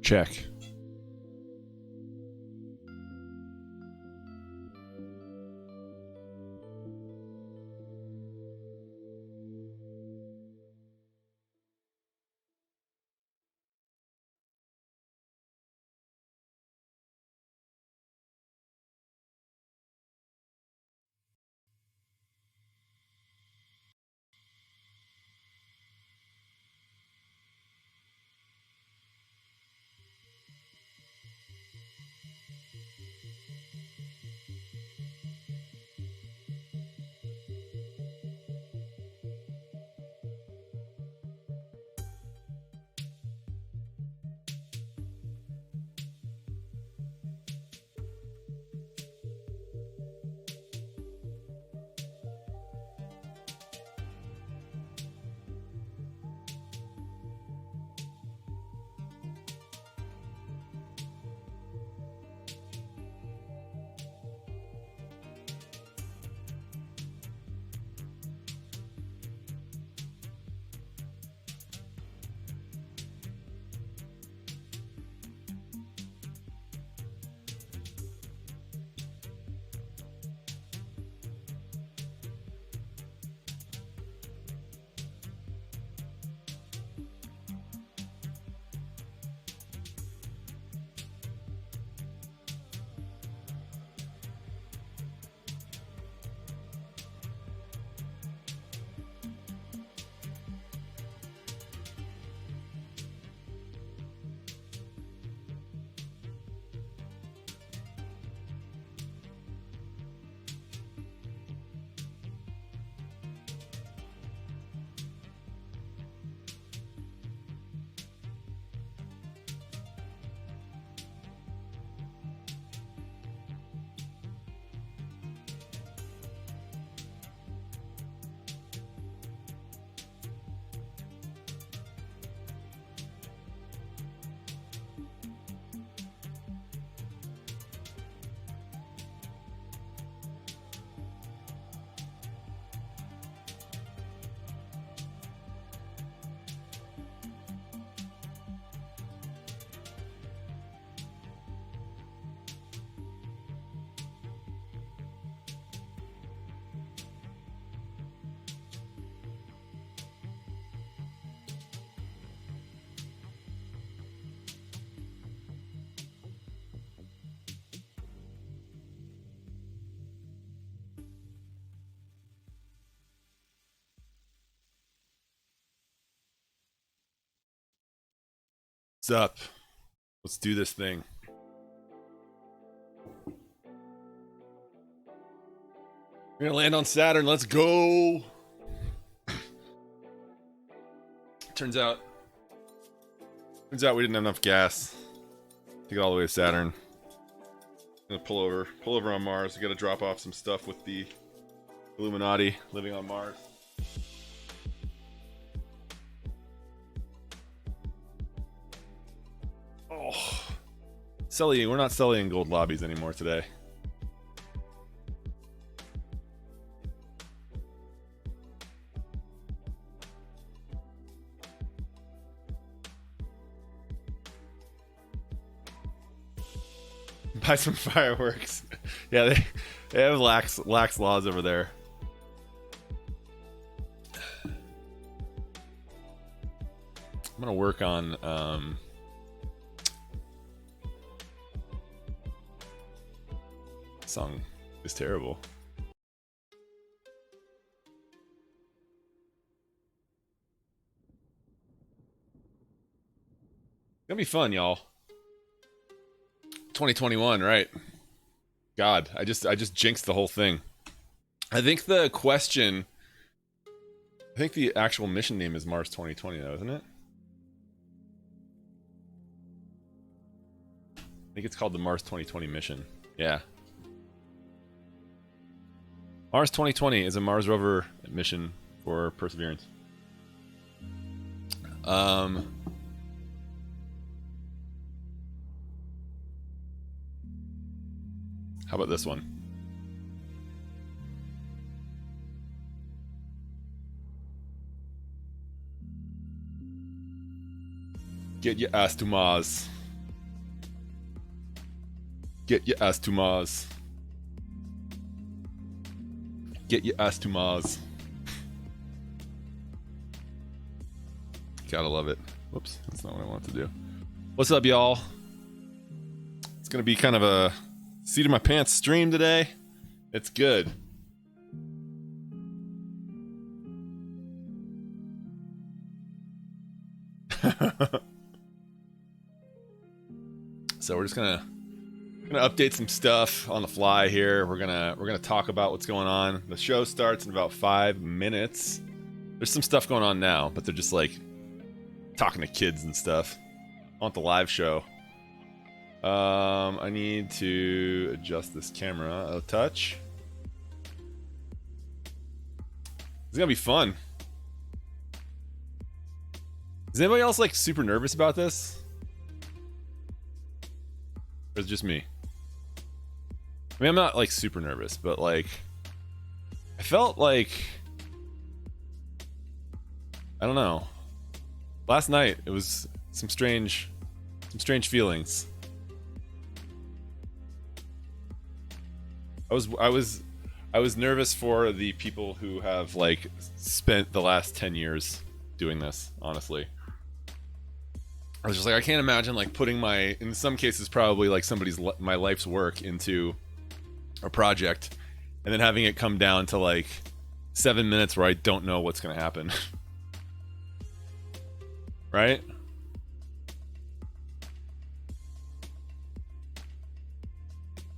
check. What's up? Let's do this thing. We're gonna land on Saturn. Let's go. Turns out we didn't have enough gas to get all the way to Saturn. I'm gonna pull over on Mars. We gotta drop off some stuff with the Illuminati living on Mars. Oh, we're not selling gold lobbies anymore today. Buy some fireworks. Yeah, they have lax laws over there. I'm gonna work on song is terrible. Gonna be fun, y'all. 2021, right? God, I just jinxed the whole thing. I think the actual mission name is Mars 2020, though, isn't it? I think it's called the Mars 2020 mission. Yeah. Mars 2020 is a Mars rover mission for Perseverance. How about this one? Get your ass to Mars. Get your ass to Mars. Get your ass to Mars. Gotta love it. Whoops, that's not what I want to do. What's up, y'all? It's gonna be kind of a seat of my pants stream today. It's good. So we're just gonna update some stuff on the fly here. We're gonna talk about what's going on. The show starts in about 5 minutes. There's some stuff going on now, but they're just like talking to kids and stuff. I want the live show. I need to adjust this camera a touch. It's gonna be fun. Is anybody else like super nervous about this? Or is it just me? I mean, I'm not like super nervous, but like I felt like, I don't know. Last night it was some strange feelings. I was nervous for the people who have like spent the last 10 years doing this, honestly. I was just like, I can't imagine like putting my, in some cases probably like my life's work into a project and then having it come down to like 7 minutes where I don't know what's gonna happen. Right?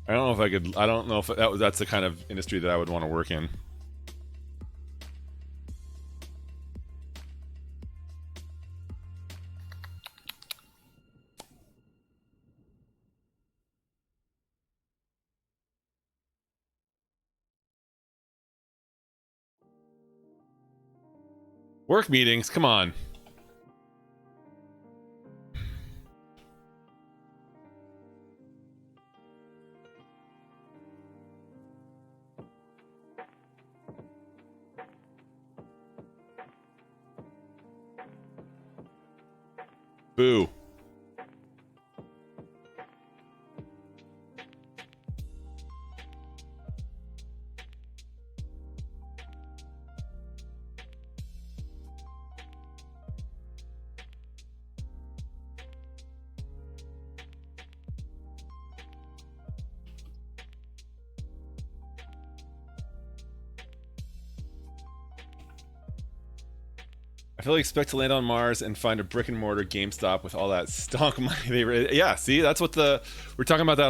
I don't know if I could, I don't know if that's the kind of industry that I would want to work in. Work meetings, come on. Boo. I fully expect to land on Mars and find a brick and mortar GameStop with all that stonk money. Yeah, see, that's what we're talking about that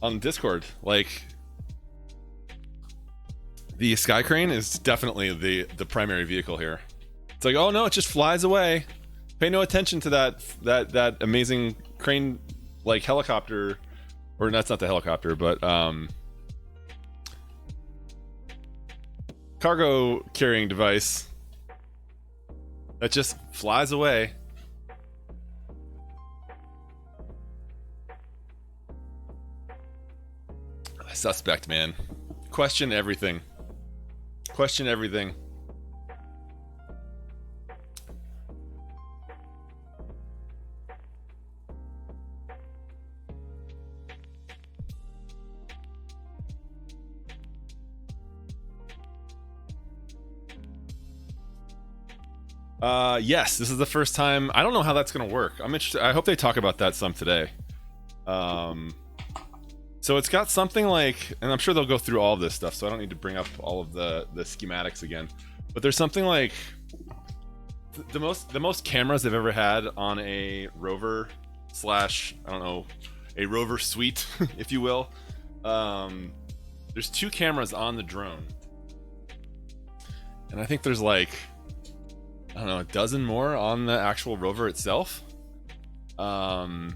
on Discord. Like, the Sky Crane is definitely the primary vehicle here. It's like, oh no, it just flies away. Pay no attention to that amazing crane, like helicopter, or that's not the helicopter, but cargo carrying device that just flies away. Suspect, man. Question everything. Question everything. Yes, this is the first time. I don't know how that's gonna work. I'm interested. I hope they talk about that some today. So it's got something like, and I'm sure they'll go through all of this stuff, so I don't need to bring up all of the schematics again. But there's something like the most cameras they've ever had on a rover slash, I don't know, a rover suite, if you will. There's 2 cameras on the drone, and I think there's like, I don't know, a dozen more on the actual rover itself. And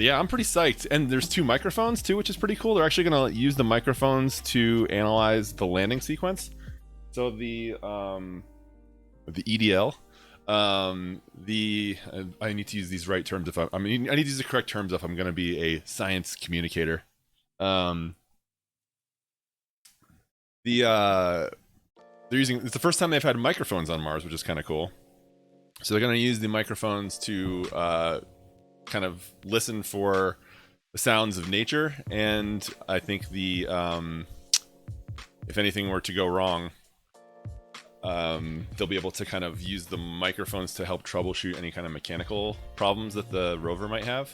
yeah, I'm pretty psyched. And there's 2 microphones too, which is pretty cool. They're actually going to use the microphones to analyze the landing sequence. So the EDL, I need to use these right terms if I need to use the correct terms if I'm going to be a science communicator. They're using, it's the first time they've had microphones on Mars, which is kind of cool. So they're going to use the microphones to kind of listen for the sounds of nature, and I think the if anything were to go wrong, they'll be able to kind of use the microphones to help troubleshoot any kind of mechanical problems that the rover might have.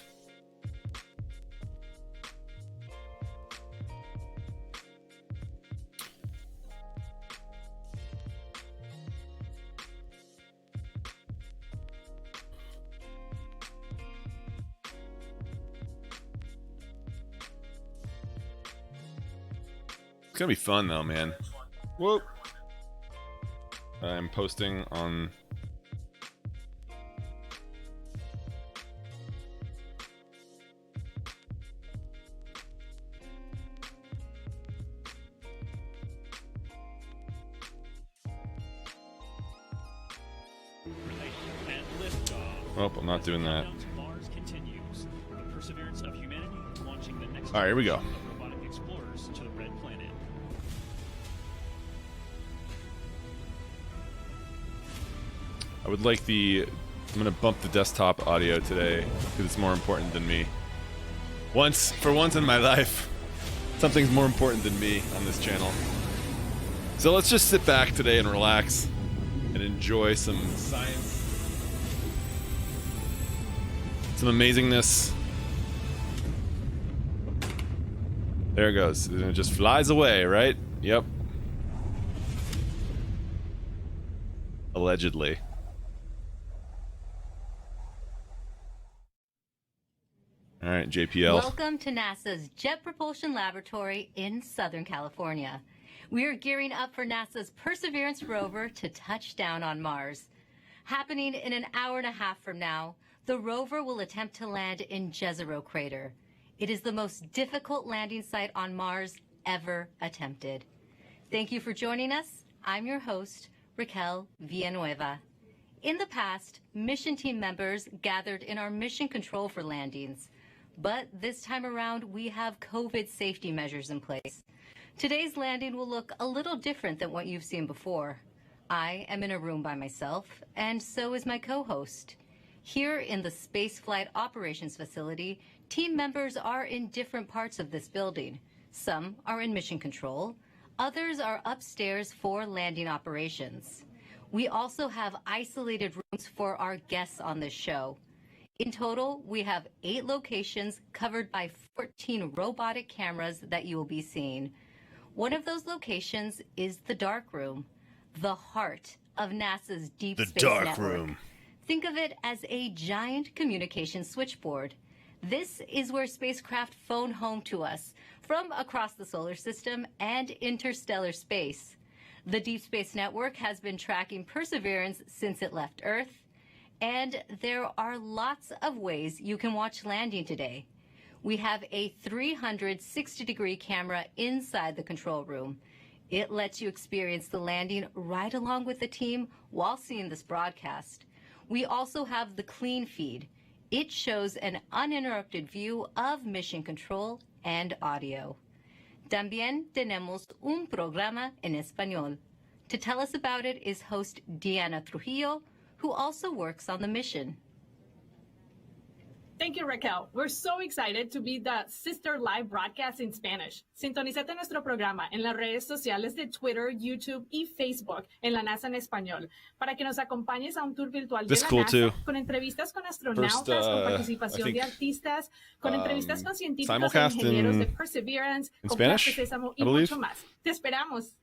It's gonna be fun though, man. Whoop. I'm posting on oh, I'm not doing that. Alright, here we go. I would like I'm gonna bump the desktop audio today because it's more important than me. For once in my life, something's more important than me on this channel. So let's just sit back today and relax and enjoy some science, some amazingness. There it goes. And it just flies away, right? Yep. Allegedly. All right, JPL. Welcome to NASA's Jet Propulsion Laboratory in Southern California. We are gearing up for NASA's Perseverance rover to touch down on Mars. Happening in an hour and a half from now, the rover will attempt to land in Jezero Crater. It is the most difficult landing site on Mars ever attempted. Thank you for joining us. I'm your host, Raquel Villanueva. In the past, mission team members gathered in our mission control for landings. But this time around, we have COVID safety measures in place. Today's landing will look a little different than what you've seen before. I am in a room by myself, and so is my co-host. Here in the Spaceflight Operations Facility, team members are in different parts of this building. Some are in mission control, others are upstairs for landing operations. We also have isolated rooms for our guests on this show. In total, we have 8 locations covered by 14 robotic cameras that you will be seeing. One of those locations is the dark room, the heart of NASA's Deep Space Network. The dark room. Think of it as a giant communication switchboard. This is where spacecraft phone home to us from across the solar system and interstellar space. The Deep Space Network has been tracking Perseverance since it left Earth. And there are lots of ways you can watch landing today. We have a 360-degree camera inside the control room. It lets you experience the landing right along with the team while seeing this broadcast. We also have the clean feed. It shows an uninterrupted view of mission control and audio. También tenemos un programa en español. To tell us about it is host Diana Trujillo, who also works on the mission. Thank you, Raquel. We're so excited to be the sister live broadcast in Spanish. Sintonízate nuestro programa en las redes sociales de Twitter, YouTube y Facebook en la NASA en español para que nos acompañes a un tour virtual de la NASA con entrevistas con astronautas, con participación de artistas, con entrevistas con científicos e ingenieros de Perseverance, con Plaza Sésamo y mucho más. Te esperamos.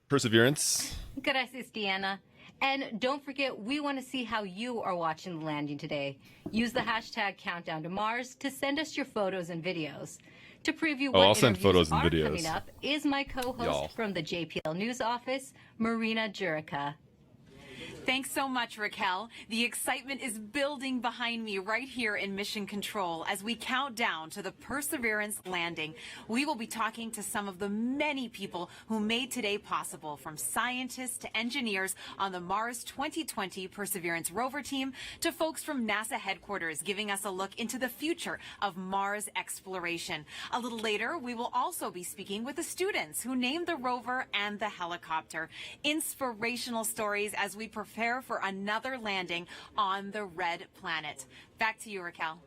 Perseverance. Gracias, Diana. And don't forget, we want to see how you are watching the landing today. Use the hashtag Countdown to Mars to send us your photos and videos. To preview what interviews are coming up is my co-host from the JPL News Office, Marina Jurica. Thanks so much, Raquel. The excitement is building behind me right here in Mission Control as we count down to the Perseverance landing. We will be talking to some of the many people who made today possible, from scientists to engineers on the Mars 2020 Perseverance rover team to folks from NASA headquarters giving us a look into the future of Mars exploration. A little later, we will also be speaking with the students who named the rover and the helicopter. Inspirational stories as we perform prepare for another landing on the red planet. Back to you, Raquel.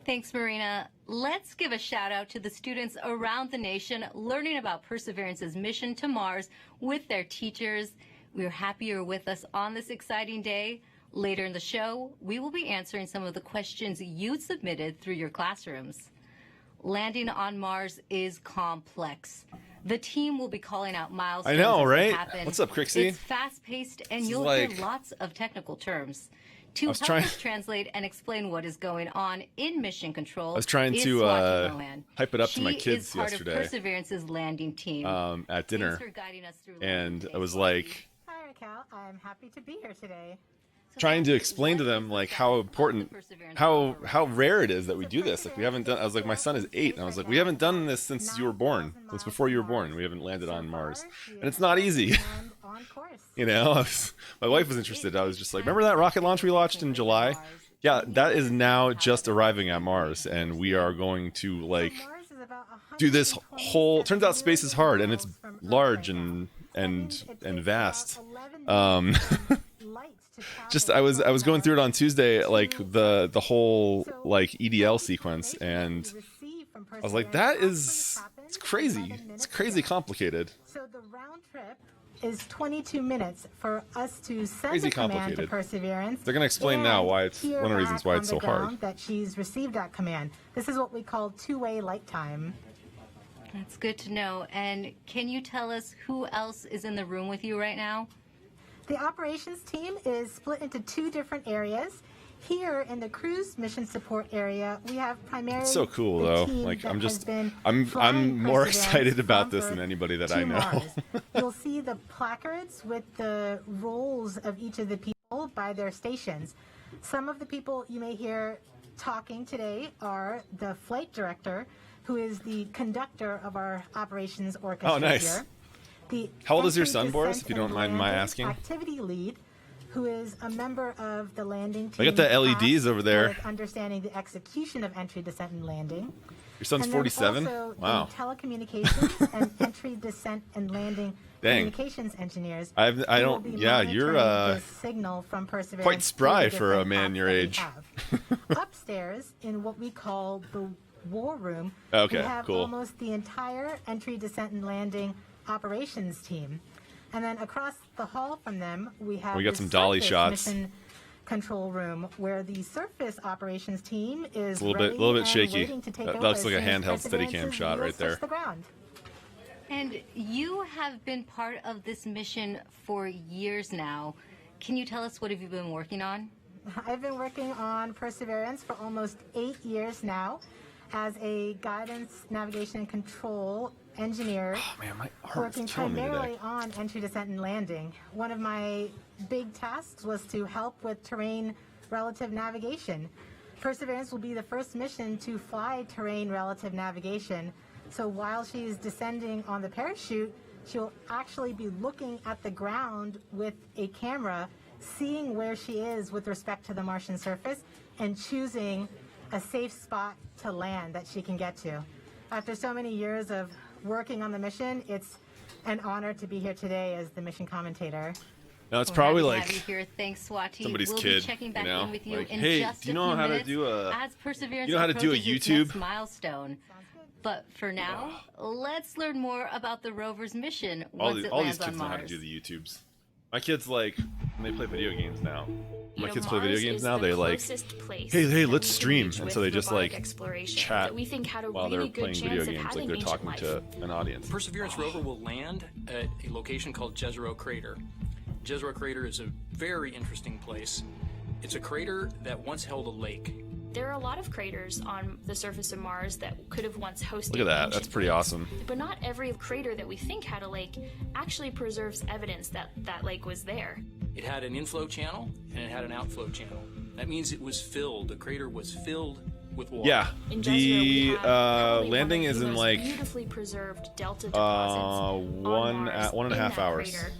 Thanks, Marina. Let's give a shout out to the students around the nation learning about Perseverance's mission to Mars with their teachers. We're happy you're with us on this exciting day. Later in the show, we will be answering some of the questions you submitted through your classrooms. Landing on Mars is complex. The team will be calling out milestones. I know, as they right? happen. What's up, Crixie? It's fast-paced, and This you'll is hear lots of technical terms. To was help trying- us translate and explain what is going on in Mission Control, I was trying is to Swati Mohan. hype it up to my She kids is part yesterday of Perseverance's landing team. at dinner, Thanks for guiding us through and landing I was day, like Hi, Raquel. I'm happy to be here today. trying to explain to them like how important, how rare it is that we do this. Like we haven't done. I was like, my son is 8, and I was like, we haven't done this since you were born, since before you were born. We haven't landed on Mars, and it's not easy. And on course. You know, my wife was interested. I was just like, remember that rocket launch we launched in July? Yeah, that is now just arriving at Mars, and we are going to like Mars is about do this whole. Turns out 127 space is hard, and it's miles from Earth large right now. and That means it takes vast. about 11 minutes from light to Just travel I was going through it on Tuesday, like to the whole So like EDL the sequence, information and that you receive from I was like, that Perseverance is actually it's happened crazy. 11 It's minutes crazy ago. complicated. So the round trip is 22 minutes for us to send Crazy a command to complicated. Perseverance. They're gonna explain now and why it's hear one of the reasons back why on it's the so hard. ground that she's received that command. This is what we call two-way light time. That's good to know. And can you tell us who else is in the room with you right now? The operations team is split into 2 different areas. Here in the cruise mission support area, we have primarily It's so cool the though. team Like that I'm has just been I'm flying more Perseverance excited about from this Earth than anybody that to I know. Mars. You'll see the placards with the roles of each of the people by their stations. Some of the people you may hear talking today are the flight director, who is the conductor of our operations orchestra Oh, nice. here. The How old is your entry, son, Boris, descent, if you don't and mind my landing asking? Activity lead, who is a member of the landing team. I got the LEDs tasked over there. with understanding the execution of entry, descent, and landing. Your son's And then 47? also Wow. the telecommunications and entry, descent, and landing Dang. communications engineers. I who don't. will be Yeah, you're monitoring the signal from Perseverance quite spry through the for a different man apps your that we age. have. Upstairs, in what we call the war room, Okay, we have cool. almost the entire entry, descent, and landing operations team. And then across the hall from them, we have We got the some dolly surface shots. mission control room, where the surface operations team is a little bit ready and shaky. waiting to take That over looks as like a soon as handheld Steadicam Perseverance's shot wheels right there. touch the ground. And you have been part of this mission for years now. Can you tell us what have you been working on? I've been working on Perseverance for almost 8 years now as a guidance, navigation, and control engineer, Oh man, my heart working is killing me primarily today. on entry, descent, and landing. One of my big tasks was to help with terrain relative navigation. Perseverance will be the first mission to fly terrain relative navigation. So while she's descending on the parachute, she'll actually be looking at the ground with a camera, seeing where she is with respect to the Martian surface, and choosing a safe spot to land that she can get to. After so many years of working on the mission, it's an honor to be here today as the mission commentator. No, it's We're probably happy to like have you here. Thanks, Swati. somebody's we'll kid, be checking you back know? in with you Like, in hey, just do you a know few how to minutes do a- as Perseverance you know how to do a approaches its YouTube? next milestone. But for now, let's learn more about the rover's mission all, once it all these lands on kids know how to Mars. do the YouTubes. My kids like when they play video games now. You My know, kids play video Mars games is now. the They like, closest place hey, that let's we can stream, reach and so with they just robotic like exploration chat that we think had a while really they're good playing chance video of games, like having they're ancient talking life. to an audience. Perseverance rover will land at a location called Jezero Crater. Jezero Crater is a very interesting place. It's a crater that once held a lake. There are a lot of craters on the surface of Mars that could have once hosted Look at that. ancient That's pretty lakes. awesome. But not every crater that we think had a lake actually preserves evidence that that lake was there. It had an inflow channel and it had an outflow channel. That means it was filled. The crater was filled with water. Yeah, In Jezero, we the have probably landing one of is the in most like beautifully preserved delta deposits on one Mars and a half in that hours. crater.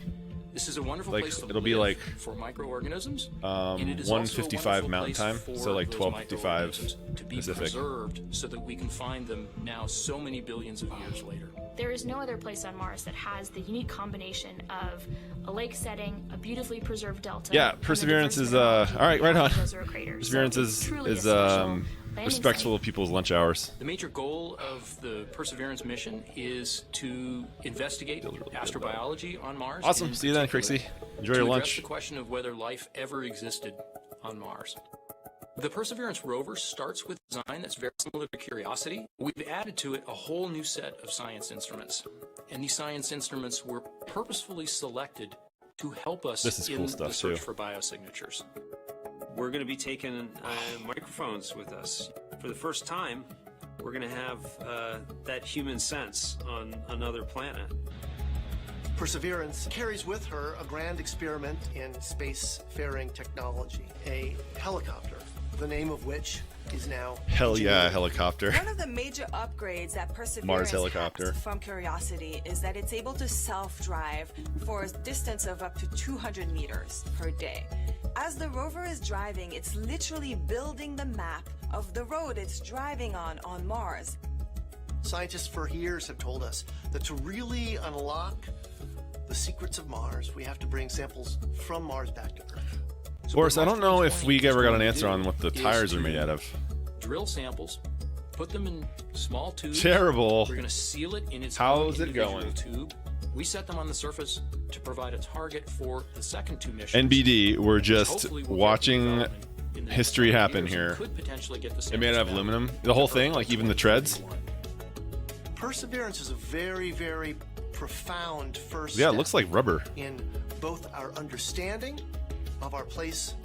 This is a wonderful Like, place to it'll be live like, for microorganisms. And it is also a 1:55 wonderful Mountain place Time, for so like those 12:55 microorganisms to be Pacific. preserved so that we can find them now so many billions of years later. There is no other place on Mars that has the unique combination of a lake setting, a beautifully preserved delta. Yeah, and the Perseverance diverse is all right, right on. mineralogy of Jezero Crater. Perseverance So it's is truly a special landing respectful of people's lunch hours. The major goal of the Perseverance mission is to investigate astrobiology on Mars. Awesome. and in See you then, particular, Crixie. Enjoy to your address lunch. the question of whether life ever existed on Mars. The Perseverance rover starts with a design that's very similar to Curiosity. We've added to it a whole new set of science instruments. And these science instruments were purposefully selected to help us This is in cool stuff, the search too. for biosignatures. We're going to be taking microphones with us. For the first time, we're going to have that human sense on another planet. Perseverance carries with her a grand experiment in spacefaring technology, a helicopter, the name of which is now Hell yeah, engineered. helicopter. One of the major upgrades that Perseverance Mars helicopter. has from Curiosity is that it's able to self-drive for a distance of up to 200 meters per day. As the rover is driving, it's literally building the map of the road it's driving on Mars. Scientists for years have told us that to really unlock the secrets of Mars, we have to bring samples from Mars back to Earth. Boris, I don't know if we ever got an answer on what the is tires are to made out of. Drill samples, put them in small tubes. Terrible. We're going to seal it in its How's own it individual going? tube. We set them on the surface to provide a target for the second two missions. NBD, we're just Hopefully we'll get watching development in the next history couple happen years and here. could potentially get the They made it out of samples back aluminum. The whole to thing, Earth like even the by treads. 2021. Perseverance is a very, very profound first Yeah, it step looks like rubber. in both our understanding of our place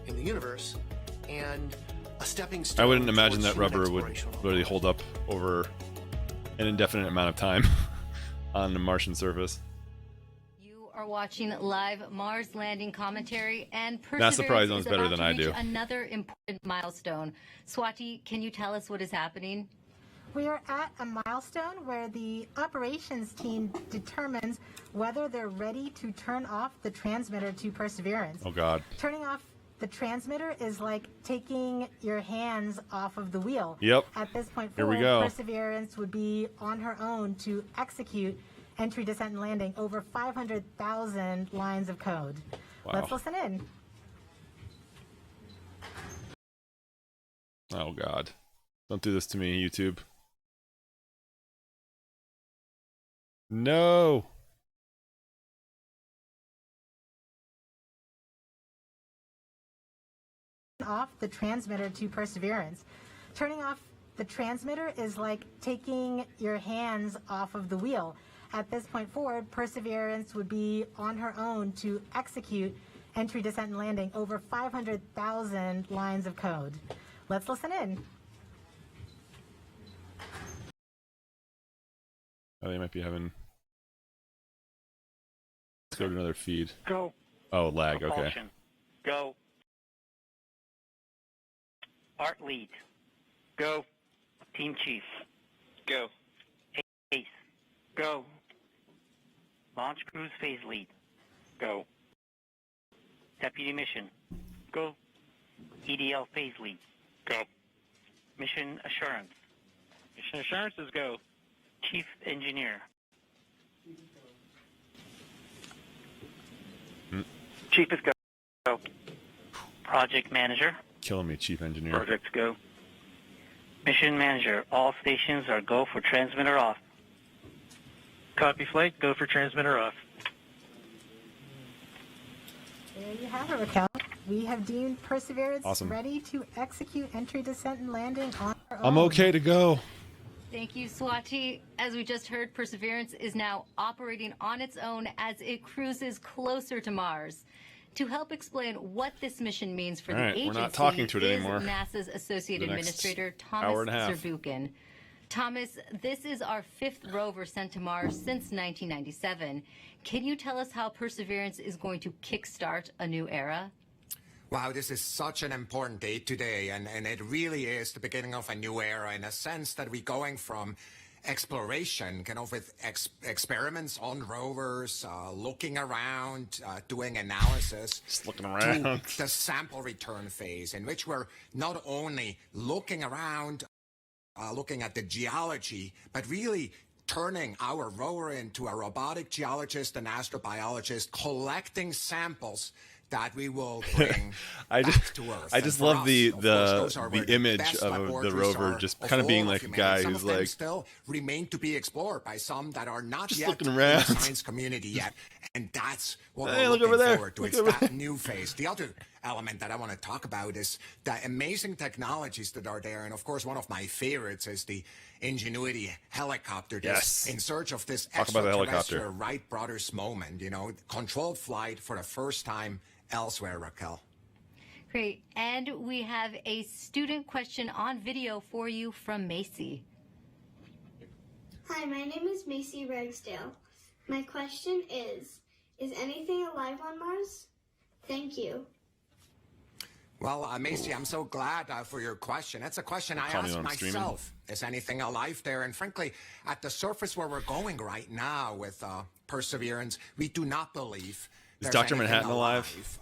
in the universe and a stepping stone. I wouldn't imagine towards that human rubber would exploration on really Mars. hold up over an indefinite amount of time on the Martian surface. You are watching live Mars landing commentary, and NASA Perseverance probably knows is better about than to I reach do. another important milestone. Swati, can you tell us what is happening? We are at a milestone where the operations team determines whether they're ready to turn off the transmitter to Perseverance. Oh God. Turning off the transmitter is like taking your hands off of the wheel. Yep. At this point Here we forward, go. Perseverance would be on her own to execute entry, descent, and landing over 500,000 lines of code. Wow. Let's listen in. Oh God. Don't do this to me, YouTube. No. Off the transmitter to Perseverance. Turning off the transmitter is like taking your hands off of the wheel. At this point forward, Perseverance would be on her own to execute entry, descent, and landing over 500,000 lines of code. Let's listen in. Oh, they might be having. Let's go to another feed. Go. Oh, lag. Okay. Propulsion. Go. Art lead. Go. Team chief. Go. Ace. Go. Launch cruise phase lead. Go. Deputy mission. Go. EDL phase lead. Go. Mission assurance. Mission assurance is go. Chief engineer. Chief is go. Project manager. Killing me, chief engineer. Projects go. Mission manager. All stations are go for transmitter off. Copy flight. Go for transmitter off. There you have it, Raquel. We have deemed Perseverance Awesome. ready to execute entry, descent, and landing on her own. I'm okay to go. Thank you, Swati. As we just heard, Perseverance is now operating on its own as it cruises closer to Mars. To help explain what this mission means for All the right, we're agency not talking to it is anymore NASA's Associate for the next Administrator hour Thomas and a half. Zurbuchen. Thomas, this is our 5th rover sent to Mars since 1997. Can you tell us how Perseverance is going to kickstart a new era? Wow, this is such an important day today, and it really is the beginning of a new era in a sense that we're going from exploration, kind of with experiments on rovers, looking around, doing analysis. Just looking around. To the sample return phase, in which we're not only looking around, looking at the geology, but really turning our rover into a robotic geologist and astrobiologist, collecting samples that we will bring back to Earth. I just love the image of the rover just kind of being like a guy who's like still remain to be explored by some that are not just yet looking in around the science community yet, and that's what hey, we're look over looking there. forward to. Look It's over that there. new phase. The other element that I want to talk about is the amazing technologies that are there, and of course, one of my favorites is the Ingenuity helicopter. Yes. In search of this Talk about the extraterrestrial helicopter. Wright brothers moment, controlled flight for the first time elsewhere, Raquel. Great. And we have a student question on video for you from Macy. Hi, my name is Macy Ragsdale. My question is anything alive on Mars? Thank you. Well, Macy, I'm so glad for your question. That's a question I Call me ask when I'm streaming. myself. Is anything alive there? And frankly, at the surface where we're going right now with Perseverance, we do not believe Is there's Dr. anything Manhattan alive?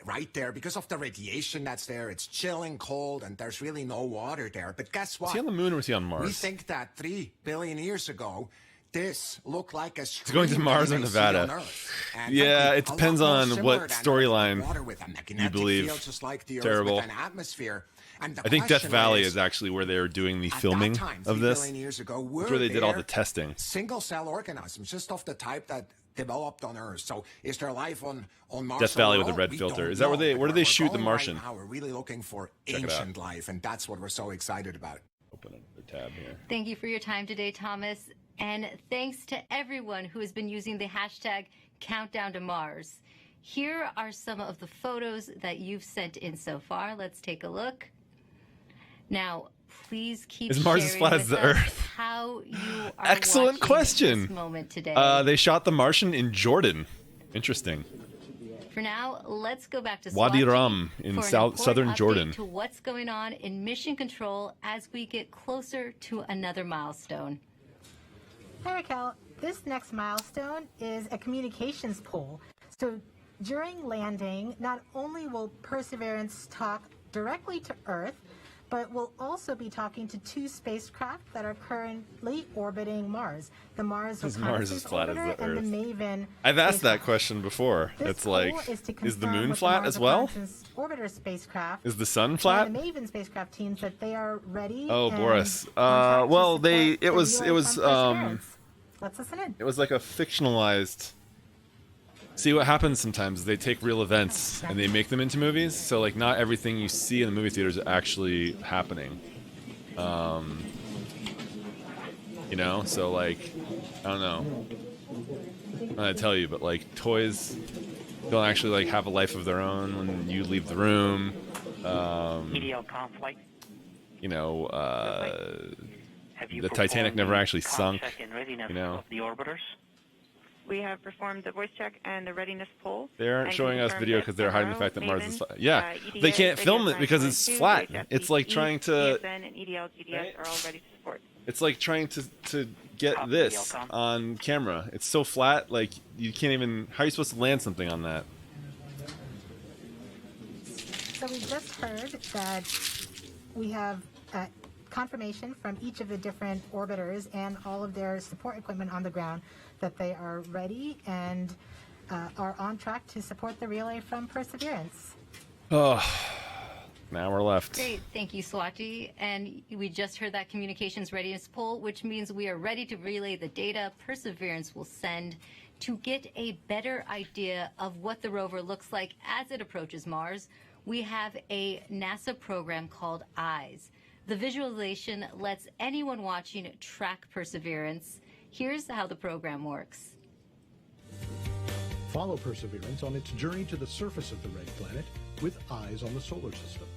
Right there, because of the radiation that's there, it's chilling cold, and there's really no water there. But guess what? Was he on the moon or was he on Mars? We think that 3 billion years ago, this looked like a It's going to stream Mars that or you may see Nevada. on Earth. And Yeah, frankly, it a lot depends more on similar what than storyline water with a you magnetic believe. field, just like the Earth Terrible. with an atmosphere. And the I think Death question Valley is actually where they were doing the filming time, of 3 this. billion years ago, That's where they did all the there testing. single-cell organisms, just of the type that developed on Earth. So is there life on Mars? Death Valley with the overall? red We filter. don't Is that where know, they but where do they we're shoot the going Martian? Right now, we're really looking for Check it out. ancient life, and that's what we're so excited about. Open another tab here. Thank you for your time today, Thomas. And thanks to everyone who has been using the hashtag Countdown to Mars. Here are some of the photos that you've sent in so far. Let's take a look. Now, please keep Is Mars as sharing flat with as the us Earth? how you are Excellent watching question. this moment today. They shot the Martian in Jordan. Interesting. For now, let's go back to Wadi Swati Rum in for an southern important update Jordan. to what's going on in mission control as we get closer to another milestone. Hi, Raquel. This next milestone is a communications pole. So during landing, not only will Perseverance talk directly to Earth, but we'll also be talking to 2 spacecraft that are currently orbiting Mars. The Mars Is Mars as Reconnaissance flat as Orbiter the and Earth? the Maven. I've asked that spacecraft. question before. This It's like, goal to is the confirm moon with flat Mars as well? Reconnaissance Orbiter spacecraft Is the sun flat? and the Maven spacecraft teams that they are ready. Oh, and Boris. on track to Well, support it the was relay from Perseverance. Let's listen in. it was like a fictionalized. See, what happens sometimes is they take real events and they make them into movies. So like, not everything you see in the movie theaters is actually happening. You know, so like, I don't know. I'm gonna tell you, but like, toys don't actually like have a life of their own when you leave the room. EDL conflict. You know, Have you the Titanic performed never the actually comm sunk. check and readiness You know, of the orbiters? We have performed the voice check and the readiness poll. they aren't and showing us confirmed video that because they're hiding the MRO, fact that Mars is Maven, flat. Yeah, EDA, they can't film it Radius because it's 9.2, flat. HFCE, It's like trying to. PSN, and EDL, GDS Right? are all ready to support. It's like trying to get this on camera. It's so flat, like you can't even. How are you supposed to land something on that? So we just heard that we have confirmation from each of the different orbiters and all of their support equipment on the ground that they are ready and are on track to support the relay from Perseverance. Oh, now we're left. Great, thank you, Swati. And we just heard that communications readiness poll, which means we are ready to relay the data Perseverance will send to get a better idea of what the rover looks like as it approaches Mars. We have a NASA program called EYES. The visualization lets anyone watching track Perseverance. Here's how the program works. Follow Perseverance on its journey to the surface of the red planet with eyes on the solar system.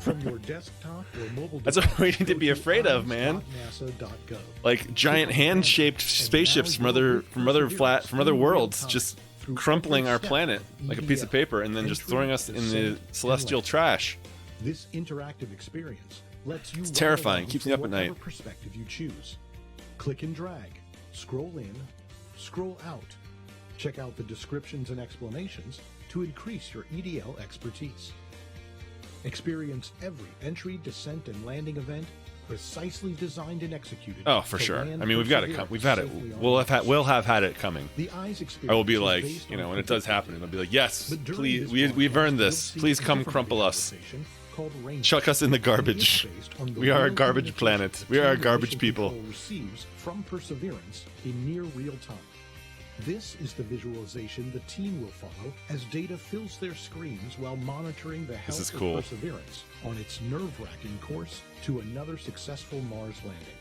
From your desktop or mobile That's what we need to be afraid of, man. eyes.nasa.gov. Like giant hand-shaped spaceships from other worlds, just crumpling our planet like a piece of paper, and then just throwing us in the celestial trash. This interactive experience lets you It's terrifying. ride Keeps me up at from whatever night. perspective you choose. Click and drag. Scroll in. Scroll out. Check out the descriptions and explanations to increase your EDL expertise. Experience every entry, descent, and landing event precisely designed and executed. Oh, for sure. I mean, we've got it. We've had it. We'll have had it coming. The eyes I will be like, you know, when it does happen, I'll be like, yes, please, we've earned this. Please come crumple us. Chuck us in the garbage. We are a garbage planet. We are a garbage people. Receives from Perseverance in near real time. This is the visualization the team will follow as data fills their screens while monitoring the health of Perseverance on its nerve-wracking course to another successful Mars landing.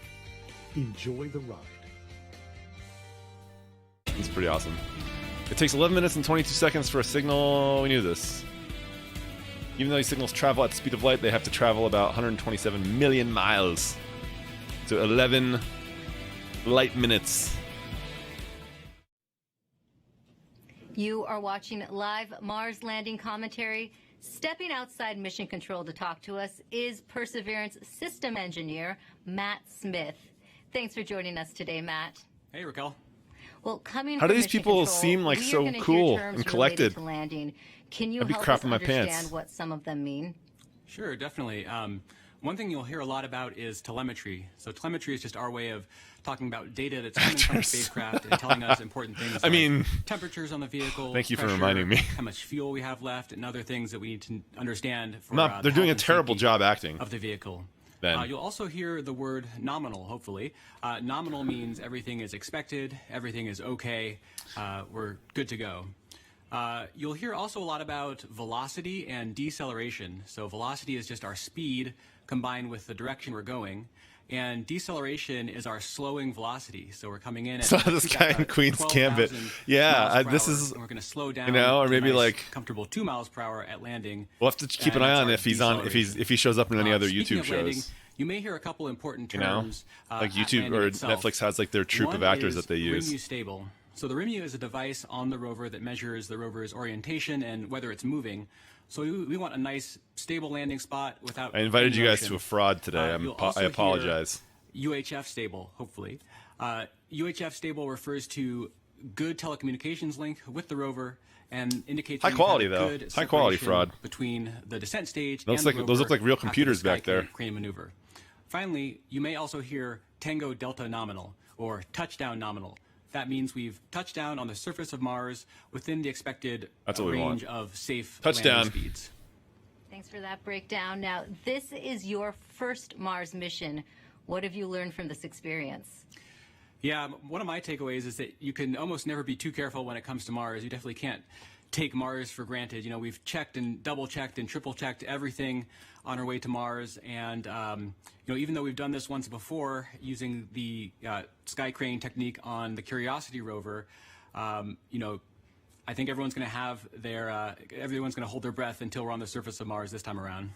Enjoy the ride. It's pretty awesome. It takes 11 minutes and 22 seconds for a signal. We knew this. Even though these signals travel at the speed of light, they have to travel about 127 million miles. So 11 light minutes. You are watching live Mars landing commentary. Stepping outside mission control to talk to us is Perseverance system engineer Matt Smith. Thanks for joining us today, Matt. Hey, Raquel. Well, coming How do from these mission people control, seem like we are so gonna hear cool terms and related collected? to landing. Can you I'd be help us crapping my understand pants. what some of them mean? Sure, definitely. One thing you'll hear a lot about is telemetry. So telemetry is just our way of talking about data that's coming from the spacecraft and telling us important things. I mean, temperatures on the vehicle. Thank you for pressure, reminding me. How much fuel we have left, and other things that we need to understand. For, They're doing a terrible job acting. Of the vehicle. Then. You'll also hear the word nominal, hopefully. Nominal means everything is expected, everything is okay, we're good to go. You'll hear also a lot about velocity and deceleration. So velocity is just our speed combined with the direction we're going. And deceleration is our slowing velocity. So we're coming in at So this guy in Queen's Gambit. Yeah, this is, we're going to slow down, you know, or to maybe a nice, like comfortable 2 miles per hour at landing. We'll have to keep an eye on if he's on, if he shows up in any other Speaking YouTube of landing, shows. you may hear a couple important You know, terms. like at YouTube landing or itself. Netflix has like their troupe of One actors is that they use. RIMU stable. So the RIMU is a device on the rover that measures the rover's orientation and whether it's moving. So we want a nice stable landing spot without. I invited any you guys motion. to a fraud today. You'll also I apologize. hear UHF stable, hopefully. UHF stable refers to good telecommunications link with the rover and indicates High that quality, you've had though. good It's high quality separation fraud. between the descent stage Those and look the like- those look rover like real after the computers back sky there. crane maneuver. Finally, you may also hear Tango Delta nominal or touchdown nominal. That means we've touched down on the surface of Mars within the expected That's what we range want. of safe Touchdown. landing speeds. Thanks for that breakdown. Now, this is your first Mars mission. What have you learned from this experience? Yeah, one of my takeaways is that you can almost never be too careful when it comes to Mars. You definitely can't take Mars for granted. You know, we've checked and double-checked and triple-checked everything on our way to Mars. And, you know, even though we've done this once before using the sky crane technique on the Curiosity rover, you know, I think everyone's going to have their, everyone's going to hold their breath until we're on the surface of Mars this time around.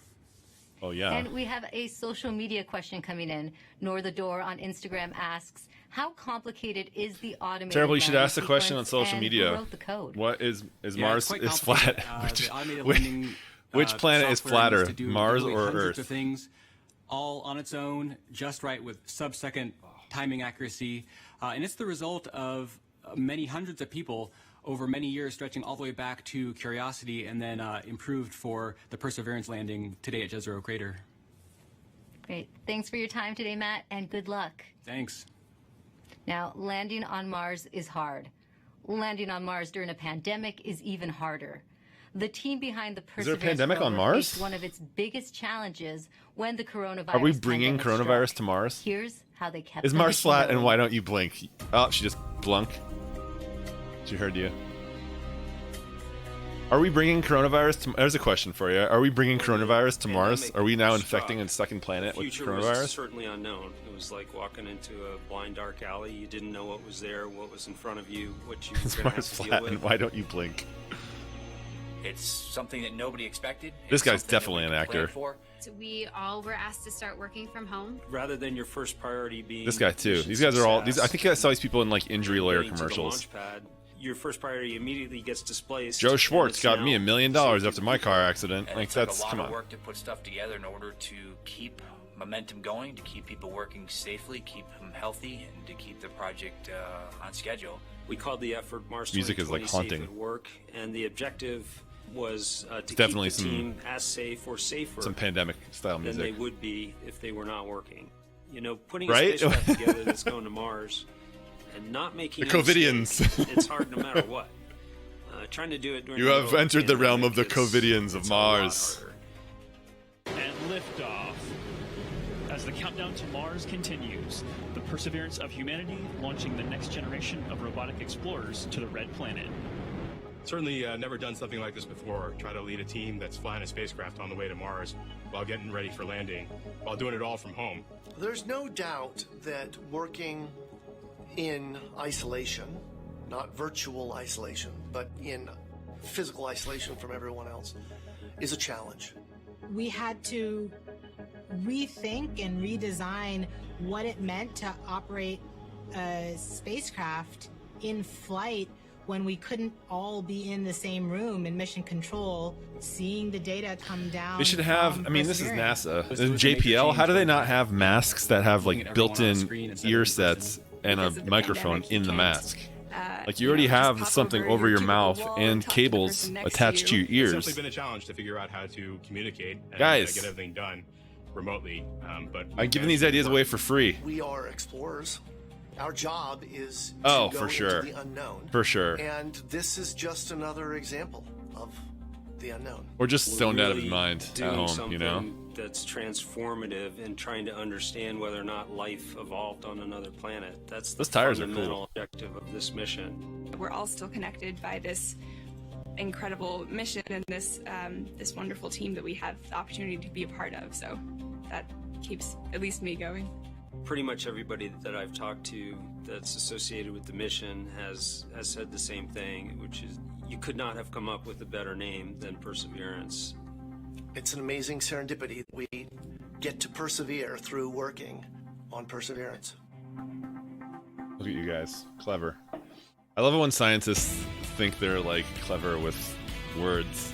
Oh, yeah. And we have a social media question coming in. Nor the Door on Instagram asks, how complicated is the automated Terrible. You should landing ask the question on sequence, social and media. who wrote the code? What is Yeah, Mars it's quite is complicated. flat? The automated which landing, which planet is software needs flatter, to do Mars literally or hundreds Earth? of things, all on its own, just right with sub-second timing accuracy, and it's the result of many hundreds of people over many years, stretching all the way back to Curiosity, and then improved for the Perseverance landing today at Jezero Crater. Great. Thanks for your time today, Matt, and good luck. Thanks. Now, landing on Mars is hard. Landing on Mars during a pandemic is even harder. The team behind the Is there a Perseverance pandemic on rover Mars? faced one of its biggest challenges when the coronavirus Are we bringing pandemic coronavirus struck. to Mars? Here's how they kept Is the Mars mission flat, and going. why don't you blink? Oh, she just blunk. She heard you. Are we bringing coronavirus to? There's a question for you. Are we bringing coronavirus to Mars? Are we now infecting a second planet with Future was coronavirus? certainly unknown. It was like walking into a blind, dark alley. You didn't know what was there, what was in front of you, what you Is were going Mars to have to flat, deal and with. why don't you blink? It's something that nobody expected. This It's guy's something that definitely we an could plan actor. for. So we all were asked to start working from home. Rather than your first priority being This guy too. mission These guys are all. success, These I think I saw these people in like injury lawyer getting to the commercials. launch pad, your first priority immediately gets displaced. Joe and Schwartz it's got now me $1 million after my car accident. And Like it's like that's a lot come of on. work to put stuff together in order to keep momentum going, to keep people working safely, keep them healthy, and to keep the project on schedule. We called the effort Mars Music is like 2020 haunting. Safe at Work, and the objective was to definitely keep the team as safe or safer some pandemic style than music. they would be if they were not working. You know, putting Right? a spacecraft together that's going to Mars and not making The a mistake, Covidians. it's hard no matter what. Trying to do it during You the have middle of entered the realm of the pandemic, Covidians of it's a lot Mars. harder. And liftoff. As the countdown to Mars continues, the perseverance of humanity launching the next generation of robotic explorers to the Red Planet. Certainly never done something like this before. Try to lead a team that's flying a spacecraft on the way to Mars while getting ready for landing, while doing it all from home. There's no doubt that working in isolation, not virtual isolation, but in physical isolation from everyone else, is a challenge. We had to rethink and redesign what it meant to operate a spacecraft in flight when we couldn't all be in the same room in mission control, seeing the data come down. They should have, from I mean, this is Perseverance. NASA. Was In a major JPL, change how do they from not have masks that have looking like at everyone on built-in screen instead of ear in person? sets and a Because of the microphone pandemic, you in the can't, mask? Like you you already know, just have pop something over over your your mouth cubicle wall and and talk to the cables person next to attached to you. your It's ears. definitely been a challenge to figure out how to communicate and Guys. get everything done remotely. But I'm giving these ideas away for free. We are explorers. Our job is Oh, to go for sure. into the unknown. For sure. And this is just another example of the unknown. Or just We're stoned out of his really mind at doing home, something you know? that's transformative and trying to understand whether or not life evolved on another planet. That's the Those tires are fundamental cool. objective of this mission. We're all still connected by this incredible mission and this this wonderful team that we have the opportunity to be a part of. So that keeps at least me going. Pretty much everybody that I've talked to that's associated with the mission has said the same thing, which is you could not have come up with a better name than Perseverance. It's an amazing serendipity that we get to persevere through working on Perseverance. Look at you guys. Clever. I love it when scientists think they're like clever with words.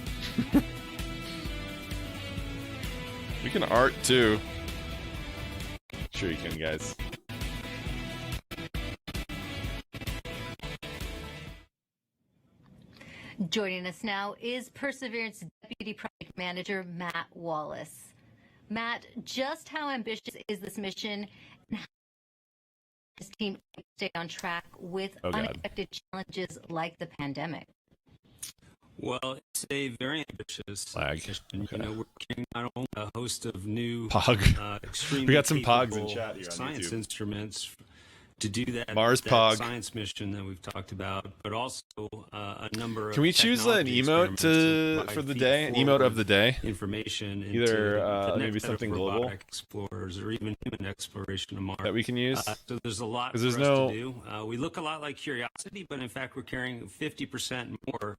We can art too. Sure you can, guys. Joining us now is Perseverance Deputy Project Manager Matt Wallace. Matt, just how ambitious is this mission, and how does this team stay on track with unexpected challenges like the pandemic? Well, it's a very ambitious mission. Okay. You know, we're carrying not only a host of new extremely We got some pogs in capable chat here on science YouTube. instruments to do that, Mars that Pog. science mission that we've talked about, but also a number of Can we choose an technology emote experiments for the feed day? An emote forward of the day? Information into Either the maybe next set of something global robotic explorers or even human exploration of Mars that we can use. So there's a lot 'Cause for there's us no- to do. We look a lot like Curiosity, but in fact we're carrying 50% more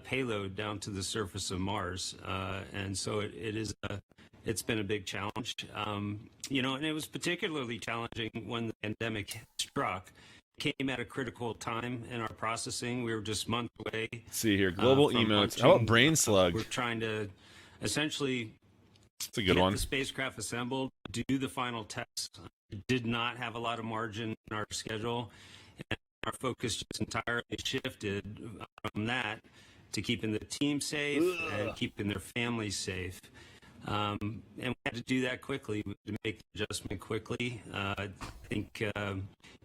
payload down to the surface of Mars, and so it's been a big challenge. You know, and it was particularly challenging when the pandemic struck. It came at a critical time in our processing. We were just months away. Let's see here, global from emotes. How about launching. Brain Slug? We're trying to essentially It's a good get one. the spacecraft assembled, do the final tests. Did not have a lot of margin in our schedule, and our focus just entirely shifted from that to keeping the team safe and keeping their families safe. And we had to do that quickly, to make the adjustment quickly. I think, you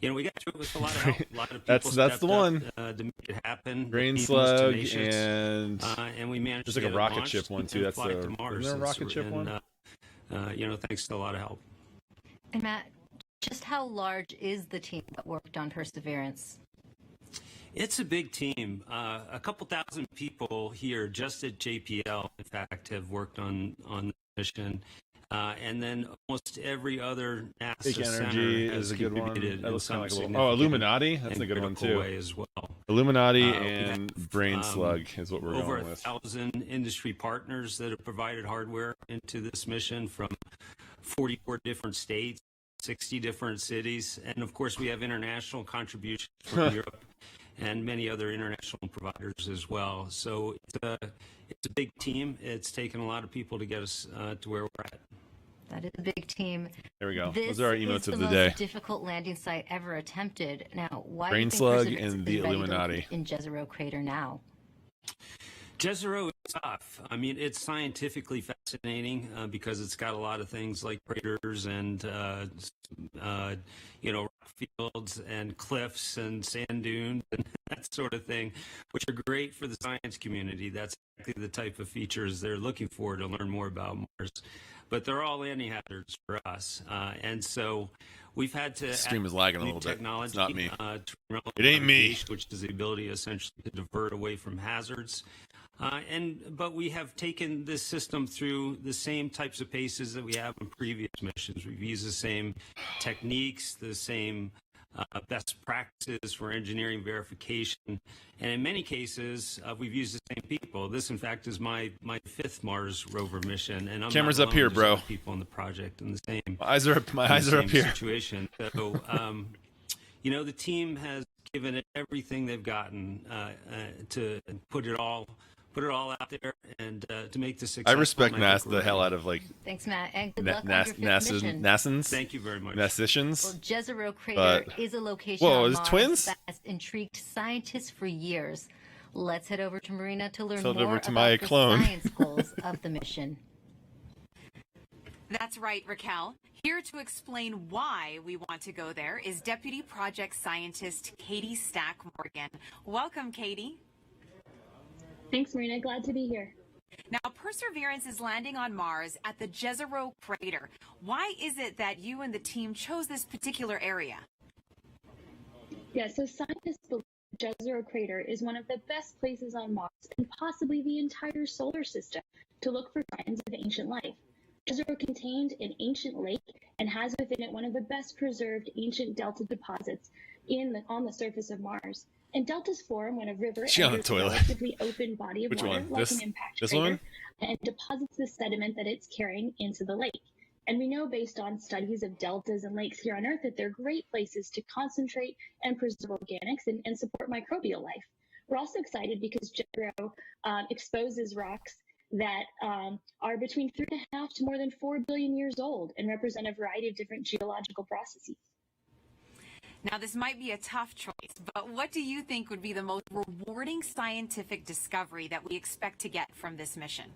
know, we got through it with a lot of help. A lot of people That's the stepped one. up, to make it happen. The Brain team was Slug tenacious, and we managed there's to like a get it rocket launched ship one too. and That's fly the to Mars. isn't there a rocket ship And, one? you know, thanks to a lot of help. And Matt, just how large is the team that worked on Perseverance? It's a big team. A couple thousand people here just at JPL, in fact, have worked on the mission. And then almost every other NASA Big center Energy has is a good one. contributed That in looks some kinda like a little- significant Illuminati? That's and a good one, critical too. way as well. Illuminati We and have, Brain Slug is what we're over going with. 1,000 industry partners that have provided hardware into this mission from 44 different states, 60 different cities, and of course we have international contributions from Europe and many other international providers as well. So it's a big team. It's taken a lot of people to get us to where we're at. That is a big team. There we go. This Those are our is emotes of the the day. most difficult landing site ever attempted. Now, why Brain do you think Slug Perseverance and is the ready to Illuminati. look in Jezero Crater now? Jezero is tough. I mean, it's scientifically fascinating because it's got a lot of things like craters and, rock fields and cliffs and sand dunes and that sort of thing, which are great for the science community. That's exactly the type of features they're looking for to learn more about Mars. But they're all landing hazards for us. And so we've had to... The stream is lagging a little bit. It's not me. It ain't me. Which is the ability essentially to divert away from hazards. But we have taken this system through the same types of paces that we have in previous missions. We've used the same techniques, the same best practices for engineering verification, and in many cases, we've used the same people. This, in fact, is my fifth Mars rover mission, and I'm Camera's not up here, alone. bro. There's other people on the project in the same. My eyes are up here. Situation. So, the team has given it everything they've gotten to put it all out there and to make this successful. I respect NASA the hell out of Thanks, Matt, and good luck on your fifth mission. NASA's. Thank you very much. NASAtions. Well, Jezero Crater is a location Whoa, on is it Mars twins? that has intrigued scientists for years. Let's head over to Marina to learn Head more over to about my the clone. science goals of the mission. That's right, Raquel. Here to explain why we want to go there is Deputy Project Scientist Katie Stack Morgan. Welcome, Katie. Thanks, Marina. Glad to be here. Now, Perseverance is landing on Mars at the Jezero Crater. Why is it that you and the team chose this particular area? Yeah, so scientists believe Jezero Crater is one of the best places on Mars and possibly the entire solar system to look for signs of ancient life. Jezero contained an ancient lake and has within it one of the best preserved ancient delta deposits on the surface of Mars. And deltas form when a river She on enters the a toilet. relatively open body of Which water, one? like This- an impact this crater, woman? and deposits the sediment that it's carrying into the lake. And we know based on studies of deltas and lakes here on Earth that they're great places to concentrate and preserve organics and support microbial life. We're also excited because Jezero exposes rocks that are between 3.5 to more than 4 billion years old and represent a variety of different geological processes. Now, this might be a tough choice, but what do you think would be the most rewarding scientific discovery that we expect to get from this mission?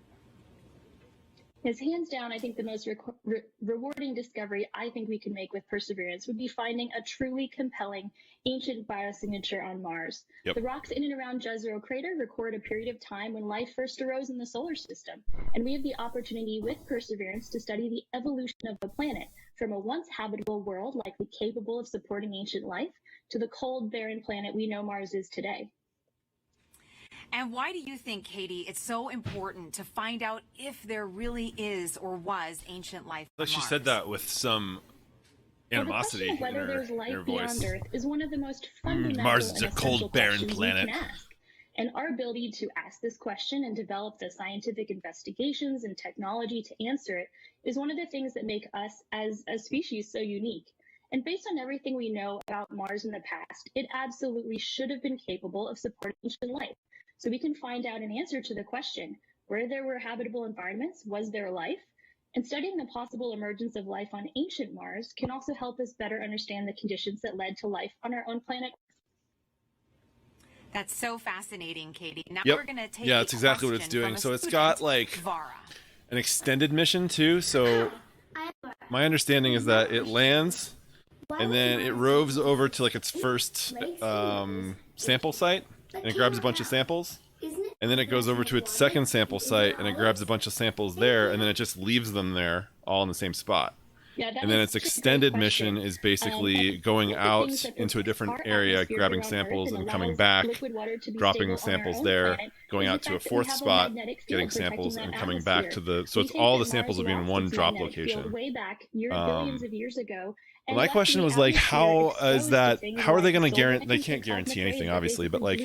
As hands down, I think the most rewarding discovery I think we can make with Perseverance would be finding a truly compelling ancient biosignature on Mars. Yep. The rocks in and around Jezero Crater record a period of time when life first arose in the solar system, and we have the opportunity with Perseverance to study the evolution of the planet from a once habitable world likely capable of supporting ancient life to the cold, barren planet we know Mars is today. And why do you think, Katie, it's so important to find out if there really is or was ancient life on She Mars? said that with some animosity Well, the question of in whether there's her life voice. beyond Earth is one of the most fundamental Mars is and a cold, essential barren questions planet. we can ask. And our ability to ask this question and develop the scientific investigations and technology to answer it is one of the things that make us as a species so unique. And based on everything we know about Mars in the past, it absolutely should have been capable of supporting ancient life. So we can find out an answer to the question, where there were habitable environments, was there life? And studying the possible emergence of life on ancient Mars can also help us better understand the conditions that led to life on our own planet. That's so fascinating, Katie. Now Yep. we're going to take Yeah, a that's exactly what it's question doing. from a So it's student, got like Vara. an extended mission too. So my understanding is that it lands and then it roves over to like its first sample site and it grabs a bunch of samples. And then it goes over to its second sample site and it grabs a bunch of samples there and then it just leaves them there all in the same spot. Yeah, that And then is its such a great extended question. mission is basically And going one of the out things that into a protects different our area, atmosphere grabbing around Earth samples and coming allows back, liquid water to be dropping the stable on our samples own there, planet going is out the to a fact that we fourth have a spot, magnetic field getting protecting samples that and coming back atmosphere. to the, so We it's think all that the samples Mars will be in lost one its drop magnetic field location. way back billions of years ago, Well, my question was like, how is that? How are they going to guarantee? They can't guarantee anything, obviously, but like,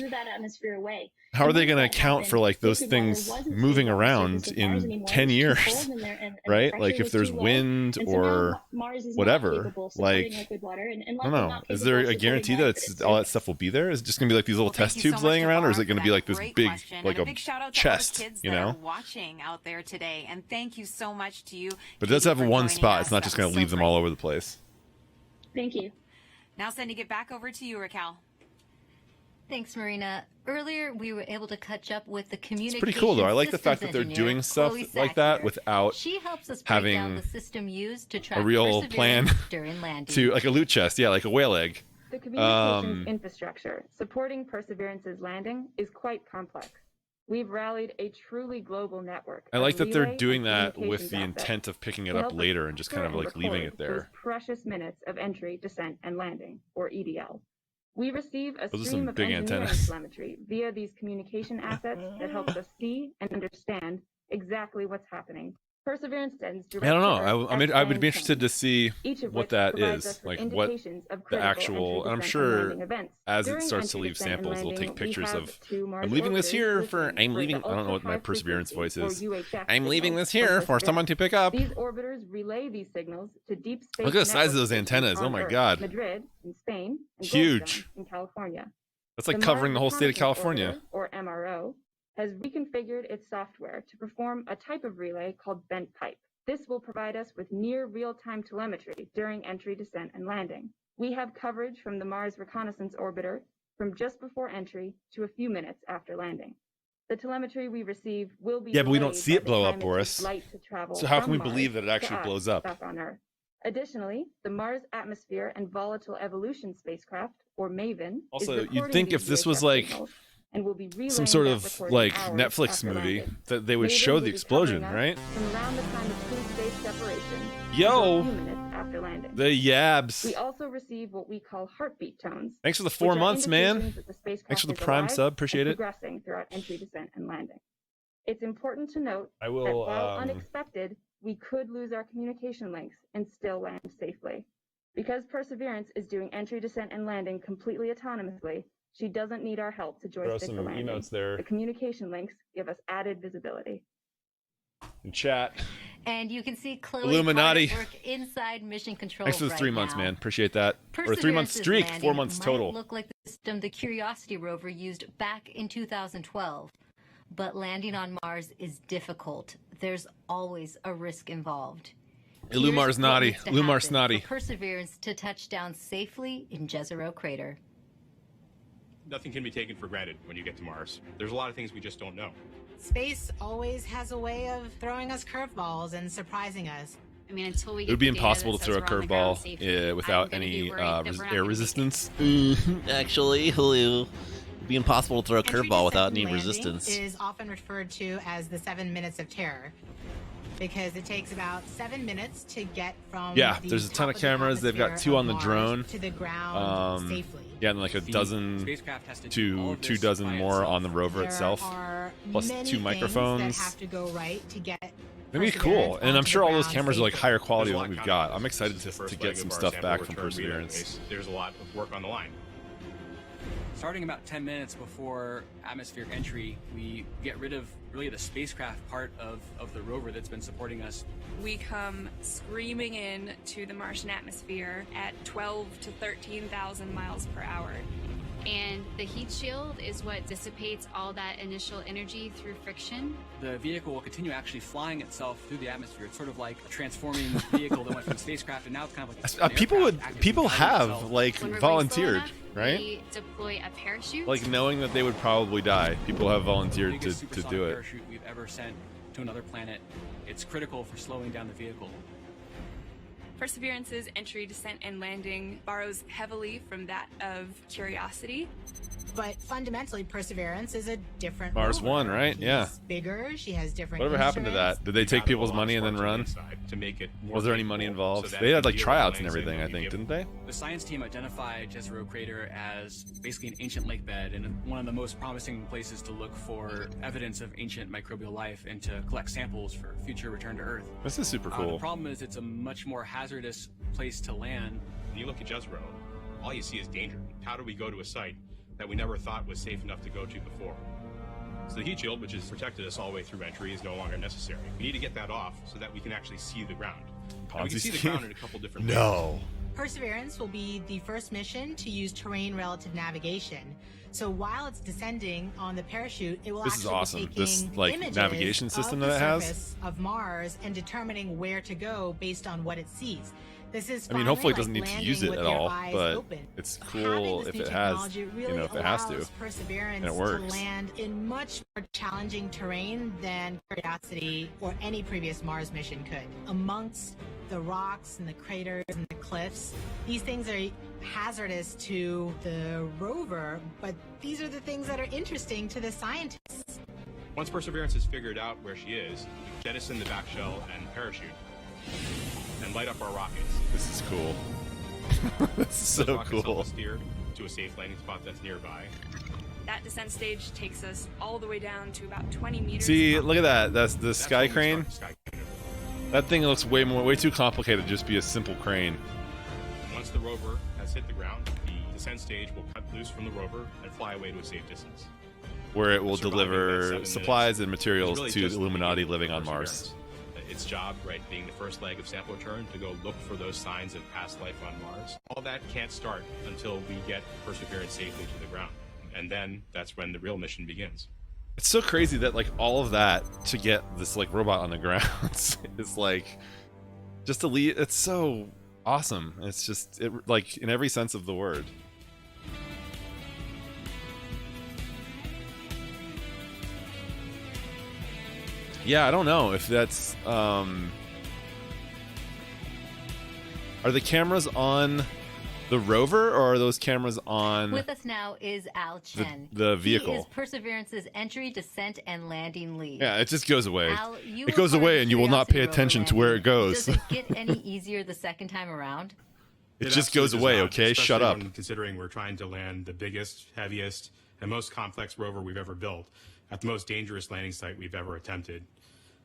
how are they going to account for like those things moving around in 10 years, right? Like if there's wind or whatever, like, I don't know. Is there a guarantee that all that stuff will be there? Is it just going to be like these little test tubes laying around, or is it going to be like this big, like a big shout out to chest, all the kids you that know? are watching out there today, and thank you so much to you. But it does have for one joining spot. us. It's not just That going was to leave so them all over the place. Thank you. Now sending it back over to you, Raquel. Thanks, Marina. Earlier, we were able to catch up with the communication. It's pretty cool, though. I like the fact that systems they're engineer, doing stuff Chloe like that Sackler. without She helps us break down having the system used to track a real Perseverance plan during landing. to like a loot chest, yeah, like a whale egg. The communications infrastructure supporting Perseverance's landing is quite complex. We've rallied a truly global network. I like of that they're relay doing and that with communications the assets intent of picking it to up help us later and just kind of capture like and leaving record it there. those precious minutes of entry, descent, and landing, or EDL. We receive a Those are stream some of big engineering antennas. telemetry via these communication assets that helps us see and understand exactly what's happening. Perseverance sends direct I don't to Earth know. I X-band would be interested to see each of what which that provides is, us with like what indications of the critical actual. entry, And I'm descent, and sure landing events. as it During starts to entry, leave descent, and samples, it'll landing, take we pictures have of. two Mars I'm leaving this orbiters here for. listening I'm for leaving. the I don't know what my ultra-high Perseverance voice frequency, is. or UHF I'm leaving signals this here from for someone to pick up. These orbiters relay these signals to deep space. Look at the size of those network antennas. stations Oh on my Earth, God. Madrid in Spain, and Huge. Goldstone in California. That's like The covering the Mars whole state of Reconnaissance California. Orbiter, or MRO, has reconfigured its software to perform a type of relay called bent pipe. This will provide us with near real-time telemetry during entry, descent, and landing. We have coverage from the Mars Reconnaissance Orbiter from just before entry to a few minutes after landing. The telemetry we receive will be Yeah, but we don't delayed see by it blow the up, time it Boris. takes light to travel So how can from we Mars believe that it to actually us blows up? back on Earth. Additionally, the Mars Atmosphere and Volatile Evolution spacecraft, or MAVEN, Also, is you'd recording think these if this UHF was like signals and will be some relaying sort that of recording like hours Netflix after movie landing. that they would MAVEN show will the be explosion, covering us right? From around the time of two-stage separation Yo! until a few minutes after landing. The yabs. We also receive what we call heartbeat tones. Thanks for the which 4 are months, man. indications that the spacecraft Thanks for the is Prime alive sub. and Appreciate it. progressing throughout entry, descent, and landing. It's important to note I that will. while unexpected, we could lose our communication links and still land safely. Because Perseverance is doing entry, descent, and landing completely autonomously, she doesn't need our help to Throw joystick some the landing. emotes there. The communication links give us added visibility. In chat. And you can see Chloe Illuminati. hard at work inside mission control. Thanks for the right 3 months, now. man. Appreciate that. Or a 3 month Perseverance's streak. 4 landing months might total. Look like the system the Curiosity rover used back in 2012, but landing on Mars is difficult. There's always a risk involved. Illumar's Here's what naughty. needs to Illumar's happen snotty. for Perseverance to touch down safely in Jezero Crater. Nothing can be taken for granted when you get to Mars. There's a lot of things we just don't know. Space always has a way of throwing us curveballs and surprising us. I mean, until we It would be impossible to throw a curveball without any air resistance. Actually, hello. It'd be impossible to throw a curveball without any resistance. Is often referred to as the 7 minutes of terror because it takes about 7 minutes to get from there's a ton of cameras. They've got 2 on the drone to the ground safely. Yeah, and like a dozen to 2 dozen more on the rover itself, plus 2 microphones. That have to go right to get. Maybe cool, and I'm sure all those cameras are like higher quality than what we've got. I'm excited to get some stuff back from Perseverance. There's a lot of work on the line. Starting about 10 minutes before atmospheric entry, we get rid of really the spacecraft part of the rover that's been supporting us. We come screaming in to the Martian atmosphere at 12 to 13,000 miles per hour. And the heat shield is what dissipates all that initial energy through friction. The vehicle will continue actually flying itself through the atmosphere. It's sort of like a transforming vehicle that went from spacecraft, and now it's kind of like people have like volunteered, right? We deploy a parachute. Like knowing that they would probably die, people have volunteered to do it. Parachute we've ever sent to another planet. It's critical for slowing down the vehicle. Perseverance's entry, descent, and landing borrows heavily from that of Curiosity. But fundamentally, Perseverance is a different Mars rover. 1, right? Yeah. It's bigger. She has different Whatever happened to instruments. that? Did they take people's money and then run? To make it more Was there any money involved? They had like tryouts and everything, I think, didn't they? The science team identified Jezero Crater as basically an ancient lake bed and one of the most promising places to look for evidence of ancient microbial life and to collect samples for future return to Earth. This is super The cool. problem is it's a much more hazardous place to land. When you look at Jezero, all you see is danger. How do we go to a site that we never thought was safe enough to go to before? So the heat shield, which has protected us all the way through entry, is no longer necessary. We need to get that off so that we can actually see the ground. And we can see the ground in a couple different ways. No. Perseverance will be the first mission to use terrain relative navigation. So while it's descending on the parachute, it will This is actually awesome. be taking This like images navigation system of that the it has. surface of Mars and determining where to go based on what it sees. This is I mean, hopefully it finally doesn't need like to use it landing at with your all, eyes but open. it's Having cool this if new it has, technology you really know, if it has to, allows Perseverance and it to works. land in much more challenging terrain than Curiosity or any previous Mars mission could. Amongst the rocks and the craters and the cliffs, these things are hazardous to the rover, but these are the things that are interesting to the scientists. Once Perseverance has figured out where she is, jettison the back shell and parachute, and light up our rockets. This is cool. This is Those so rockets help cool. us steer to a safe landing spot that's nearby. That descent stage takes us all the way down to about 20 meters. See, look at that. That's the sky when we crane. start the sky crane. That thing looks way too complicated to just be a simple crane. Once the rover has hit the ground, the descent stage will cut loose from the rover and fly away to a safe distance. Where it will Surviving that deliver 7 supplies minutes and materials is really to just the Illuminati beginning living of on Mars. Perseverance. Its job, right, being the first leg of sample return to go look for those signs of past life on Mars. All that can't start until we get Perseverance safely to the ground. And then that's when the real mission begins. It's so crazy that like all of that to get this like robot on the ground is like just to leave. It's so awesome. It's just like in every sense of the word. Yeah, I don't know if that's are the cameras on the rover or are those cameras on With us now is Al Chen. the vehicle? He is Perseverance's entry, descent, and landing lead. Yeah, it just goes away. Al, you It goes were part away of and you will not pay Curiosity rover attention to where it landing. goes. Does it get any easier the second time around? It just goes absolutely away, does not, okay? Shut especially up. when considering we're trying to land the biggest, heaviest, and most complex rover we've ever built at the most dangerous landing site we've ever attempted.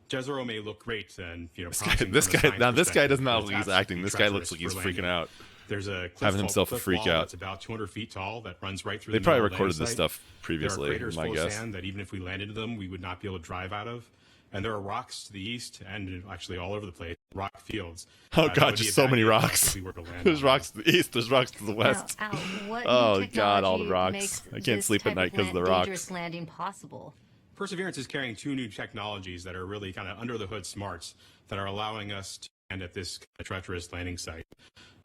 Jezero may look great and, you know, This guy does not look like he's acting. This guy looks like he's freaking out. There's a cliff having himself cliff freak wall out. that's about 200 feet tall that runs right through They the probably middle of the recorded this landing stuff site. previously, There are craters my full guess. of sand that even if we landed in them, we would not be able to drive out of. And there are rocks to the east and actually all over the place, rock fields. Oh that god, would be just a so bad many idea rocks. if we were to land There's on rocks to the east, there's rocks to the west. Al, what new Oh god, all the technology rocks. makes I can't this sleep at type night because of the dangerous rocks. landing possible? Perseverance is carrying two new technologies that are really kind of under the hood smarts that are allowing us to land at this treacherous landing site.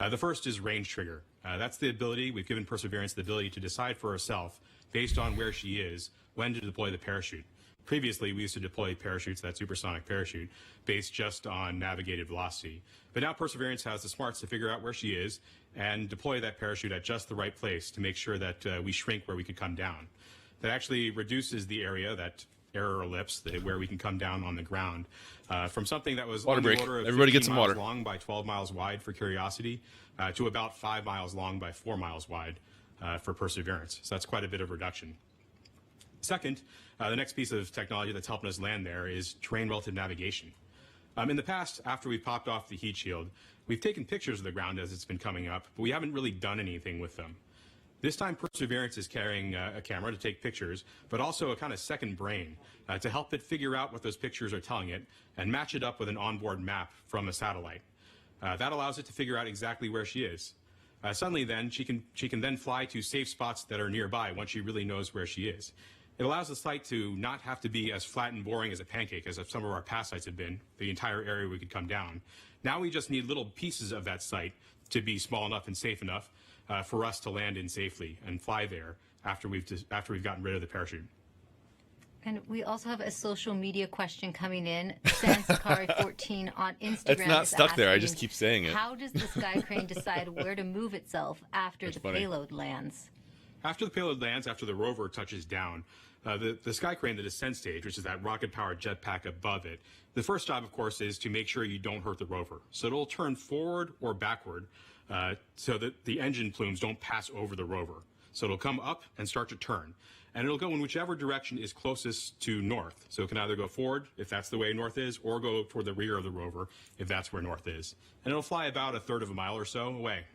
The first is range trigger. That's the ability, we've given Perseverance the ability to decide for herself, based on where she is, when to deploy the parachute. Previously, we used to deploy parachutes, that supersonic parachute, based just on navigated velocity. But now Perseverance has the smarts to figure out where she is and deploy that parachute at just the right place to make sure that we shrink where we could come down. That actually reduces the area, that error ellipse, where we can come down on the ground, from something that was Water on break. the order of Everybody 15 get some miles water. long by 12 miles wide for Curiosity, to about 5 miles long by 4 miles wide for Perseverance. So that's quite a bit of reduction. Second, the next piece of technology that's helping us land there is terrain relative navigation. In the past, after we popped off the heat shield, we've taken pictures of the ground as it's been coming up, but we haven't really done anything with them. This time, Perseverance is carrying a camera to take pictures, but also a kind of second brain to help it figure out what those pictures are telling it and match it up with an onboard map from a satellite. That allows it to figure out exactly where she is. Suddenly, then, she can then fly to safe spots that are nearby once she really knows where she is. It allows the site to not have to be as flat and boring as a pancake as some of our past sites have been, the entire area we could come down. Now we just need little pieces of that site to be small enough and safe enough for us to land in safely and fly there after we've gotten rid of the parachute. And we also have a social media question coming in. Sansakari14 on Instagram. It's not is stuck there, I asking, just keep saying it. How does the sky crane decide where to move itself after That's the funny. payload lands? After the payload lands, after the rover touches down, the sky crane, the descent stage, which is that rocket-powered jetpack above it, the first job, of course, is to make sure you don't hurt the rover. So it'll turn forward or backward so that the engine plumes don't pass over the rover. So it'll come up and start to turn. And it'll go in whichever direction is closest to north. So it can either go forward, if that's the way north is, or go toward the rear of the rover, if that's where north is. And it'll fly about a third of a mile or so away.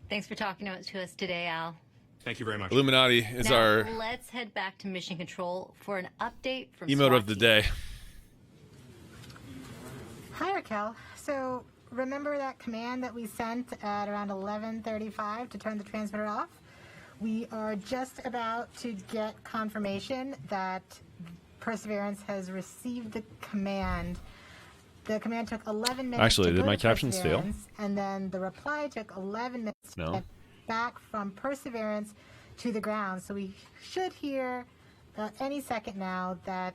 Thanks for talking to us today, Al. Thank you very much. Illuminati is Now, our let's head back to Mission Control for an update from emote SWAT of the day. Hi, Raquel. So remember that command that we sent at around 11:35 to turn the transmitter off? We are just about to get confirmation that Perseverance has received the command. The command took 11 minutes. Actually, to did go my to captions fail? Perseverance, and then the reply took 11 minutes No. to get back from Perseverance to the ground. So we should hear any second now that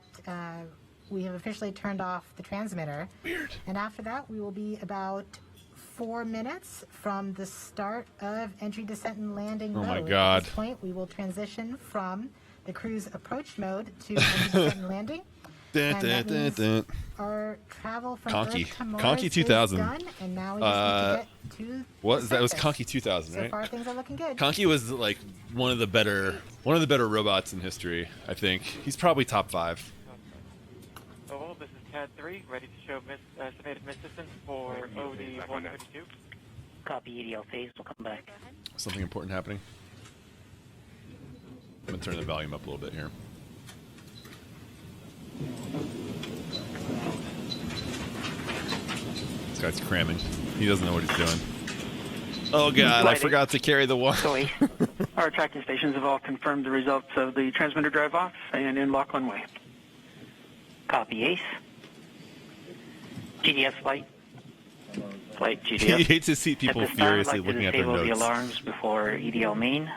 we have officially turned off the transmitter. Weird. And after that, we will be about 4 minutes from the start of entry, descent, and landing Oh mode. my God. At this point, we will transition from the cruise approach mode to entry, descent, and landing. And that means our travel from Conky. Earth to Mars Conky is 2000. done, and now we just need to get to What the that was surface. Conky 2000, So right? far, things are looking good. Conky was like one of the better robots in history. I think he's probably top 5. Oh, this is CAD 3, ready to show estimated miss distance for OD 132. Copy EDL phase. We'll come back. Something important happening. I'm gonna turn the volume up a little bit here. This guy's cramming. He doesn't know what he's doing. Oh god, I forgot to carry the one. Our tracking stations have all confirmed the results of the transmitter drive off and in lock one way. Copy Ace. GDS flight. Flight GDS. He hates to see people At this time, furiously I'd like looking to at their disable the notes. alarms before EDL main.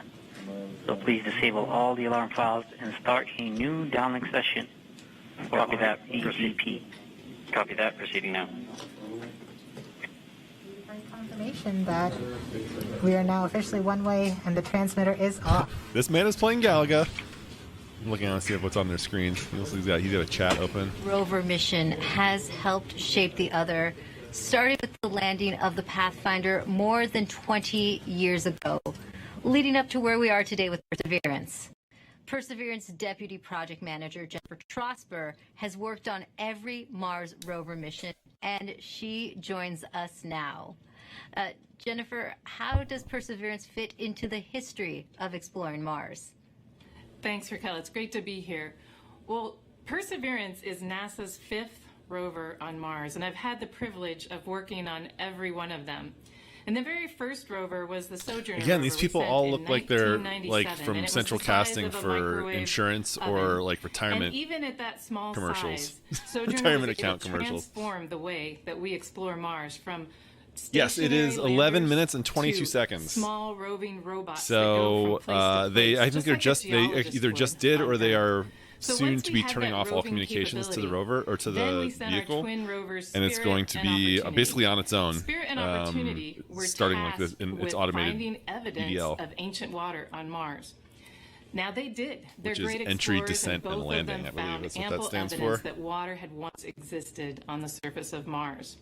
So please disable all the alarm files and start a new downlink session. Copy that. EEP. Copy that. Proceeding now. Confirmation that we are now officially one way and the transmitter is off. This man is playing Galaga. I'm looking on to see what's on their screen. He's got a chat open. Rover mission has helped shape the other, starting with the landing of the Pathfinder more than 20 years ago, leading up to where we are today with Perseverance. Perseverance Deputy Project Manager Jennifer Trosper has worked on every Mars rover mission, and she joins us now. Jennifer, how does Perseverance fit into the history of exploring Mars? Thanks, Raquel. It's great to be here. Well, Perseverance is NASA's 5th rover on Mars, and I've had the privilege of working on every one of them. And the very first rover was the Sojourner Again, rover these we people sent all in look like they're 1997, from and it was central the size casting of a for microwave insurance oven. or like retirement And even at that small commercials. size, Sojourner Retirement was able account to commercials. transform the way that we explore Mars from Yes, it is stationary 11 landers minutes and 22 to seconds. Small roving robots So that go from place to they, place, I think they're just like a they geologist either would just did or they are So soon once to we be had turning that off all roving communications to the capability, rover or to then the we sent our vehicle, twin rovers and it's Spirit going to and be Opportunity. basically on its own. Spirit and Opportunity were starting like tasked this in its with automated finding evidence EDL, of ancient water on Mars. Now they did. They're which is great entry, explorers, descent, and and both landing. of I them believe found is what ample that stands evidence for. that water had once existed on the surface of Mars.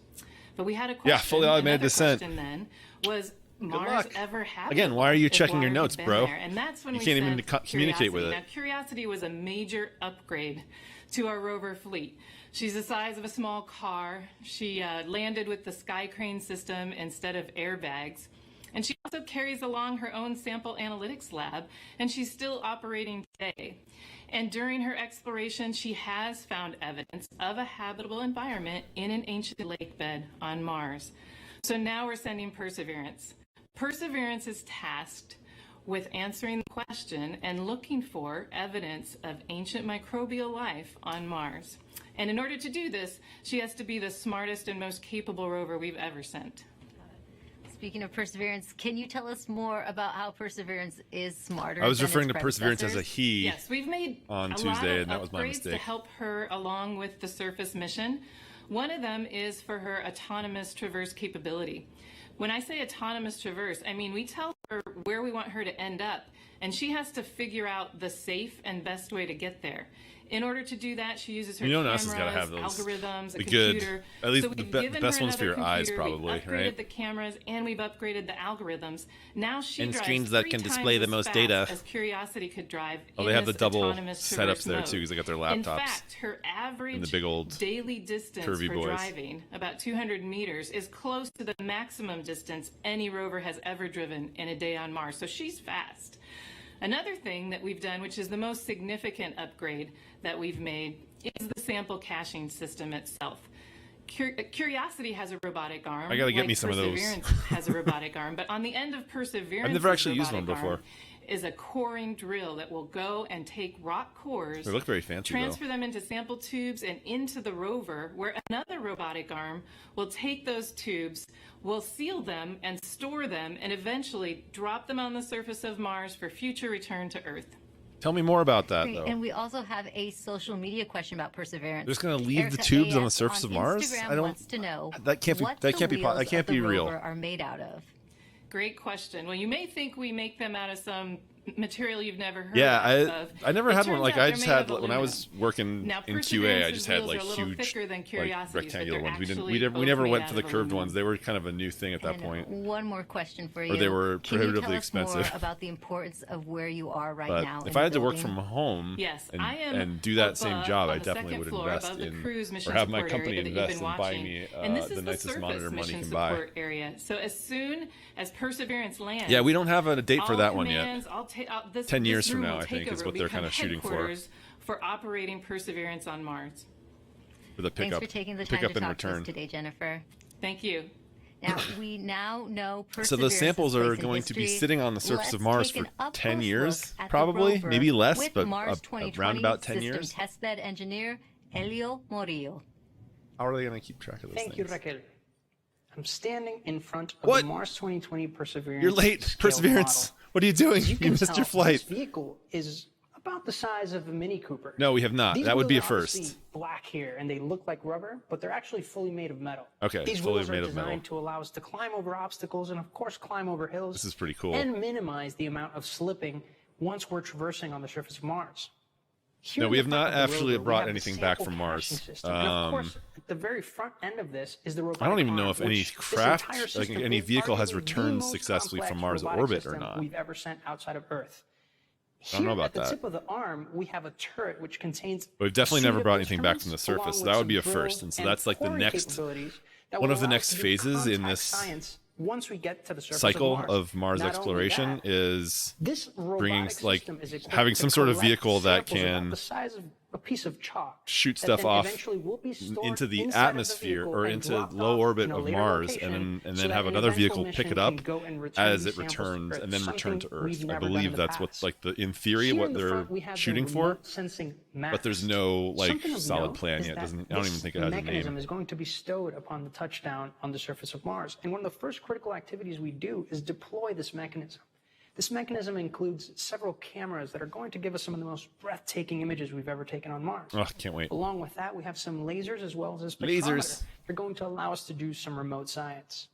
But we had a question. Yeah, fully automated Another descent. question then was Mars luck. ever habitable? Again, why are you if checking your water notes, had been bro? there? And that's when You we can't even sent communicate with it. Curiosity. Now, Curiosity was a major upgrade to our rover fleet. She's the size of a small car. She landed with the sky crane system instead of airbags. And she also carries along her own sample analytics lab, and she's still operating today. And during her exploration, she has found evidence of a habitable environment in an ancient lake bed on Mars. So now we're sending Perseverance. Perseverance is tasked with answering the question and looking for evidence of ancient microbial life on Mars. And in order to do this, she has to be the smartest and most capable rover we've ever sent. Speaking of Perseverance, can you tell us more about how Perseverance is smarter? I was than referring its to Perseverance as a predecessors? he Yes, we've made on a Tuesday, lot of and that was my upgrades mistake. to help her along with the surface mission. One of them is for her autonomous traverse capability. When I say autonomous traverse, I mean we tell her where we want her to end up, and she has to figure out the safe and best way to get there. In order to do that, she uses her cameras, NASA's gotta have those. algorithms, a The computer. good, at least so the we've given best her ones for your another eyes, computer, probably, we've upgraded right? the cameras, and we've upgraded the algorithms. Now she And drives screens that 3 can times display the as most fast data. as Curiosity could drive. Oh, in they have the this double autonomous setups traverse there mode. too, because they got their In laptops. fact, her average and the big old daily distance curvy for boys. driving, about 200 meters, is close to the maximum distance any rover has ever driven in a day on Mars. So she's fast. Another thing that we've done, which is the most significant upgrade that we've made, is the sample caching system itself. Curiosity has a robotic arm. I gotta get like me some of those. Perseverance has a robotic arm, but on the end of Perseverance, I've never actually used one before. is a coring drill that will go and take rock cores, They look very fancy, transfer them into sample tubes and into the rover, where another robotic arm will take those tubes, will seal them and store them, and eventually drop them on the surface of Mars for future return to Earth. Tell me more about that, Great. though. And we also have a social media question about Perseverance. They're just gonna leave the Erica tubes on the AS surface of Mars? Instagram I don't- wants to know that can't be- what that the can't be wheels that can't of the be real. rover are made out of. Great question. Well, you may think we make them out of some material you've never heard Yeah, of. I never It had one. turns Like out I they're just made had of when I was working Now, in QA, I just had Perseverance's like wheels are a little huge, thicker than like Curiosity's, but rectangular they're ones. We actually never both went made for the out of curved aluminum. ones. They were kind of a new thing at that And point. one more question for you. Or they were Can prohibitively you tell us expensive. more about the importance of where you are right But now? if in I the had to work building? from home Yes, and, I am and do that same above job, on I the definitely second would floor invest above the in cruise mission or have my support company area that you've invest been and buy watching. me And this the is the nicest surface monitor money mission can buy. support area. So as soon as Perseverance lands, Yeah, we don't have a date for all that one yet. commands, 10 years this from room now, will I think, take is over. what they're It'll kind of become shooting for. headquarters for operating Perseverance on Mars. For the Thanks pickup, for taking the time pickup to and talk to us return. today, Jennifer. Thank you. Now, we now know So Perseverance's those samples are place in going to be history. sitting on the surface Let's of Mars take for an up 10 close years, look at the probably, rover maybe less, with but Mars around about 10 system years. testbed engineer Elio Morillo. How are they going to keep track of those Thank things? you, Raquel. I'm standing in front of What? the Mars 2020 Perseverance. You're late, scaled Perseverance. model. What are you doing? As You can missed tell, your flight. This vehicle is about the size of a Mini Cooper. No, we have not. These That would be a wheels are obviously first. Black here, and they look like rubber, but they're actually fully made of metal. Okay, These fully wheels made are of metal. designed to allow us to climb over obstacles and, of course, climb over hills. This is pretty cool. And minimize the amount of slipping once we're traversing on the surface of Mars. Here No, in we the have front not of the actually rover, we brought have the anything back sample from Mars. caching system. And of course, at the very front end of this is the robotic I don't even know arm, if any which this craft, entire like system any is vehicle, has arguably the returned most successfully from complex Mars robotic orbit or system not. we've ever sent outside of Earth. I don't know Here about at the that. tip of the arm, we have a turret which contains But we've definitely a suite never of brought anything back instruments from the along surface. So with that would be a some first. drills And so that's like the pouring next, capabilities that one will of the allow next us to do phases in contact this science once we get to the surface cycle of Mars Not only exploration that, is this bringing, robotic like, system is equipped having to some sort of collect vehicle that samples about can the size of a piece of chalk shoot that stuff then off eventually will be stored into the inside of the atmosphere vehicle or and into dropped low off orbit in a of later Mars, location and so then that have an another eventual vehicle pick mission it up can go and return as these it samples to returns Earth, and then return to something Earth. we've I never done in believe the that's past. what, like, the in theory, Here what in the they're front, we have the shooting for. remote sensing But there's maps. no like Something of solid note plan is yet. that Doesn't I don't even this think it has a mechanism name. is going to be stowed upon the touchdown on the surface of Mars. And one of the first critical activities we do is deploy this mechanism. This mechanism includes several cameras that are going to give us some of the most breathtaking images we've ever taken on Mars. Oh, can't wait. Along with that, we have some lasers as well as a spectrometer. Lasers. They're going to allow us to do some remote science.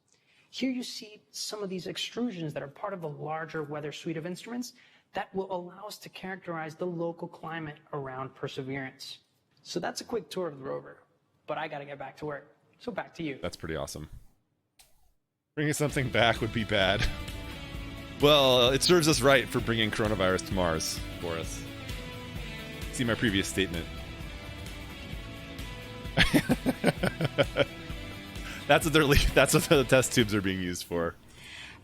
Here you see some of these extrusions that are part of the larger weather suite of instruments that will allow us to characterize the local climate around Perseverance. So that's a quick tour of the rover, but I got to get back to work. So back to you. That's pretty awesome. Bringing something back would be bad. Well, it serves us right for bringing coronavirus to Mars for us. See my previous statement. That's what that's what the test tubes are being used for.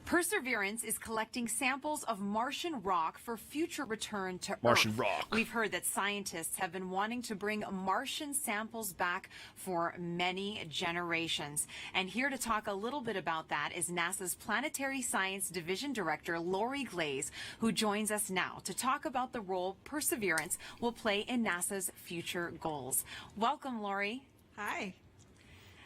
Perseverance is collecting samples of Martian rock for future return to Martian Earth. rock. We've heard that scientists have been wanting to bring Martian samples back for many generations. And here to talk a little bit about that is NASA's Planetary Science Division Director, Lori Glaze, who joins us now to talk about the role Perseverance will play in NASA's future goals. Welcome, Lori. Hi.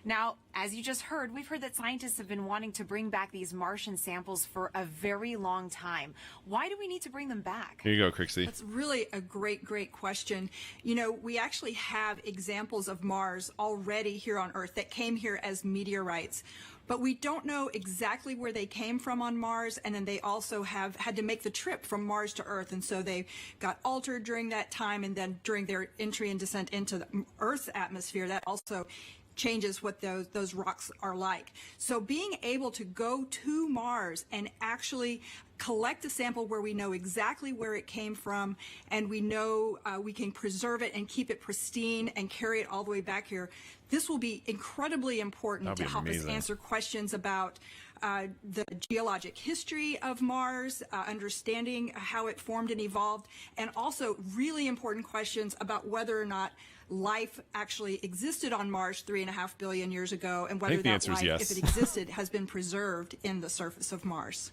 Now, as you just heard, we've heard that scientists have been wanting to bring back these Martian samples for a very long time. Why do we need to bring them back? Here you go, Crixie. That's really a great question. You know, we actually have examples of Mars already here on Earth that came here as meteorites. But we don't know exactly where they came from on Mars, and then they also have had to make the trip from Mars to Earth, and so they got altered during that time, and then during their entry and descent into the Earth's atmosphere, that also changes what those rocks are like. So being able to go to Mars and actually collect a sample where we know exactly where it came from, and we know we can preserve it and keep it pristine and carry it all the way back here, this will be incredibly important to help us answer questions about the geologic history of Mars, understanding how it formed and evolved, and also really important questions about whether or not life actually existed on Mars 3.5 billion years ago, and whether that life, if it existed, has been preserved in the surface of Mars.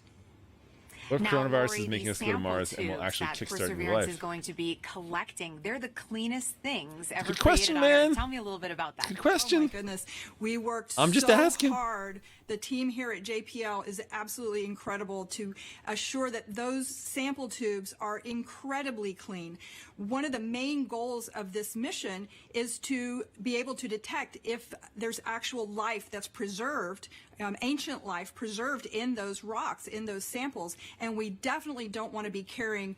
What if Now, coronavirus Lori, is making these us go to sample Mars and will tubes actually that kickstart your Perseverance life? is going to be collecting. They're the cleanest things ever Good question, created on Earth. man. Tell me a little bit about that. Good question. Oh my goodness, we worked I'm just so asking. hard. The team here at JPL is absolutely incredible to assure that those sample tubes are incredibly clean. One of the main goals of this mission is to be able to detect if there's actual life that's preserved, ancient life preserved in those rocks, in those samples, and we definitely don't want to be carrying,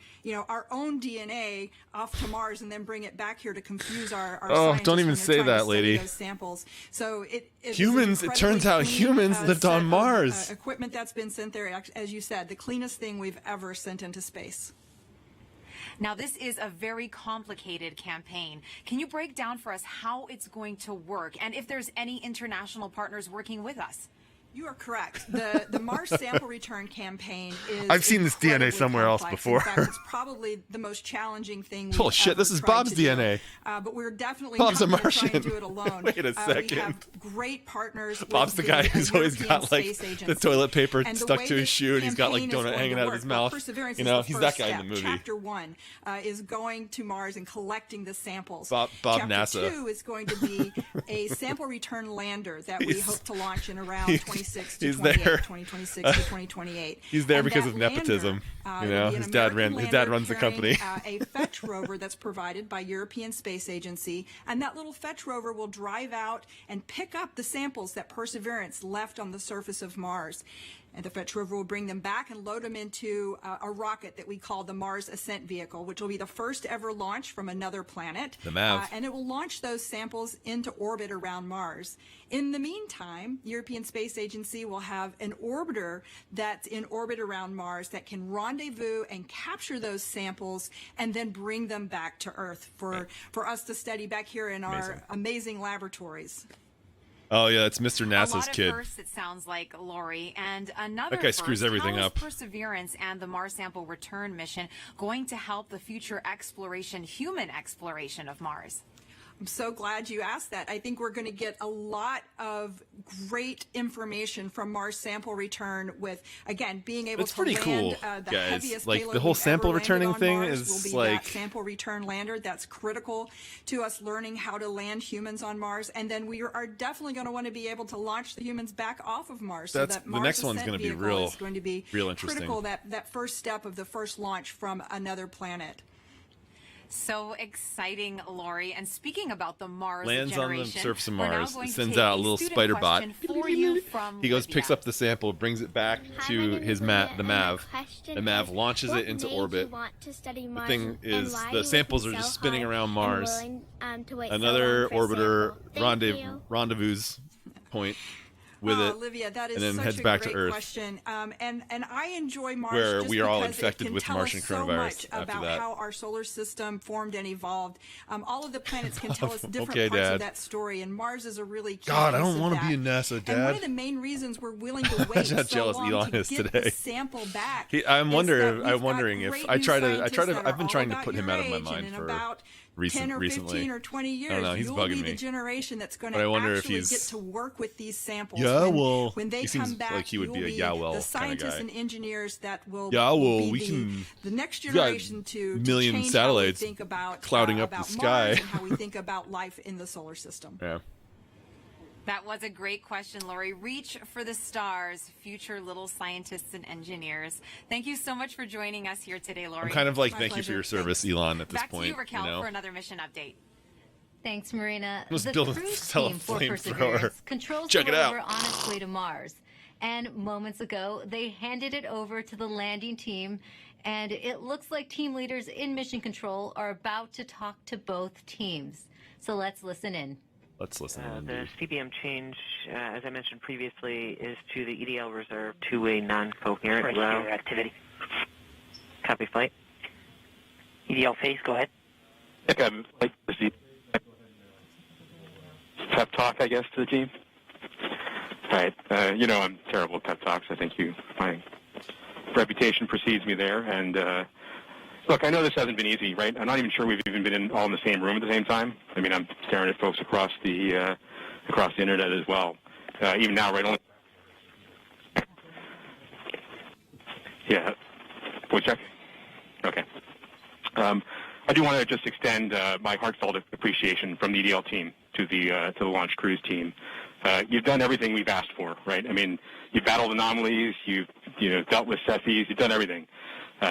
our own DNA off to Mars and then bring it back here to confuse our scientists don't even when they're say trying to that, study lady. those samples. So it Humans, it turns out humans lived on Mars. Equipment that's been sent there, as you said, the cleanest thing we've ever sent into space. Now, this is a very complicated campaign. Can you break down for us how it's going to work, and if there's any international partners working with us? You are correct. The Mars sample return campaign is I've seen this DNA somewhere else complex. before. In fact, it's probably the most challenging thing we've Oh shit, this ever is tried Bob's to do. DNA. But we're definitely Bob's a not going to try and Martian. do it alone. Wait a second. We have great partners. Bob's with the guy who's always European got like Space the Agency. toilet paper And the stuck way to his this shoe, and he's got like campaign is donut going hanging to out of his work. Well, mouth. Perseverance You is know, the he's first that guy in step. the movie. Chapter 1 is going to Mars and collecting the samples. Bob Chapter NASA. 2 is going to be a sample return lander that we hope to launch in around he's- 26 to he's 28, there. 2026 to 2028. He's there And because that of nepotism. lander, You know, will be an his dad American runs lander the company. carrying, a fetch rover that's provided by European Space Agency, and that little fetch rover will drive out and pick up the samples that Perseverance left on the surface of Mars. And the fetch rover will bring them back and load them into a rocket that we call the Mars Ascent Vehicle, which will be the first ever launch from another planet. The MAV. And it will launch those samples into orbit around Mars. In the meantime, European Space Agency will have an orbiter that's in orbit around Mars that can rendezvous and capture those samples and then bring them back to Earth for us to study back here in our amazing laboratories. Oh yeah, it's Mr. A NASA's lot of kid. firsts, it sounds like, Lori. And another That guy screws first, everything how up. is Perseverance and the Mars sample return mission going to help the future exploration, human exploration of Mars? I'm so glad you asked that. I think we're going to get a lot of great information from Mars sample return with, again, being able It's to pretty land cool, the guys. heaviest Like, payload the whole we've sample ever returning landed on thing Mars is will be like- that sample return lander. That's critical to us learning how to land humans on Mars. And then we are definitely going to want to be able to launch the humans back off of Mars. That's- so that the Mars next one's Ascent gonna be Vehicle real- is going to be real interesting. critical, that first step of the first launch from another planet. So exciting, Lori. And speaking about the Mars Lands on the generation, surface of we're now Mars. going It to sends take out a little student spider bot. question for you from He goes, Livia. picks up the sample, brings it back to his the MAV. The MAV launches it into orbit. The thing is, the samples are just spinning around Mars. Another orbiter rendezvous point with it, Olivia, that is and then such heads a back great to Earth. question. And I enjoy Mars Where just we are all because infected it can with tell Martian us so coronavirus much after about that. how our solar system formed and evolved. All of the planets can tell us different Okay, parts Dad. of that story, and Mars is a really key God, I piece don't of want to that. be in NASA, And one of Dad. the main reasons we're willing to wait Imagine how so jealous long Elon to is get today. the sample back. I'm is wondering that we've I'm got wondering if great I new try to scientists that I've been are trying all to put about him your out of my age, mind and in for about 10 or 15 recently. or 20 years, I don't know, he's you will bugging be me. the generation that's going But I to wonder if actually he's- get to work with these samples. Yeah, when, well, when they he come seems back, like he would you be will a yeah, well the kinda scientists guy. and engineers that will Yeah, well, be we can- the next we've got generation to million change satellites how we think about clouding up the about sky. Mars and how we think about life in the solar system. Yeah. That was a great question, Lori. Reach for the stars, future little scientists and engineers. Thank you so much for joining us here today, Lori. I'm kind of like, My thank you for pleasure. your service, Elon, at this Back point. to you, Raquel, know? for another mission update. Thanks, Marina. Let's The build a cruise sell a team for flamethrower. Perseverance controls Check the it out. rover on its halfway to Mars. And moments ago, they handed it over to the landing team, and it looks like team leaders in Mission Control are about to talk to both teams. So let's listen in. Let's listen in. The CBM change, as I mentioned previously, is to the EDL reserve two-way non-coherent route. Activity. Copy flight. EDL phase, go ahead. Like the pep talk, I guess, to the team. All right. I'm terrible at pep talks. I think my reputation precedes me there. And look, I know this hasn't been easy, right? I'm not even sure we've even been all in the same room at the same time. I mean, I'm staring at folks across the internet as well. Even now, right? Only. Yeah. Voice check. Okay. I do want to just extend my heartfelt appreciation from the EDL team to the launch crews team. You've done everything we've asked for, right? I mean, you've battled anomalies, you've dealt with Cephis, you've done everything.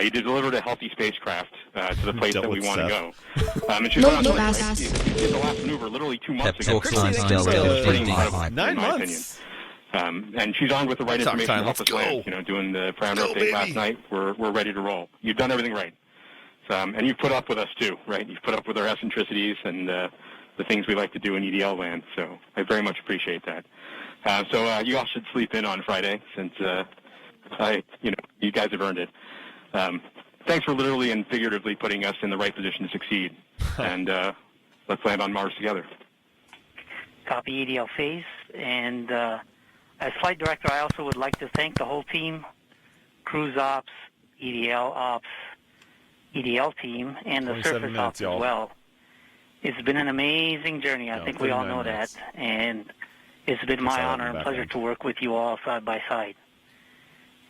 You delivered a healthy spacecraft to the place that we want to go. And she's on right? You did the last maneuver literally 2 months ago. Pretty 9 months. And she's armed with the right information to help us land. Doing the parameter update last night, we're ready to roll. You've done everything right. And you've put up with us too, right? You've put up with our eccentricities and the things we like to do in EDL land. So I very much appreciate that. So you all should sleep in on Friday, since you guys have earned it. Thanks for literally and figuratively putting us in the right position to succeed. And let's land on Mars together. Copy EDL phase. And as flight director, I also would like to thank the whole team, cruise ops, EDL ops, EDL team, and the surface ops as well. It's been an amazing journey. I think we all know that. And it's been my honor and pleasure to work with you all side by side.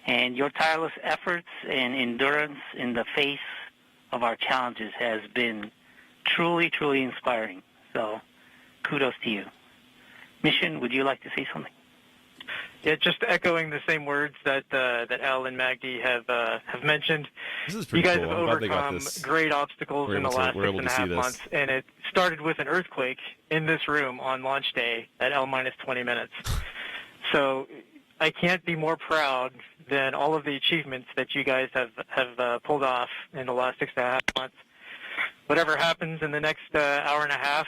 And your tireless efforts and endurance in the face of our challenges has been truly, truly inspiring. So kudos to you. Mission, would you like to say something? Yeah, just echoing the same words that Al and Magdi have mentioned. This is you guys cool. have overcome great obstacles in the last 6.5 months, and it started with an earthquake in this room on launch day at L-20 minutes. So I can't be more proud than all of the achievements that you guys have pulled off in the last 6.5 months. Whatever happens in the next hour and a half,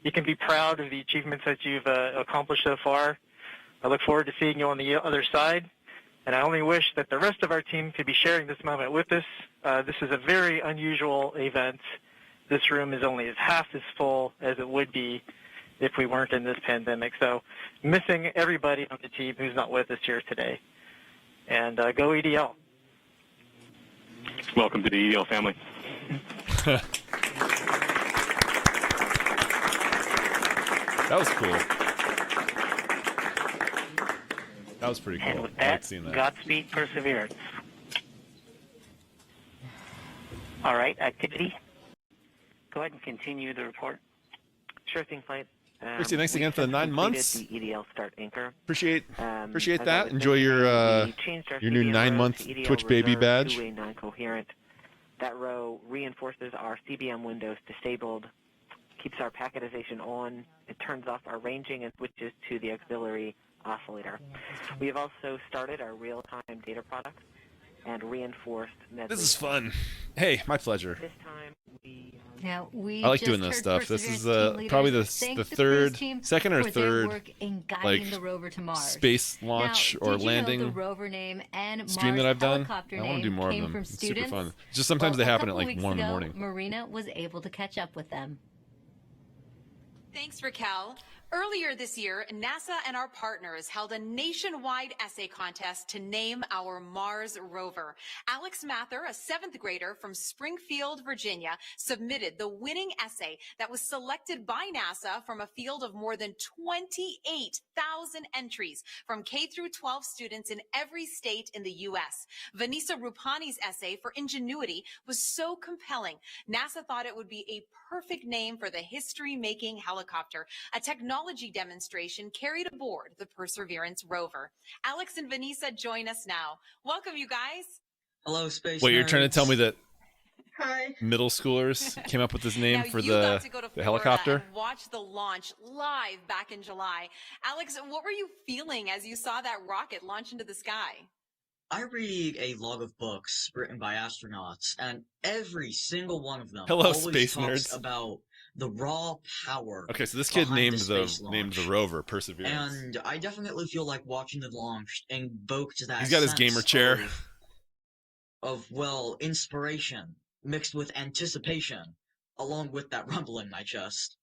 you can be proud of the achievements that you've accomplished so far. I look forward to seeing you on the other side, and I only wish that the rest of our team could be sharing this moment with us. This is a very unusual event. This room is only half as full as it would be if we weren't in this pandemic. So missing everybody on the team who's not with us here today. And go EDL. Welcome to the EDL family. That was cool. That was pretty cool. And with I like that, seeing that. Godspeed Perseverance. All right, activity. Go ahead and continue the report. Sure thing, flight. Christy, thanks again for the 9 months. The EDL start anchor. Appreciate as that. Enjoy your new 9-month Twitch baby badge. Two-way non-coherent. That row reinforces our CBM windows disabled, keeps our packetization on, it turns off our ranging and switches to the auxiliary oscillator. We have also started our real-time data product and reinforced methods. This is fun. Hey, my pleasure. This time we I like doing this stuff. This is probably the second or third space launch or landing stream that I've done. I want to do more of them. It's super fun. Just sometimes they happen at like 1 in the morning. Marina was able to catch up with them. Thanks, Raquel. Earlier this year, NASA and our partners held a nationwide essay contest to name our Mars rover. Alex Mather, a 7th grader from Springfield, Virginia, submitted the winning essay that was selected by NASA from a field of more than 28,000 entries from K through 12 students in every state in the U.S. Vanessa Rupani's essay for Ingenuity was so compelling, NASA thought it would be a perfect name for the history-making helicopter, a technology demonstration carried aboard the Perseverance rover. Alex and Vanessa join us now. Welcome, you guys. Hello, space Wait, you're trying to tell me that Hi. middle schoolers came up with this name Now, for you got to go to the Florida helicopter. and watch the launch live back in July. Alex, what were you feeling as you saw that rocket launch into the sky? I read a log of books written by astronauts, and every single one of them Hello, always space talks nerds. about the raw power. Okay, so this kid behind named space launch. named the rover Perseverance. And I definitely feel like watching the launch invoked that. He's got his gamer chair. Of well, inspiration mixed with anticipation, along with that rumbling in my chest.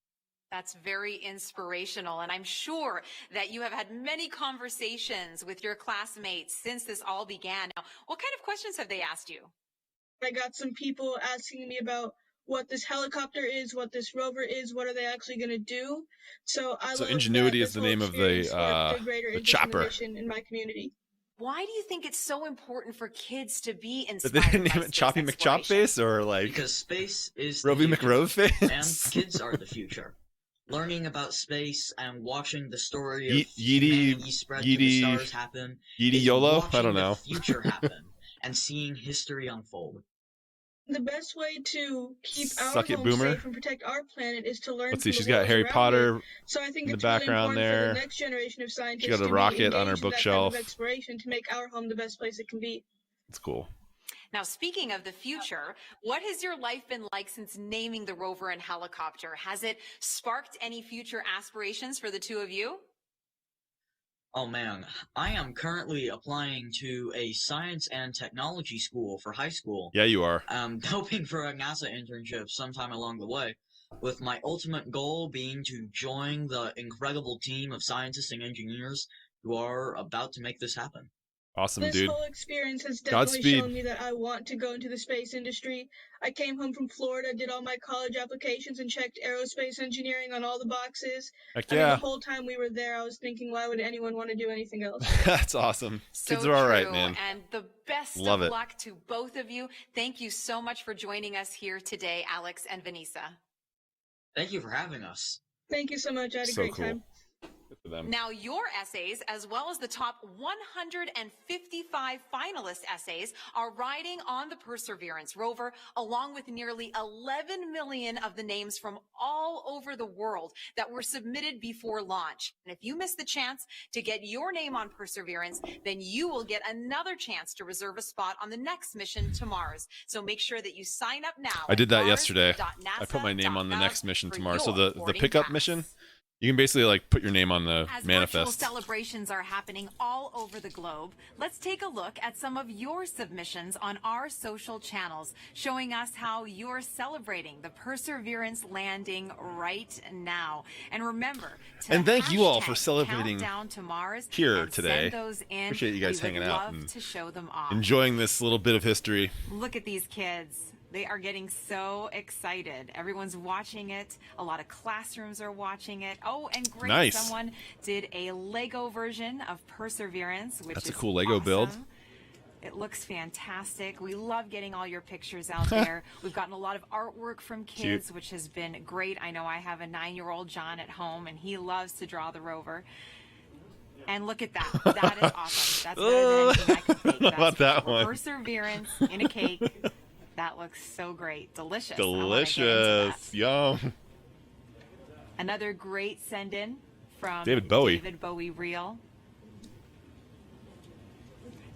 That's very inspirational, and I'm sure that you have had many conversations with your classmates since this all began. Now, what kind of questions have they asked you? I got some people asking me about what this helicopter is, what this rover is, what are they actually going to do. So Ingenuity is the name of the chopper. In my community. Why do you think it's so important for kids to be But inspired they didn't by name it Choppy McChopface or like Because space is Roby the future, McRoveface. and kids are the future. Learning about space and watching the story of Yeety humanity spread to the Yeety stars happen Yeety is YOLO. I watching don't the know. future happen and seeing history unfold. The best way to keep our Suck it, home Boomer. safe and protect our planet is to learn. Let's see, from the she's got world Harry around Potter it. So I think in the it's really background important for there. the next generation of scientists She got a to be rocket on her engaged in that type bookshelf. of exploration to make our home the best place it can be. It's cool. Now, speaking of the future, what has your life been like since naming the rover and helicopter? Has it sparked any future aspirations for the two of you? Oh man, I am currently applying to a science and technology school for high school. Yeah, you are. I'm hoping for a NASA internship sometime along the way, with my ultimate goal being to join the incredible team of scientists and engineers who are about to make this happen. Awesome, This dude. whole experience has definitely Godspeed. shown me that I want to go into the space industry. I came home from Florida, did all my college applications, and checked aerospace engineering on all the boxes. Heck I mean, yeah. the whole time we were there, I was thinking, why would anyone want to do anything else? That's awesome. So Kids are all right, true. man. And the best Love of it. luck to both of you. Thank you so much for joining us here today, Alex and Vanessa. Thank you for having us. Thank you so much. I had a So great cool. time. Good for them. Now, your essays, as well as the top 155 finalist essays, are riding on the Perseverance rover, along with nearly 11 million of the names from all over the world that were submitted before launch. And if you miss the chance to get your name on Perseverance, then you will get another chance to reserve a spot on the next mission to Mars. So make sure that you sign up now. I did that at yesterday. I put my name on the next mission tomorrow. So the pickup mission, you can basically like put your name on the As manifest. virtual celebrations are happening all over the globe, let's take a look at some of your submissions on our social channels, showing us how you're celebrating the Perseverance landing right now. And remember, to And thank you all for hashtag celebrating Countdown to Mars here and today. Send those in. Appreciate you guys We would hanging out love and to show them off. enjoying this little bit of history. Look at these kids. They are getting so excited. Everyone's watching it. A lot of classrooms are watching it. Oh, and great. Nice. Someone did a Lego version of Perseverance, which That's a is cool Lego build. awesome. It looks fantastic. We love getting all your pictures out there. We've gotten a lot of artwork from kids, which has been great. I know I have a 9-year-old John at home, and he loves to draw the rover. And look at that. That is awesome. That's better than anything I could bake. How about That's that one? Perseverance in a cake. That looks so great. Delicious. I wanna get into Delicious. Yum. Another great send-in from David Bowie. David Bowie Reel.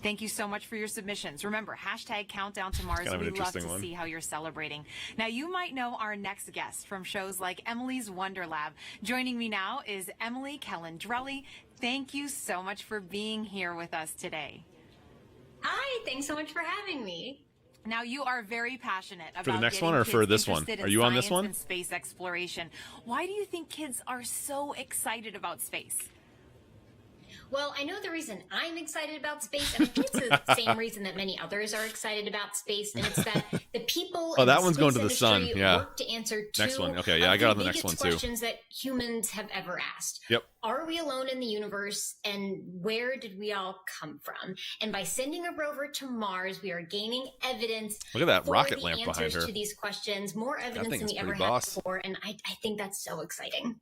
Thank you so much for your submissions. Remember, hashtag Countdown to Mars. Kind of an We love to interesting one. see how you're celebrating. Now, you might know our next guest from shows like Emily's Wonder Lab. Joining me now is Emily Calandrelli. Thank you so much for being here with us today. Hi, thanks so much for having me. Now, you are very passionate about For the next getting one or kids for this one? interested in Are you on this science one? and space exploration. Why do you think kids are so excited about space? Well, I know the reason I'm excited about space, and I think it's the same reason that many others are excited about space, and it's that the people Oh, in that the one's space going to the sun, industry yeah. work to answer Next two one. Okay, yeah, of I got on the the next one, biggest too. questions that humans have ever asked. Yep. Are we alone in the universe, and where did we all come from? And by sending a rover to Mars, we are gaining evidence. Look at that for rocket the lamp behind answers her. to these questions, more evidence thing than is we ever pretty had boss. before, and I think that's so exciting.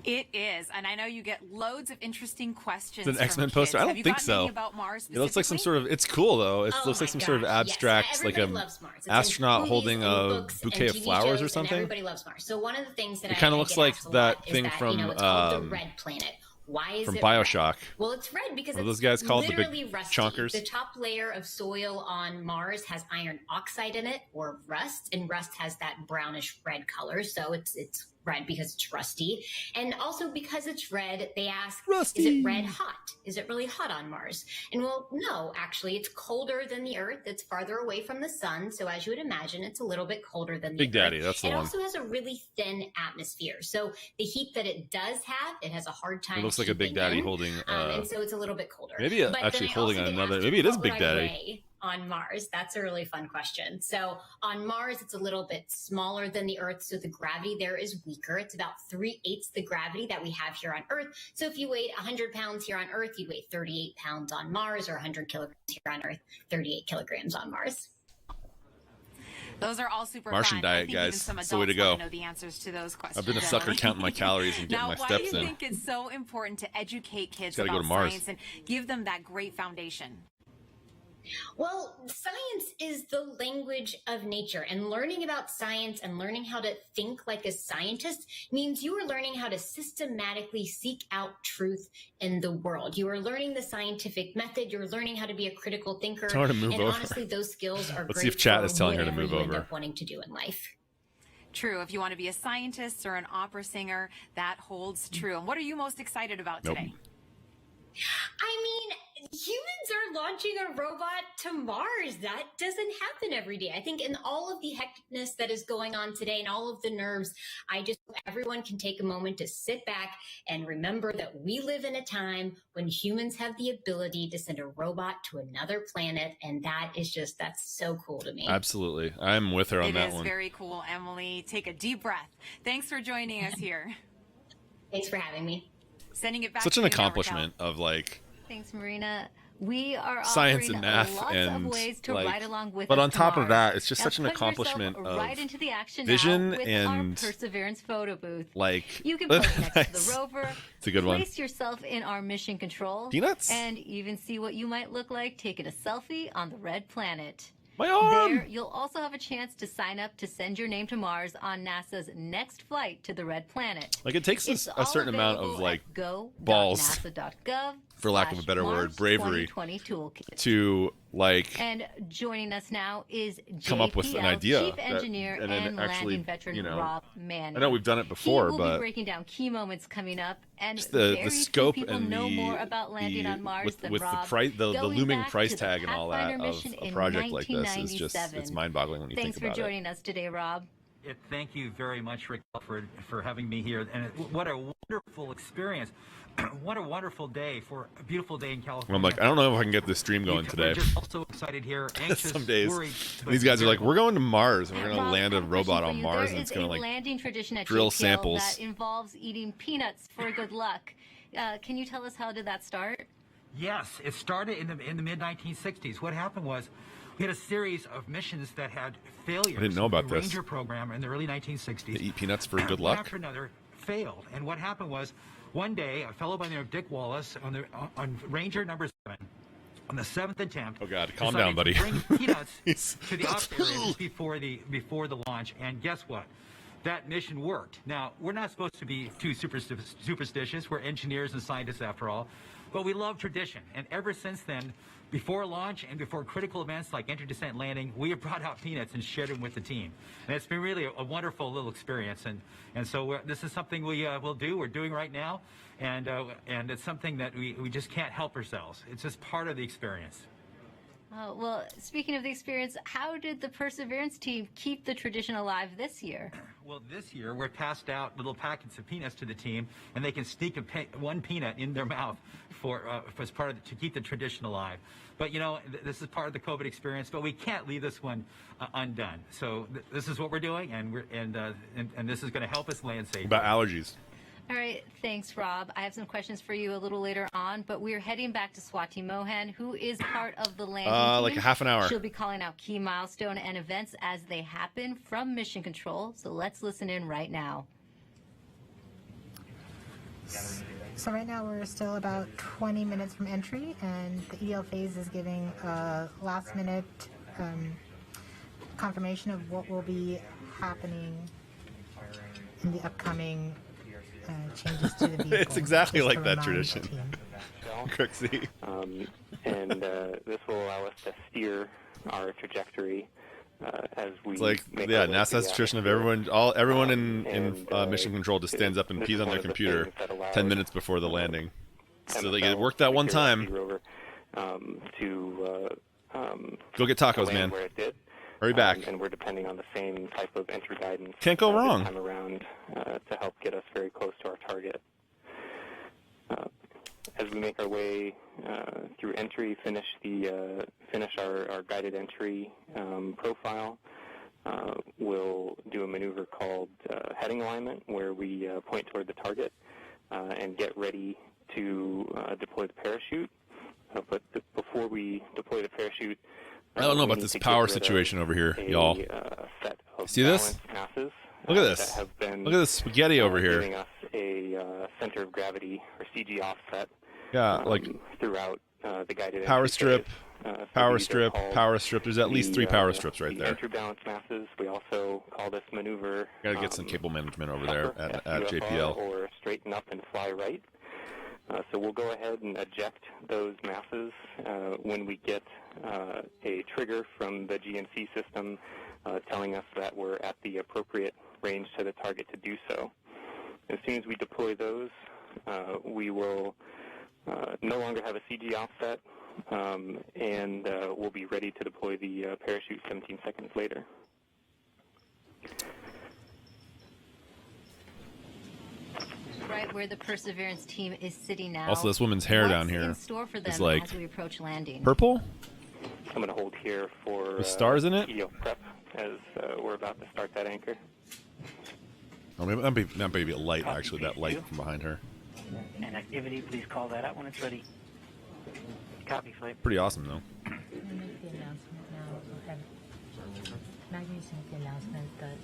It is, and I know you get loads of interesting questions. It's an X-Men poster. I don't think so. About Mars it looks like some sort of. It's cool though. It looks like some sort of abstract, yes. like a astronaut holding a bouquet of flowers or something. Everybody loves Mars. So one of the things that it kind of looks like that thing from it's called the red planet. Why is from it Bioshock? Red? Well, it's red because What are it's those guys called, the big literally rusty. chonkers? The top layer of soil on Mars has iron oxide in it, or rust, and rust has that brownish red color. So it's red because it's rusty. And also because it's red, they ask, rusty. Is it red hot? Is it really hot on Mars? And well, no, actually, it's colder than the Earth. It's farther away from the sun. So as you would imagine, it's a little bit colder than the Big Earth. Daddy, that's the one. It also has a really thin atmosphere. So the heat that it does have, it has a hard time. It looks like a Big Daddy holding. And so it's a little bit colder. Maybe actually holding another. Maybe it is Big Daddy. On Mars? That's a really fun question. So on Mars, it's a little bit smaller than the Earth, so the gravity there is weaker. It's about 3/8 the gravity that we have here on Earth. So if you weighed 100 pounds here on Earth, you'd weigh 38 pounds on Mars, or 100 kilograms here on Earth, 38 kilograms on Mars. Those are all super Martian fun. diet, I think guys. even some That's the way to go. know the answers to those questions. I've been a sucker counting my calories and getting now, my why steps do you in. think it's so important to educate kids Gotta about go to Mars. science and give them that great foundation? Well, science is the language of nature, and learning about science and learning how to think like a scientist means you are learning how to systematically seek out truth in the world. You are learning the scientific method. You're learning how to be a critical thinker. Tell her to move and over. honestly, those skills are Let's great see if chat for is telling her to whatever move you end over. up wanting to do in life. True. If you want to be a scientist or an opera singer, that holds true. And what are you most excited about today? I mean, humans are launching a robot to Mars. That doesn't happen every day. I think in all of the hecticness that is going on today and all of the nerves, I just hope everyone can take a moment to sit back and remember that we live in a time when humans have the ability to send a robot to another planet. And that's so cool to me. Absolutely. I'm with her on that one. It is very cool, Emily. Take a deep breath. Thanks for joining us here. Thanks for having me. Sending it back Such to an you now, accomplishment of like Thanks, Marina. We are science offering and math lots and of ways to like, ride along with but us on top to of Mars. that, it's just Now such an put yourself accomplishment of right into the action vision now with and our Perseverance photo booth. like You can pose next to nice. the rover. It's a good one. Place yourself in our mission control. Peanuts? And even see what you might look like taking a selfie on the red planet. My arm! There, you'll also have a chance to sign up to send your name to Mars on NASA's next flight to the red planet. Like it takes It's a certain amount of available like at go.nasa.gov for lack of a better word, bravery 2020 toolkit. to like And joining us now is come up with an JPL idea Chief Engineer and then and actually, landing veteran you know, Rob Manning. I know we've done it before, he will but be breaking down key moments coming up, and just very the few scope people and know the more about landing on Mars with than the Rob. price, the Going looming back price to the tag and all that Pathfinder of mission a in project like this is just 1997. it's mind-boggling when you Thanks think about for joining us today, Rob. Thank you very much, Rick, for having me here. And what a wonderful experience. What a wonderful day for a beautiful day in California. I'm like, I don't know if I can get this stream going today. We're just also excited here, anxious, Some days. worried. And these guys are like, we're going to Mars and we're going to Rob, land a robot on Mars and There it's is going a to like landing tradition at drill JPL samples. that involves eating peanuts for good luck. Can you tell us how did that start? Yes, it started in the mid-1960s. What happened was we had a series of missions that had failures. I didn't know about the this. Ranger program in the early 1960s. They eat peanuts for good One luck. after another failed. And what happened was one day a fellow by the name of Dick Wallace on Ranger number 7 on the 7th attempt. Oh God, calm decided down, buddy. to bring peanuts to the ops area before the launch. And guess what? That mission worked. Now, we're not supposed to be too superstitious. We're engineers and scientists after all. But we love tradition. And ever since then, before launch and before critical events like entry, descent, landing, we have brought out peanuts and shared them with the team. And it's been really a wonderful little experience. And so this is something we will do. We're doing right now. And it's something that we just can't help ourselves. It's just part of the experience. Well, speaking of the experience, how did the Perseverance team keep the tradition alive this year? Well, this year we're passed out little packets of peanuts to the team, and they can sneak one peanut in their mouth as part of to keep the tradition alive. But you know, this is part of the COVID experience. But we can't leave this one undone. So this is what we're doing, and this is going to help us land safely. About allergies. All right, thanks, Rob. I have some questions for you a little later on, but we're heading back to Swati Mohan, who is part of the landing team. Like a half an hour. She'll be calling out key milestone and events as they happen from Mission Control. So let's listen in right now. So right now we're still about 20 minutes from entry, and the EL phase is giving a last-minute confirmation of what will be happening in the upcoming changes to the vehicle. It's exactly like that tradition. Crooksy. And this will allow us to steer our trajectory as we. It's like, yeah, NASA has a tradition of everyone in mission control just stands up and pees on their computer 10 minutes before the landing, so they get it worked that one time. Go get tacos, man. Hurry back. And we're depending on the same type of entry guidance. Can't go wrong. This time around to help get us very close to our target. As we make our way through entry, finish our guided entry profile, we'll do a maneuver called heading alignment, where we point toward the target and get ready to deploy the parachute. But before we deploy the parachute, I don't know about this power situation over here, y'all. See this? Look at this. Look at this spaghetti over here. Giving us a center of gravity, or CG offset. Yeah, like throughout the guided power entry strip, phase. power strip, power strip. There's at least 3 power strips right the there. Entry balance masses. We also call this maneuver. Gotta get some cable management over there at JPL. Or straighten up and fly right. So we'll go ahead and eject those masses when we get a trigger from the GNC system telling us that we're at the appropriate range to the target to do so. As soon as we deploy those, we will no longer have a CG offset, and we'll be ready to deploy the parachute 17 seconds later. Right where the Perseverance team is sitting now. Also, this woman's hair down here in store for them is like as we approach landing? purple. I'm going to hold here for with stars in it. EO prep as we're about to start that anchor. Oh, maybe that may be a light, actually, that light from behind her. And activity, please call that out when it's ready. Copy, Flip. Pretty awesome, though. Make the announcement now. Okay. Maggie's make the announcement that.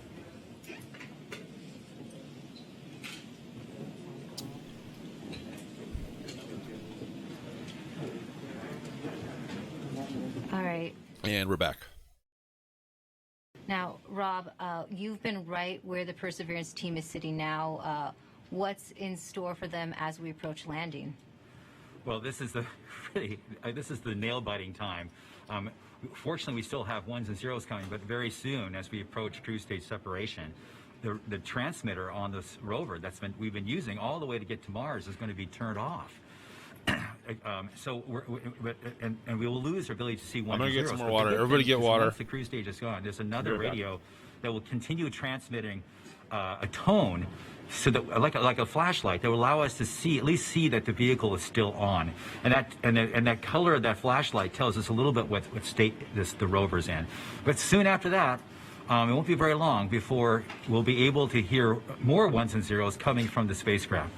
All right. And we're back. Now, Rob, you've been right where the Perseverance team is sitting now. What's in store for them as we approach landing? Well, this is the nail-biting time. Fortunately, we still have ones and zeros coming, but very soon, as we approach cruise stage separation, the transmitter on this rover we've been using all the way to get to Mars is going to be turned off. So we will lose our ability to see ones and zeros. I'm gonna get some more water. Everybody get water. Once the cruise stage is gone, there's another radio that will continue transmitting a tone, so that like a flashlight that will allow us to at least see that the vehicle is still on, and that color of that flashlight tells us a little bit what state the rover's in. But soon after that, it won't be very long before we'll be able to hear more ones and zeros coming from the spacecraft.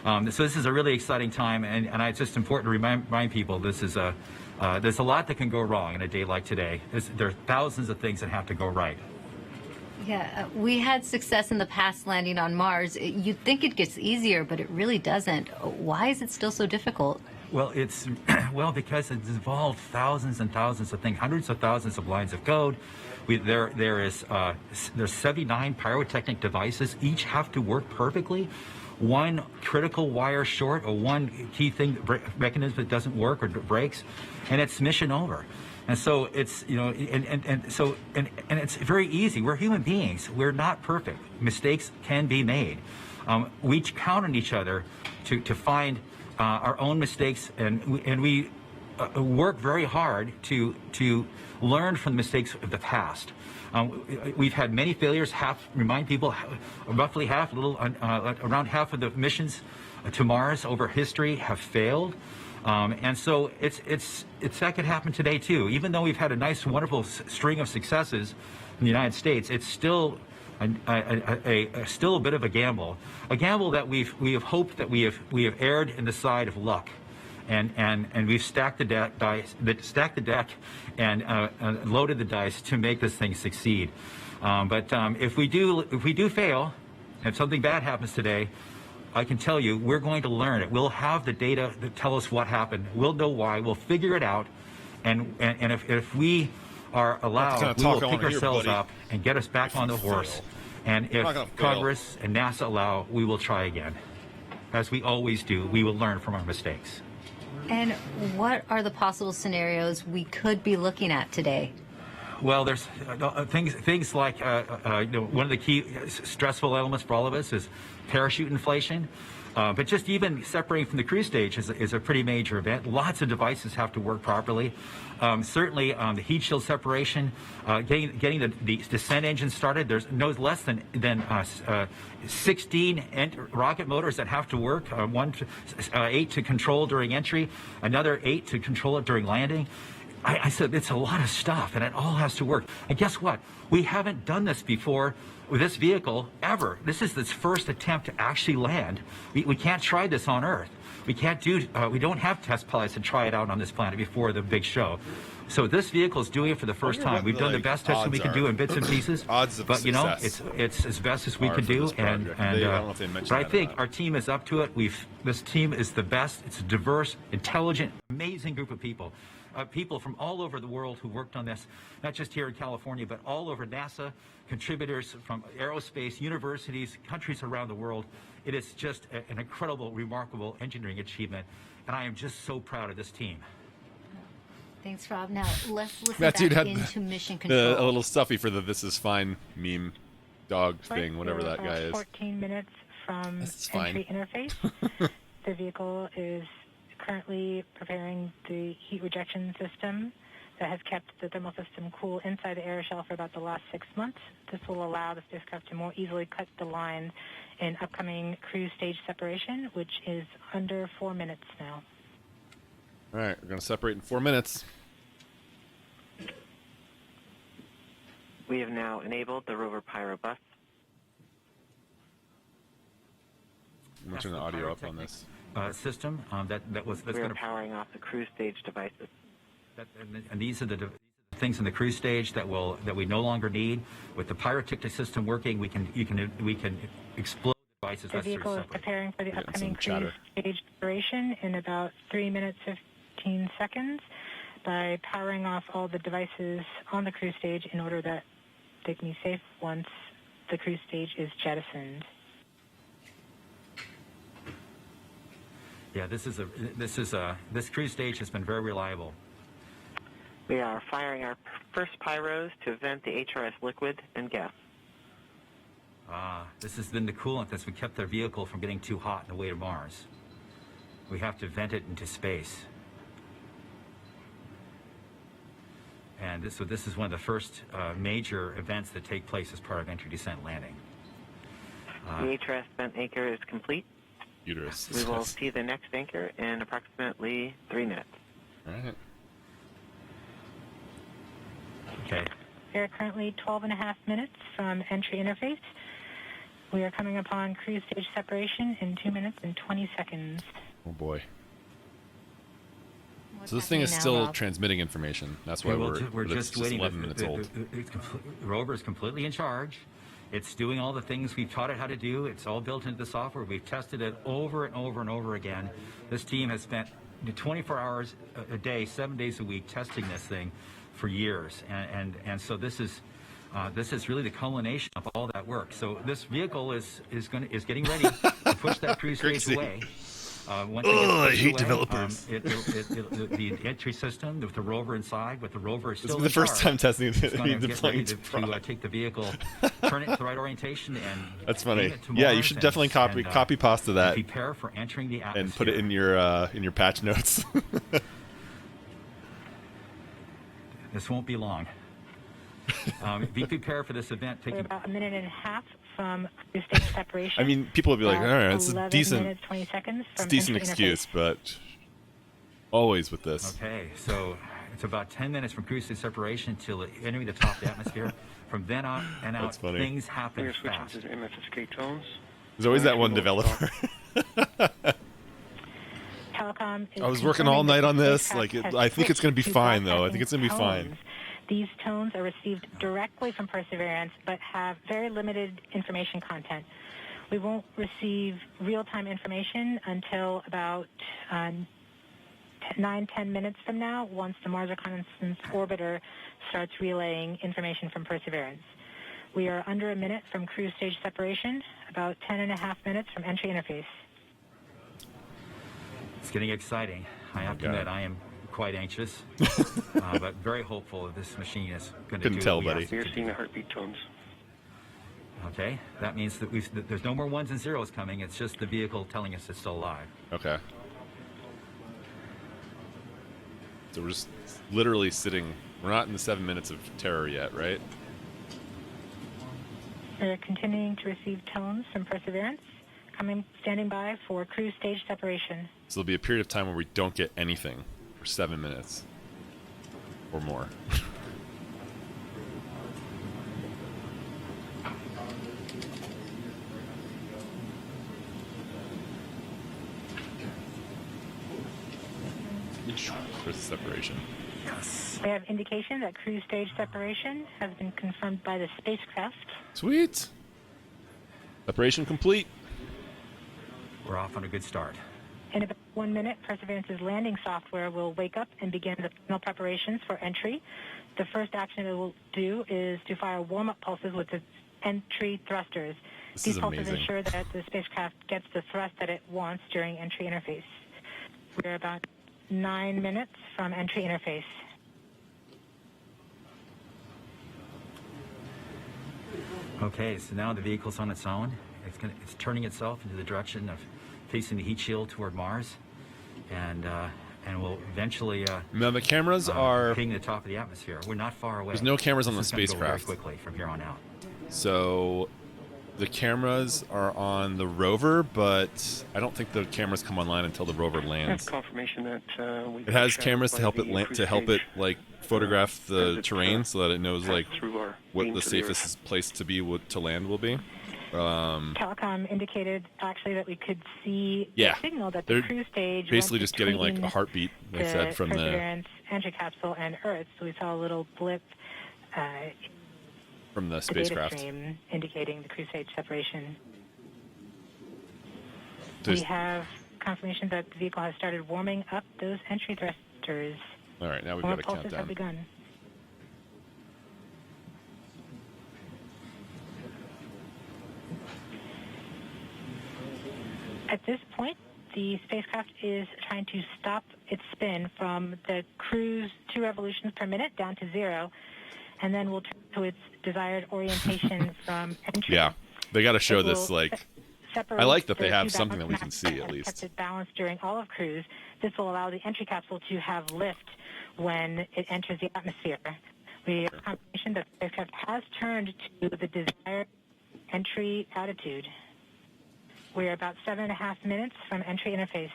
So this is a really exciting time, and it's just important to remind people this is there's a lot that can go wrong in a day like today. There are thousands of things that have to go right. Yeah, we had success in the past landing on Mars. You'd think it gets easier, but it really doesn't. Why is it still so difficult? Well, it's because it's involved thousands and thousands of things, hundreds of thousands of lines of code. There's 79 pyrotechnic devices. Each have to work perfectly. One critical wire short, or one key thing mechanism that doesn't work or breaks, and it's mission over. And so it's and it's very easy. We're human beings. We're not perfect. Mistakes can be made. We count on each other to find our own mistakes, and we work very hard to learn from the mistakes of the past. We've had many failures. Remind people, roughly half, around half of the missions to Mars over history have failed. And so that could happen today too. Even though we've had a nice, wonderful string of successes in the United States, it's still still a bit of a gamble that we have hoped that we have erred in the side of luck, and we've stacked the deck and loaded the dice to make this thing succeed. But if we do fail, if something bad happens today, I can tell you, we're going to learn it. We'll have the data that tell us what happened. We'll know why. We'll figure it out. And if we are allowed, we will pick ourselves up and get us back on the horse. And if Congress and NASA allow, we will try again. As we always do, we will learn from our mistakes. And what are the possible scenarios we could be looking at today? Well, there's things like one of the key stressful elements for all of us is parachute inflation. But just even separating from the cruise stage is a pretty major event. Lots of devices have to work properly. Certainly, the heat shield separation, getting the descent engine started. There's no less than 16 rocket motors that have to work. 8 to control during entry, another 8 to control it during landing. I said it's a lot of stuff, and it all has to work. And guess what? We haven't done this before with this vehicle ever. This is its first attempt to actually land. We can't try this on Earth. We can't do. We don't have test pilots to try it out on this planet before the big show. So this vehicle is doing it for the first time. We've done the best testing we can do in bits and pieces. But you know, it's as best as we can do. But I think our team is up to it. This team is the best. It's a diverse, intelligent, amazing group of people. People from all over the world who worked on this, not just here in California, but all over NASA, contributors from aerospace, universities, countries around the world. It is just an incredible, remarkable engineering achievement, and I am just so proud of this team. Thanks, Rob. Now, let's listen That dude back had into Mission Control. a little stuffy for the "This is fine" meme dog thing, whatever that guy is. 14 minutes from fine. entry interface. The vehicle is currently preparing the heat rejection system that has kept the thermal system cool inside the air shell for about the last 6 months. This will allow the spacecraft to more easily cut the lines in upcoming cruise stage separation, which is under 4 minutes now. All right, we're going to separate in 4 minutes. We have now enabled the rover Pyro bus. I'm going to turn the audio up on this. System that's we are powering off the cruise stage devices. And these are the things in the cruise stage that we no longer need. With the pyrotechnic system working, we can explode devices. The vehicle is preparing for the upcoming cruise stage separation in about 3 minutes 15 seconds by powering off all the devices on the cruise stage in order that they can be safe once the cruise stage is jettisoned. Yeah, this cruise stage has been very reliable. We are firing our first pyros to vent the HRS liquid and gas. This has been the coolant that's kept their vehicle from getting too hot on the way to Mars. We have to vent it into space. And this is one of the first major events that take place as part of entry, descent, landing. The HRS vent anchor is complete. Uterus. We will see the next anchor in approximately 3 minutes. All right. Okay. We are currently 12.5 minutes from entry interface. We are coming upon cruise stage separation in 2 minutes and 20 seconds. Oh boy. So this thing is still transmitting information. That's why we're just waiting. 11 minutes old. The rover is completely in charge. It's doing all the things we've taught it how to do. It's all built into the software. We've tested it over and over and over again. This team has spent 24 hours a day, 7 days a week, testing this thing for years. And so this is really the culmination of all that work. So this vehicle is getting ready to push that cruise stage away. I hate developers. The entry system with the rover inside, with the rover still in the first time testing it's going to deploying get ready to take the vehicle, turn it to the right orientation, and that's funny. Yeah, you should definitely copy pasta that prepare for entering the atmosphere and put it in your patch notes. This won't be long. Be prepared for this event. We're about 1.5 minutes from cruise stage separation. I mean, people will be like, all right, it's a decent, minutes, 20 seconds from it's decent excuse, but always with this. Okay, so it's about 10 minutes from cruise stage separation till entering the top of the atmosphere. From then on and out, things happen fast. There's always that one developer. I was working all night on this. I think it's going to be fine, though. I think it's going to be fine. These tones are received directly from Perseverance, but have very limited information content. We won't receive real-time information until about 9-10 minutes from now, once the Mars Reconnaissance Orbiter starts relaying information from Perseverance. We are under a minute from cruise stage separation, about 10.5 minutes from entry interface. It's getting exciting. I have to admit, I am quite anxious, but very hopeful that this machine is going to do tell, what we buddy. asked it to We're seeing do. the heartbeat tones. Okay, that means that there's no more ones and zeros coming. It's just the vehicle telling us it's still alive. Okay. So we're just literally sitting. We're not in the 7 minutes of terror yet, right? We're continuing to receive tones from Perseverance, standing by for cruise stage separation. So there'll be a period of time where we don't get anything for 7 minutes or more. For separation. Yes. We have indication that cruise stage separation has been confirmed by the spacecraft. Sweet. Separation complete. We're off on a good start. In about 1 minute, Perseverance's landing software will wake up and begin the final preparations for entry. The first action it will do is to fire warm-up pulses with its entry thrusters. These pulses ensure that the spacecraft gets the thrust that it wants during entry interface. We're about 9 minutes from entry interface. Okay, so now the vehicle's on its own. It's turning itself into the direction of facing the heat shield toward Mars, and will eventually. Now the cameras are hitting the top of the atmosphere. We're not far away. There's no cameras on the This is gonna go spacecraft. very quickly from here on out. So the cameras are on the rover, but I don't think the cameras come online until the rover lands. Confirmation that It has cameras to help it like photograph the terrain so that it knows like what the safest place to be to land will be. Telecom indicated actually that we could see Yeah, the signal that they're the cruise stage basically went just getting like a between heartbeat. They the said from the Perseverance entry capsule and Earth. So we saw a little blip from the the spacecraft. data stream indicating the cruise stage separation. There's- We have confirmation that the vehicle has started warming up those entry thrusters. All right, now we've Warm-up got a pulses have countdown. begun. At this point, the spacecraft is trying to stop its spin from the cruise 2 revolutions per minute down to 0, and then will turn to its desired orientation from entry. Yeah, they got to show It this will like. separate I like that they the have two something that we balance can see maps at and least. kept it balanced during all of cruise. This will allow the entry capsule to have lift when it enters the atmosphere. We have confirmation that the spacecraft has turned to the desired entry attitude. We are about 7.5 minutes from entry interface.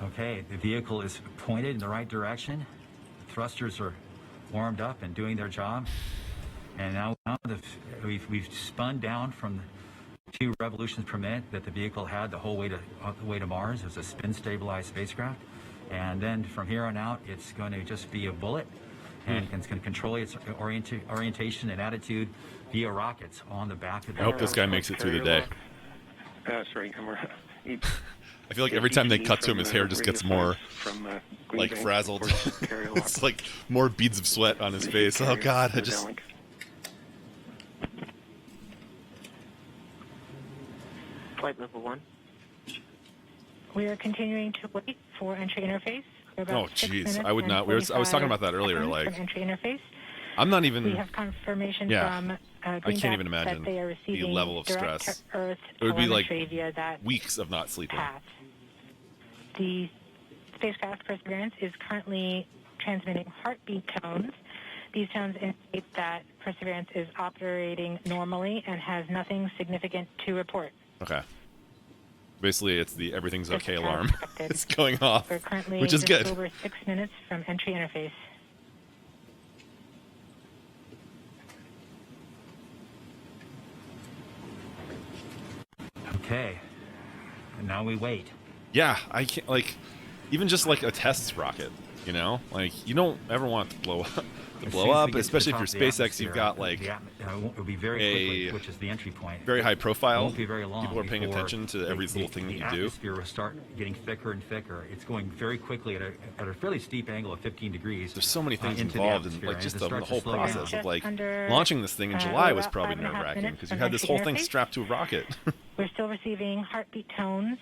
Okay, the vehicle is pointed in the right direction. The thrusters are warmed up and doing their job. And now we've spun down from the 2 revolutions per minute that the vehicle had the whole way to Mars. It was a spin-stabilized spacecraft. And then from here on out, it's going to just be a bullet. And it's going to control its orientation and attitude via rockets on the back of the... I hope this guy makes it through the day. Sorry, I feel like every time they cut to him, his hair just gets more like frazzled. It's like more beads of sweat on his face. Oh God, I just. Flight level 1. We are continuing to wait for entry interface. We're about Oh 6 jeez, minutes I would and not. I was talking 45 about that earlier. seconds Like, from entry interface. I'm not even. We have confirmation from I Greenback can't even imagine that they are the receiving level of direct stress. to Earth It would be like telemetry via that weeks of not sleeping. path. The spacecraft Perseverance is currently transmitting heartbeat tones. These tones indicate that Perseverance is operating normally and has nothing significant to report. Okay. Basically, it's the everything's okay As alarm. expected. It's going off, We're currently which is just good. over 6 minutes from entry interface. Okay, and now we wait. Yeah, I can't like even just like a test rocket. You know, like you don't ever want it to blow up. Especially if you're SpaceX, you've got like it'll be very quickly, which is the entry point. Very high profile. Won't be very long. People are paying attention to every little thing that you do. The atmosphere will start getting thicker and thicker. It's going very quickly at a fairly steep angle of 15 degrees. There's so many things involved in like just the whole process of like launching this thing in July was probably nerve-wracking because you had this whole thing strapped to a rocket. We're still receiving heartbeat tones.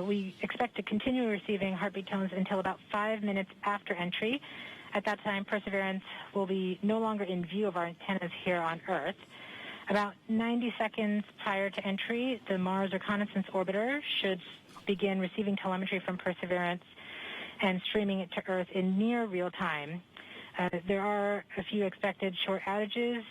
We expect to continue receiving heartbeat tones until about 5 minutes after entry. At that time, Perseverance will be no longer in view of our antennas here on Earth. About 90 seconds prior to entry, the Mars Reconnaissance Orbiter should begin receiving telemetry from Perseverance and streaming it to Earth in near real time. There are a few expected short outages,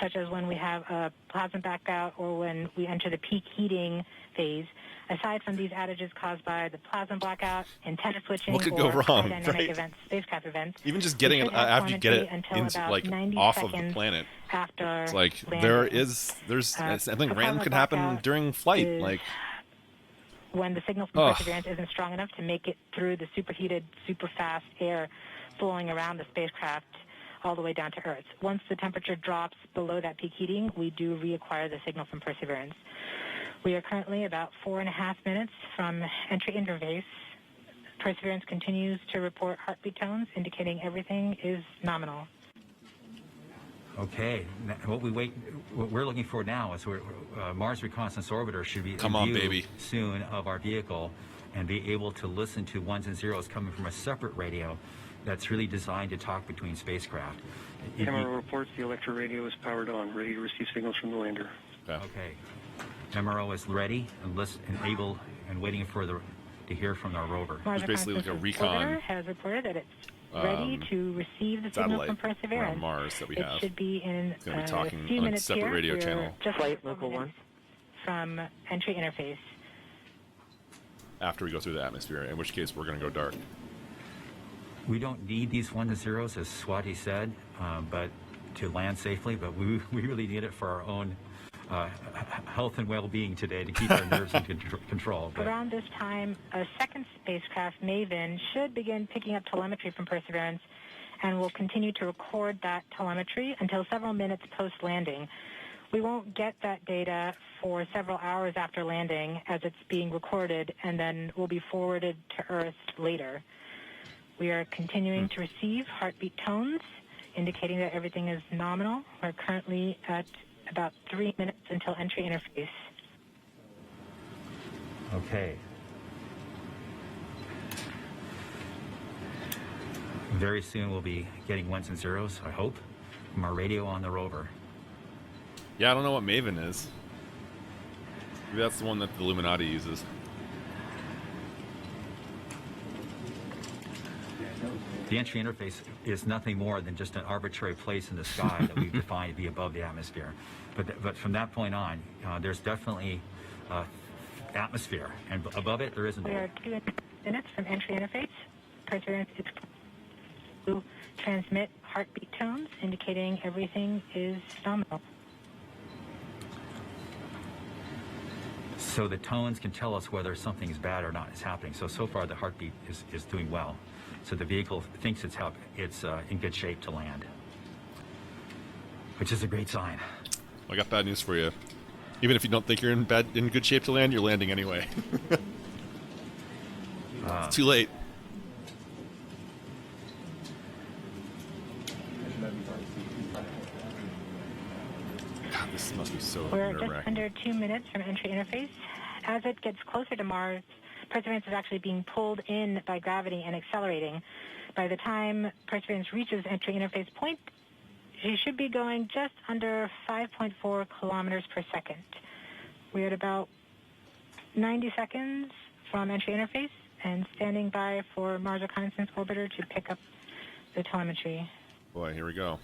such as when we have a plasma blackout or when we enter the peak heating phase. Aside from these outages caused by the plasma blackout, antenna switching, what could go wrong, dynamic events, spacecraft events, even just getting it after you get it into, like off of the planet. After it's like landing. there's something random could happen during flight, like when the signal from Perseverance isn't strong enough to make it through the superheated, super fast air flowing around the spacecraft all the way down to Earth. Once the temperature drops below that peak heating, we do reacquire the signal from Perseverance. We are currently about 4.5 minutes from entry interface. Perseverance continues to report heartbeat tones, indicating everything is nominal. Okay, what we're looking for now is Mars Reconnaissance Orbiter should be in view soon of our vehicle and be able to listen to ones and zeros coming from a separate radio that's really designed to talk between spacecraft. Camera reports the electro radio is powered on, ready to receive signals from the lander. Okay. MRO is ready and able and waiting to hear from our rover. It's basically like a recon. Has reported that it's ready to receive the signal from Perseverance. On Mars that we have. It should be in it's going to be talking a few on a minutes separate here. radio channel. Just flight local one from entry interface. After we go through the atmosphere, in which case we're going to go dark. We don't need these ones and zeros, as Swati said, but to land safely. But we really need it for our own health and well-being today to keep our nerves in control. But around this time, a second spacecraft, MAVEN, should begin picking up telemetry from Perseverance and will continue to record that telemetry until several minutes post-landing. We won't get that data for several hours after landing as it's being recorded and then will be forwarded to Earth later. We are continuing to receive heartbeat tones, indicating that everything is nominal. We're currently at about 3 minutes until entry interface. Okay. Very soon we'll be getting ones and zeros, I hope, from our radio on the rover. Yeah, I don't know what MAVEN is. Maybe that's the one that the Illuminati uses. The entry interface is nothing more than just an arbitrary place in the sky that we've defined to be above the atmosphere. But from that point on, there's definitely atmosphere, and above it there isn't. We are 2 minutes from entry interface. Perseverance is to transmit heartbeat tones, indicating everything is nominal. So the tones can tell us whether something's bad or not is happening. So far the heartbeat is doing well. So the vehicle thinks it's in good shape to land, which is a great sign. I got bad news for you. Even if you don't think you're in good shape to land, you're landing anyway. It's too late. God, this must be so nerve-wracking. We're just nerve-wracking. under 2 minutes from entry interface. As it gets closer to Mars, Perseverance is actually being pulled in by gravity and accelerating. By the time Perseverance reaches entry interface point, she should be going just under 5.4 kilometers per second. We're at about 90 seconds from entry interface and standing by for Mars Reconnaissance Orbiter to pick up the telemetry. Boy, here we go.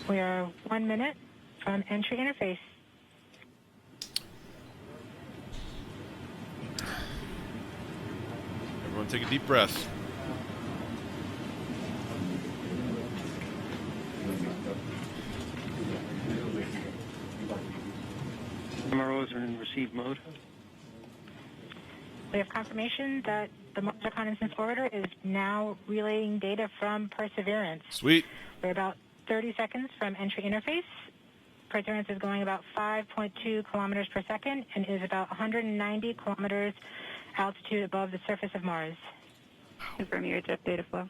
We are 1 minute from entry interface. Everyone take a deep breath. MROs are in receive mode. We have confirmation that the Mars Reconnaissance Orbiter is now relaying data from Perseverance. Sweet. We're about 30 seconds from entry interface. Perseverance is going about 5.2 kilometers per second and is about 190 kilometers altitude above the surface of Mars. Confirm your jet data flow.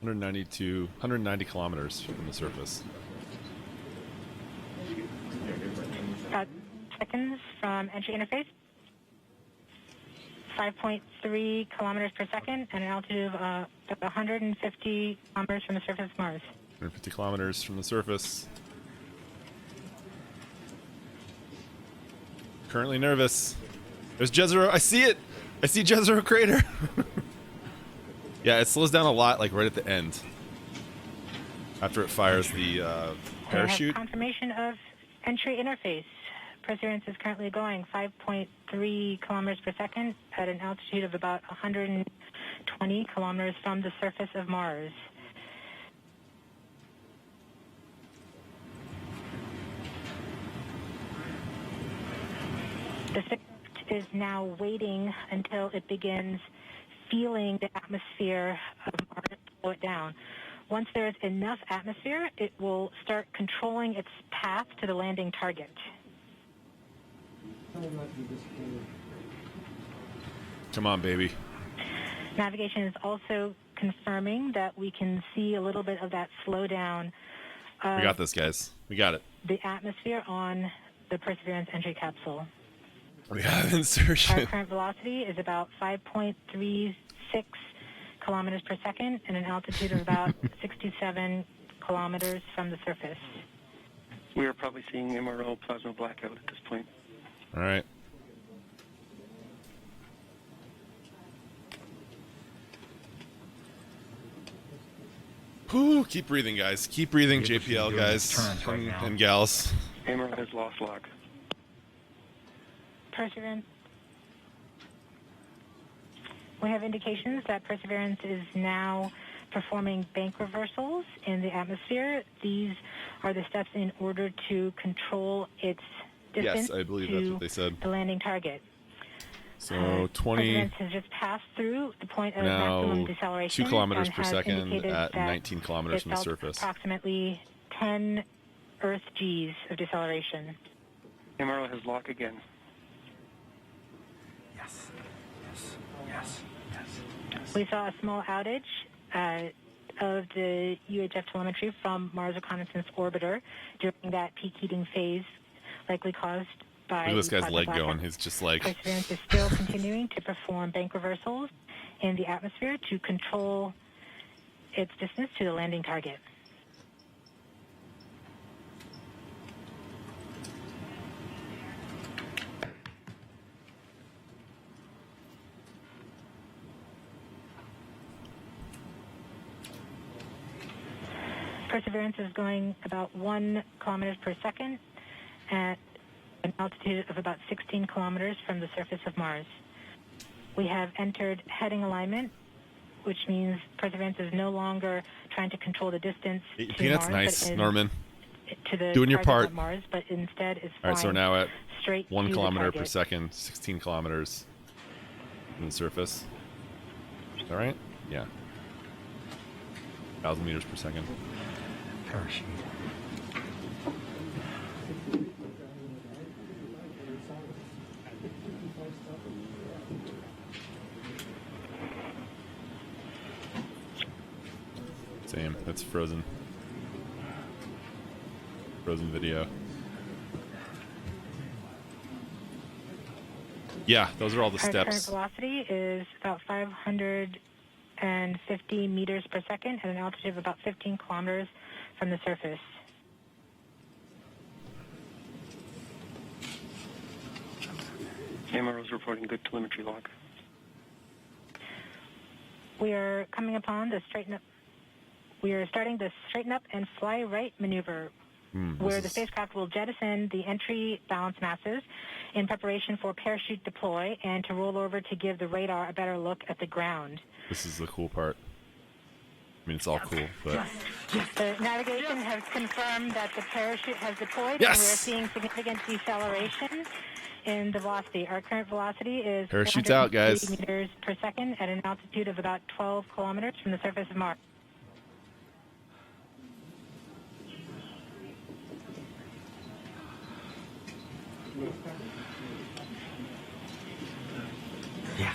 190 kilometers from the surface. About seconds from entry interface. 5.3 kilometers per second and an altitude of about 150 kilometers from the surface of Mars. 150 kilometers from the surface. Currently nervous. There's Jezero. I see it. I see Jezero crater. Yeah, it slows down a lot, like right at the end. After it fires the parachute. We have confirmation of entry interface. Perseverance is currently going 5.3 kilometers per second at an altitude of about 120 kilometers from the surface of Mars. The spacecraft is now waiting until it begins feeling the atmosphere of Mars to slow it down. Once there is enough atmosphere, it will start controlling its path to the landing target. Come on, baby. Navigation is also confirming that we can see a little bit of that slowdown. We got this, guys. We got it. The atmosphere on the Perseverance entry capsule. We have insertion. Our current velocity is about 5.36 kilometers per second and an altitude of about 67 kilometers from the surface. We are probably seeing MRO plasma blackout at this point. All right. Whew, keep breathing, guys. Keep breathing, JPL guys and gals. MRO has lost log. Perseverance. We have indications that Perseverance is now performing bank reversals in the atmosphere. These are the steps in order to control its distance Yes, I believe that's what they said. the landing target. So 20 Perseverance has just passed through the point of now maximum deceleration 2 kilometers and per has second indicated at that 19 kilometers it from the felt surface. approximately 10 Earth Gs of deceleration. MRO has lock again. Yes. We saw a small outage of the UHF telemetry from Mars Reconnaissance Orbiter during that peak heating phase, likely caused by Look at this guy's plasma leg blackout. going. He's just like... Perseverance is still continuing to perform bank reversals in the atmosphere to control its distance to the landing target. Perseverance is going about 1 kilometers per second at an altitude of about 16 kilometers from the surface of Mars. We have entered heading alignment, which means Perseverance is no longer trying to control the distance to Peanut's Mars, nice, but Norman. To the Doing your target part. of Mars, but instead is All right, so we're flying now at straight 1 to the kilometer per target. second, 16 kilometers from the surface. Is that right? Yeah. 1,000 meters per second. Parachute. Same. That's frozen. Frozen video. Yeah, those are all the Our current steps. velocity is about 550 meters per second at an altitude of about 15 kilometers from the surface. MRO is reporting good telemetry log. We are coming upon the straighten up. We are starting the straighten up and fly right maneuver. where the spacecraft will jettison the entry balance masses in preparation for parachute deploy and to roll over to give the radar a better look at the ground. This is the cool part. I mean, it's all cool, but... The navigation has confirmed that the parachute has deployed, and we're seeing significant deceleration in the velocity. Our current velocity is Parachute's out, guys. meters per second at an altitude of about 12 kilometers from the surface of Mars.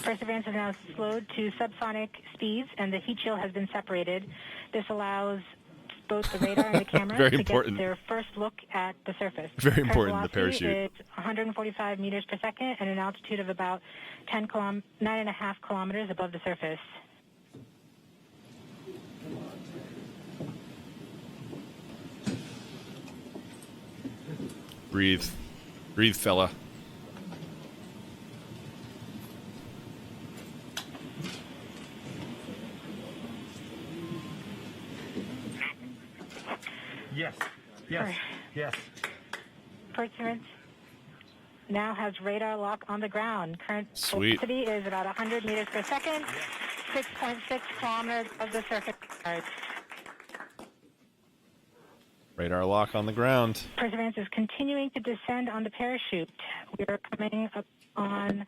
Perseverance is now slowed to subsonic speeds, and the heat shield has been separated. This allows both the radar and the camera to get their first look at the surface. Very important, the parachute. It's 145 meters per second at an altitude of about 9.5 kilometers above the surface. Breathe. Breathe, fella. Yes. Yes. Yes. Perseverance now has radar lock on the ground. Current Sweet. velocity is about 100 meters per second, 6.6 kilometers of the surface. Radar lock on the ground. Perseverance is continuing to descend on the parachute. We are coming up on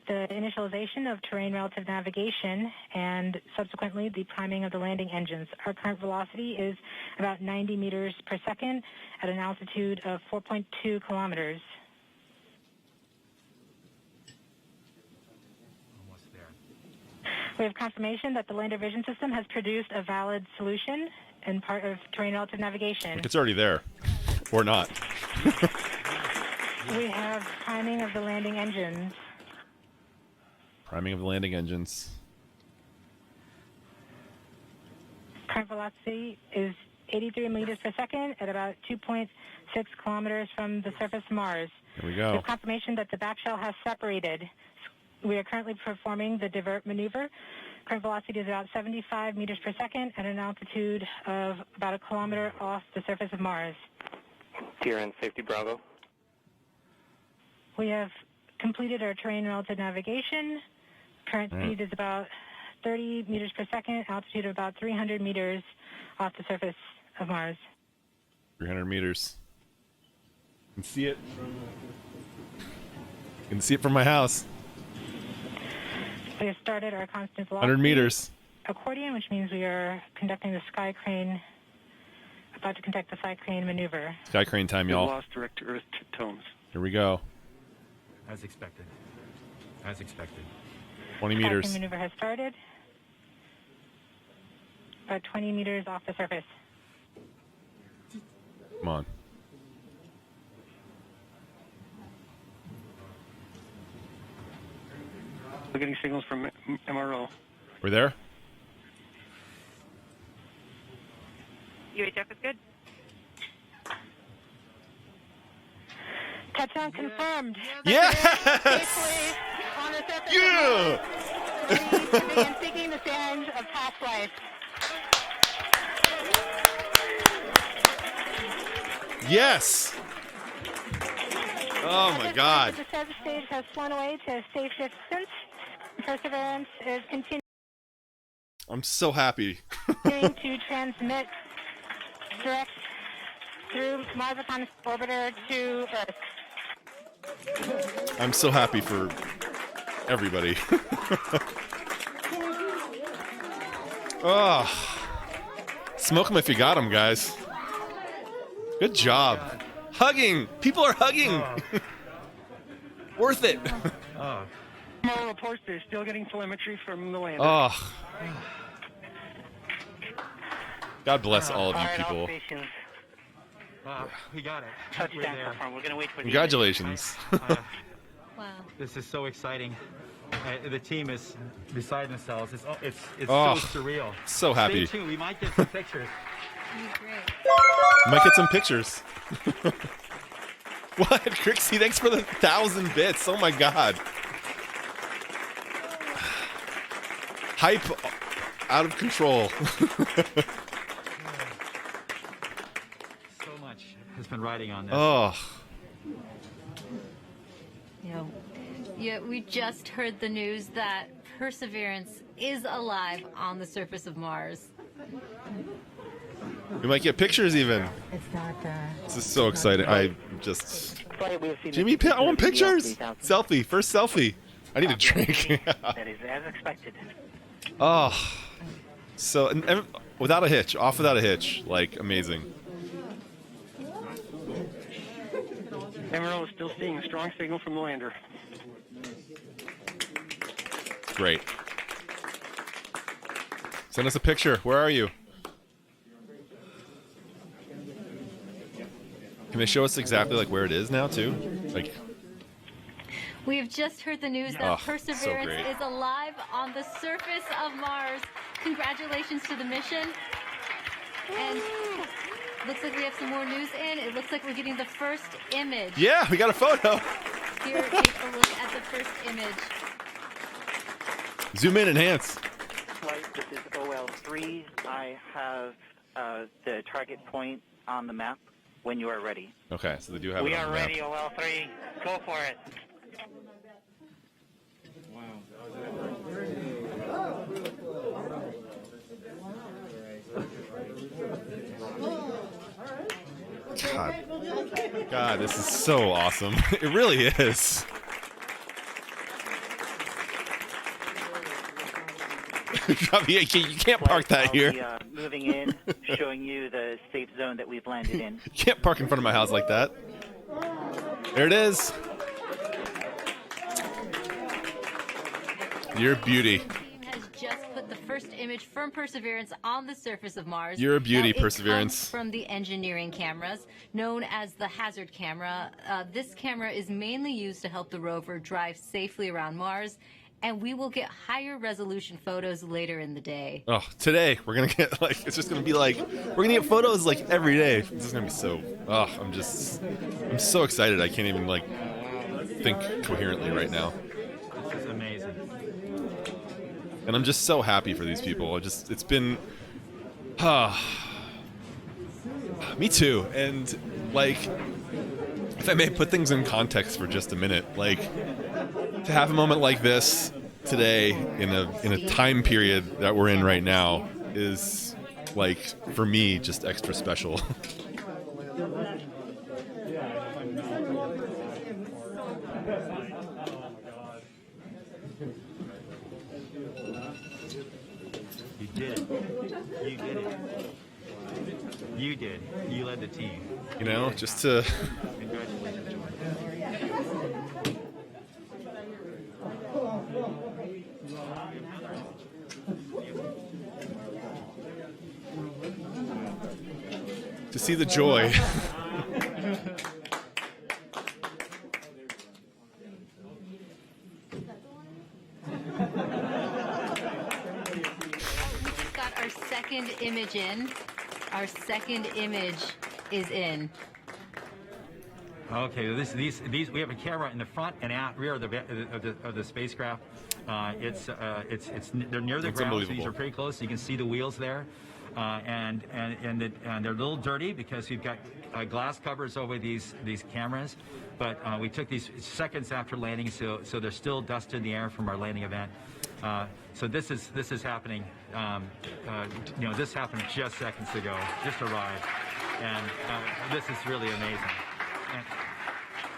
the initialization of terrain relative navigation and subsequently the priming of the landing engines. Our current velocity is about 90 meters per second at an altitude of 4.2 kilometers. Almost there. We have confirmation that the lander vision system has produced a valid solution and part of terrain relative navigation. It's already there. Or not. We have priming of the landing engines. Priming of the landing engines. Current velocity is 83 meters per second at about 2.6 kilometers from the surface of Mars. Here we go. We have confirmation that the back shell has separated. We are currently performing the divert maneuver. Current velocity is about 75 meters per second at an altitude of about a kilometer off the surface of Mars. TRN Safety Bravo. We have completed our terrain relative navigation. Current speed is about 30 meters per second, altitude of about 300 meters off the surface of Mars. 300 meters. You can see it. You can see it from my house. We have started our constant velocity 100 meters. accordion, which means we are conducting the sky crane, about to conduct the sky crane maneuver. Sky crane time, y'all. Lost direct to Earth tones. Here we go. As expected. As expected. 20 Sky meters. crane maneuver has started. About 20 meters off the surface. Come on. We're getting signals from MRO. We're there? UHF is good. Touchdown confirmed. Yes! Safely on the surface Yeah! of Mars, ready to begin seeking the sands of past life. Yes! Oh my God. The seventh stage has flown away to a safe distance. Perseverance is continuing I'm so happy. to transmit direct through Mars Reconnaissance Orbiter to Earth. I'm so happy for everybody. Oh. Smoke 'em if you got 'em, guys. Good job. Hugging. People are hugging. Worth it. MRO reports they're still getting telemetry from the lander. Oh. God bless all of you people. We got it. Touchdown confirmed. We're going to wait for Congratulations. Wow. This is so exciting. The team is beside themselves. It's Oh, so surreal. so happy. Stay tuned. We might get some pictures. Might get some pictures. What? Crixie, thanks for the 1,000 bits. Oh my God. Hype out of control. So much has elephant riding on this. Oh. Yeah, we just heard the news that Perseverance is alive on the surface of Mars. We might get pictures even. It's not. This is so exciting. I just. Jimmy, I want pictures. Selfie. First selfie. I need a drink. That is as expected. Oh. So, and without a hitch. Off without a hitch. Like, amazing. Emerald is still seeing a strong signal from the lander. Great. Send us a picture. Where are you? Can they show us exactly like where it is now too? Like. We have just heard the news that Perseverance is alive on the surface of Mars. Congratulations to the mission. And looks like we have some more news in. It looks like we're getting the first image. Yeah, we got a photo. Here, take a look at the first image. Zoom in, enhance. Flight, this is OL3. I have the target point on the map when you are ready. Okay, so they do have We it on are the map. ready, OL3. Go for it. God, this is so awesome. It really is. You can't park that here. I'll be, moving in, showing you the safe zone that we've landed in. You can't park in front of my house like that. There it is. You're a beauty. Has just put the first image from Perseverance on the surface of Mars. You're a beauty, Now, it Perseverance. comes from the engineering cameras, known as the hazard camera. This camera is mainly used to help the rover drive safely around Mars, and we will get higher resolution photos later in the day. Oh, today we're gonna get like it's just gonna be like we're gonna get photos like every day. This is gonna be so. Oh, I'm so excited. I can't even like think coherently right now. This is amazing. And I'm just so happy for these people. It's been, me too. And like, if I may put things in context for just a minute, like to have a moment like this today in a time period that we're in right now is like for me just extra special. You did it. You did it. You did. You led the team. You know, just to. Congratulations, Jordan. To see the joy. We've got our second image in. Our second image is in. Okay, these we have a camera in the front and rear of the spacecraft. They're near the ground, so these are pretty close. So you can see the wheels there, and they're a little dirty because we've got glass covers over these cameras. But we took these seconds after landing, so there's still dust in the air from our landing event. So this is happening. This happened just seconds ago, just arrived, and this is really amazing.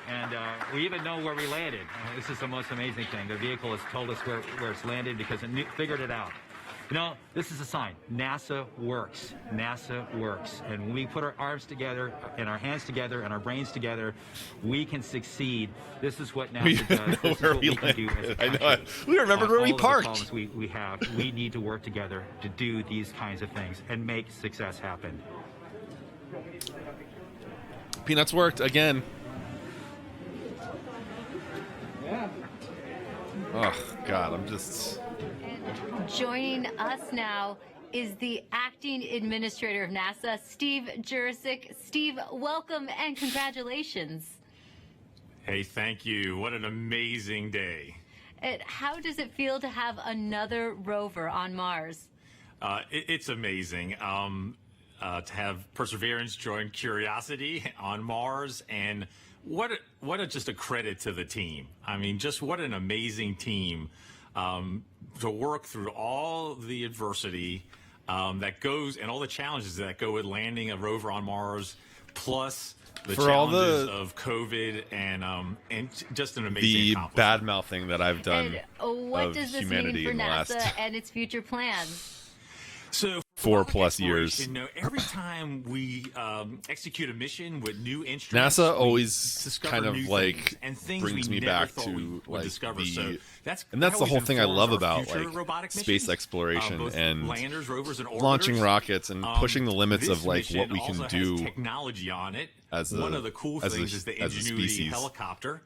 And we even know where we landed. This is the most amazing thing. The vehicle has told us where it's landed because it figured it out. You know, this is a sign. NASA works. NASA works. And when we put our arms together and our hands together and our brains together, we can succeed. This is what NASA does. This is what we can do as a country. I know. We remembered where we parked. All of the problems we have. We need to work together to do these kinds of things and make success happen. Peanuts worked again. Oh, God, I'm just... And joining us now is the acting administrator of NASA, Steve Jurasik. Steve, welcome and congratulations. Hey, thank you. What an amazing day. And how does it feel to have another rover on Mars? It's amazing. to have Perseverance join Curiosity on Mars, and what just a credit to the team. I mean, just what an amazing team to work through all the adversity that goes and all the challenges that go with landing a rover on Mars, plus the challenges of COVID and just an amazing the bad mouthing that I've done what of does this humanity mean for in the NASA last and its future plans? So 4+ years. Every time we execute a mission with new instruments, NASA always kind of like things brings me back to like discover. the, So and that's the whole thing I love about future like space exploration and landers, rovers, and launching orbiters. rockets and pushing the limits This of like what mission we can also do has technology on it. as One of the cool things is the Ingenuity species. Helicopter.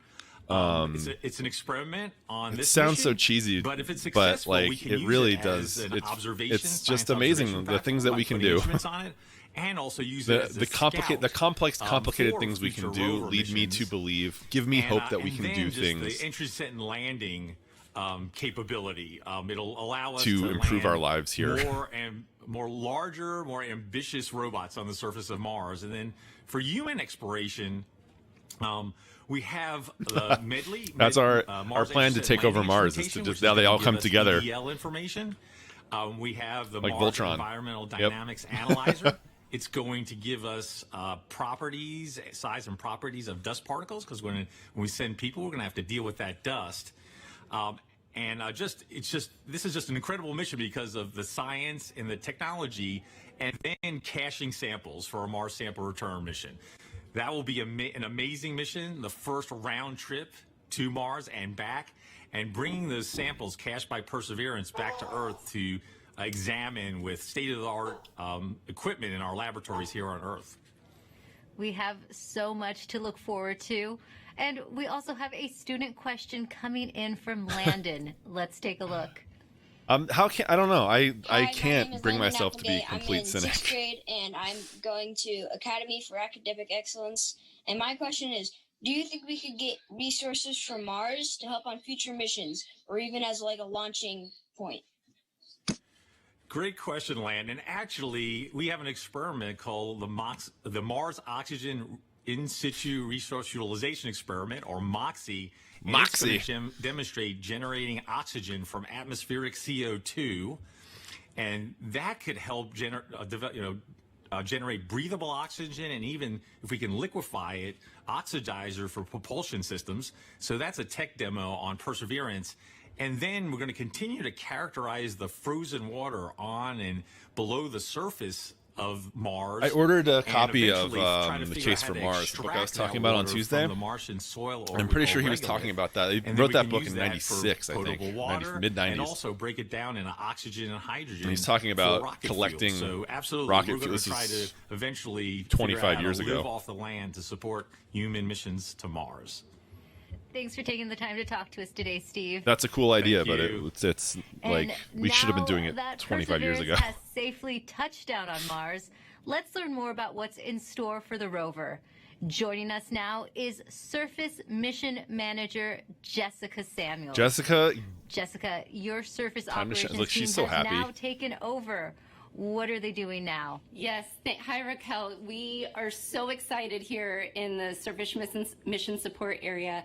It's an experiment on It this sounds mission, so cheesy, but if it's but successful, like we can it use really it does. as an observation, It's just science amazing observation the things that we can do. instruments on it, and also use it as The complex, complicated for things we can future do rover lead me to missions. believe, give me hope that we and can then do just things The entry, set, and landing capability. It'll allow us to improve land our lives here. more larger, more ambitious robots on the surface of Mars, and then for human exploration. We have the medley. That's our Mars plan to take over Mars is to just now they all come together. EL information. We have the Like Mars Voltron. Environmental Dynamics Analyzer. It's going to give us properties, size and properties of dust particles, because when we send people, we're going to have to deal with that dust. This is just an incredible mission because of the science and the technology, and then caching samples for a Mars sample return mission. That will be an amazing mission, the first round trip to Mars and back, and bringing those samples cached by Perseverance back to Earth to examine with state-of-the-art equipment in our laboratories here on Earth. We have so much to look forward to. And we also have a student question coming in from Landon. Let's take a look. I don't know. I Hi, can't my name is bring Landon myself to be a Applegate. complete I'm in cynic. 6th grade, and I'm going to Academy for Academic Excellence. And my question is, do you think we could get resources from Mars to help on future missions, or even as like a launching point? Great question, Landon. Actually, we have an experiment called the Mars Oxygen In Situ Resource Utilization Experiment, or MOXIE. And it's going to demonstrate generating oxygen from atmospheric CO2, and that could help generate breathable oxygen, and even if we can liquefy it, oxidizer for propulsion systems. So that's a tech demo on Perseverance. And then we're going to continue to characterize the frozen water on and below the surface of Mars. I ordered a copy of The Chase for Mars, the book I was talking about on Tuesday. I'm pretty sure he was talking about that. He wrote that book in '96, I think, mid-'90s. And also break it down into oxygen and hydrogen. And he's talking about collecting so absolutely, rocket we're fuel. going to This try is to eventually 25 years live ago. off the land to support human missions to Mars. Thanks for taking the time to talk to us today, Steve. That's a cool idea, Thank but you. it's like we should have been doing it 25 years ago. Perseverance has safely touched down on Mars. Let's learn more about what's in store for the rover. Joining us now is Surface Mission Manager Jessica Samuels. Jessica, your surface time to operations look, team she's so has happy. now taken over. What are they doing now? Yes. Hi, Raquel. We are so excited here in the Surface Mission Support area.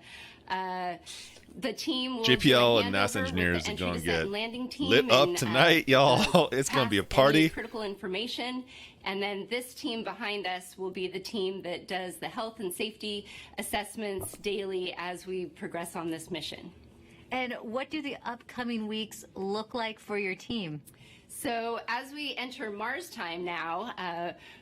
The team will JPL and NASA engineers are going to get lit up and, tonight, y'all. It's going to be a party. Critical information. And then this team behind us will be the team that does the health and safety assessments daily as we progress on this mission. And what do the upcoming weeks look like for your team? So as we enter Mars time now,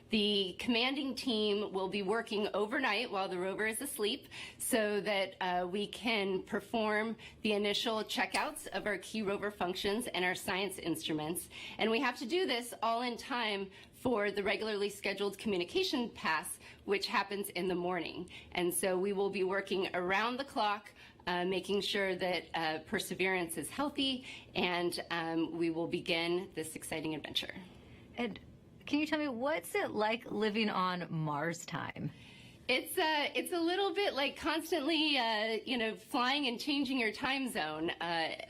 the commanding team will be working overnight while the rover is asleep so that we can perform the initial checkouts of our key rover functions and our science instruments. And we have to do this all in time for the regularly scheduled communication pass, which happens in the morning. And so we will be working around the clock, making sure that Perseverance is healthy, and we will begin this exciting adventure. And can you tell me, what's it like living on Mars time? It's a little bit like constantly, flying and changing your time zone.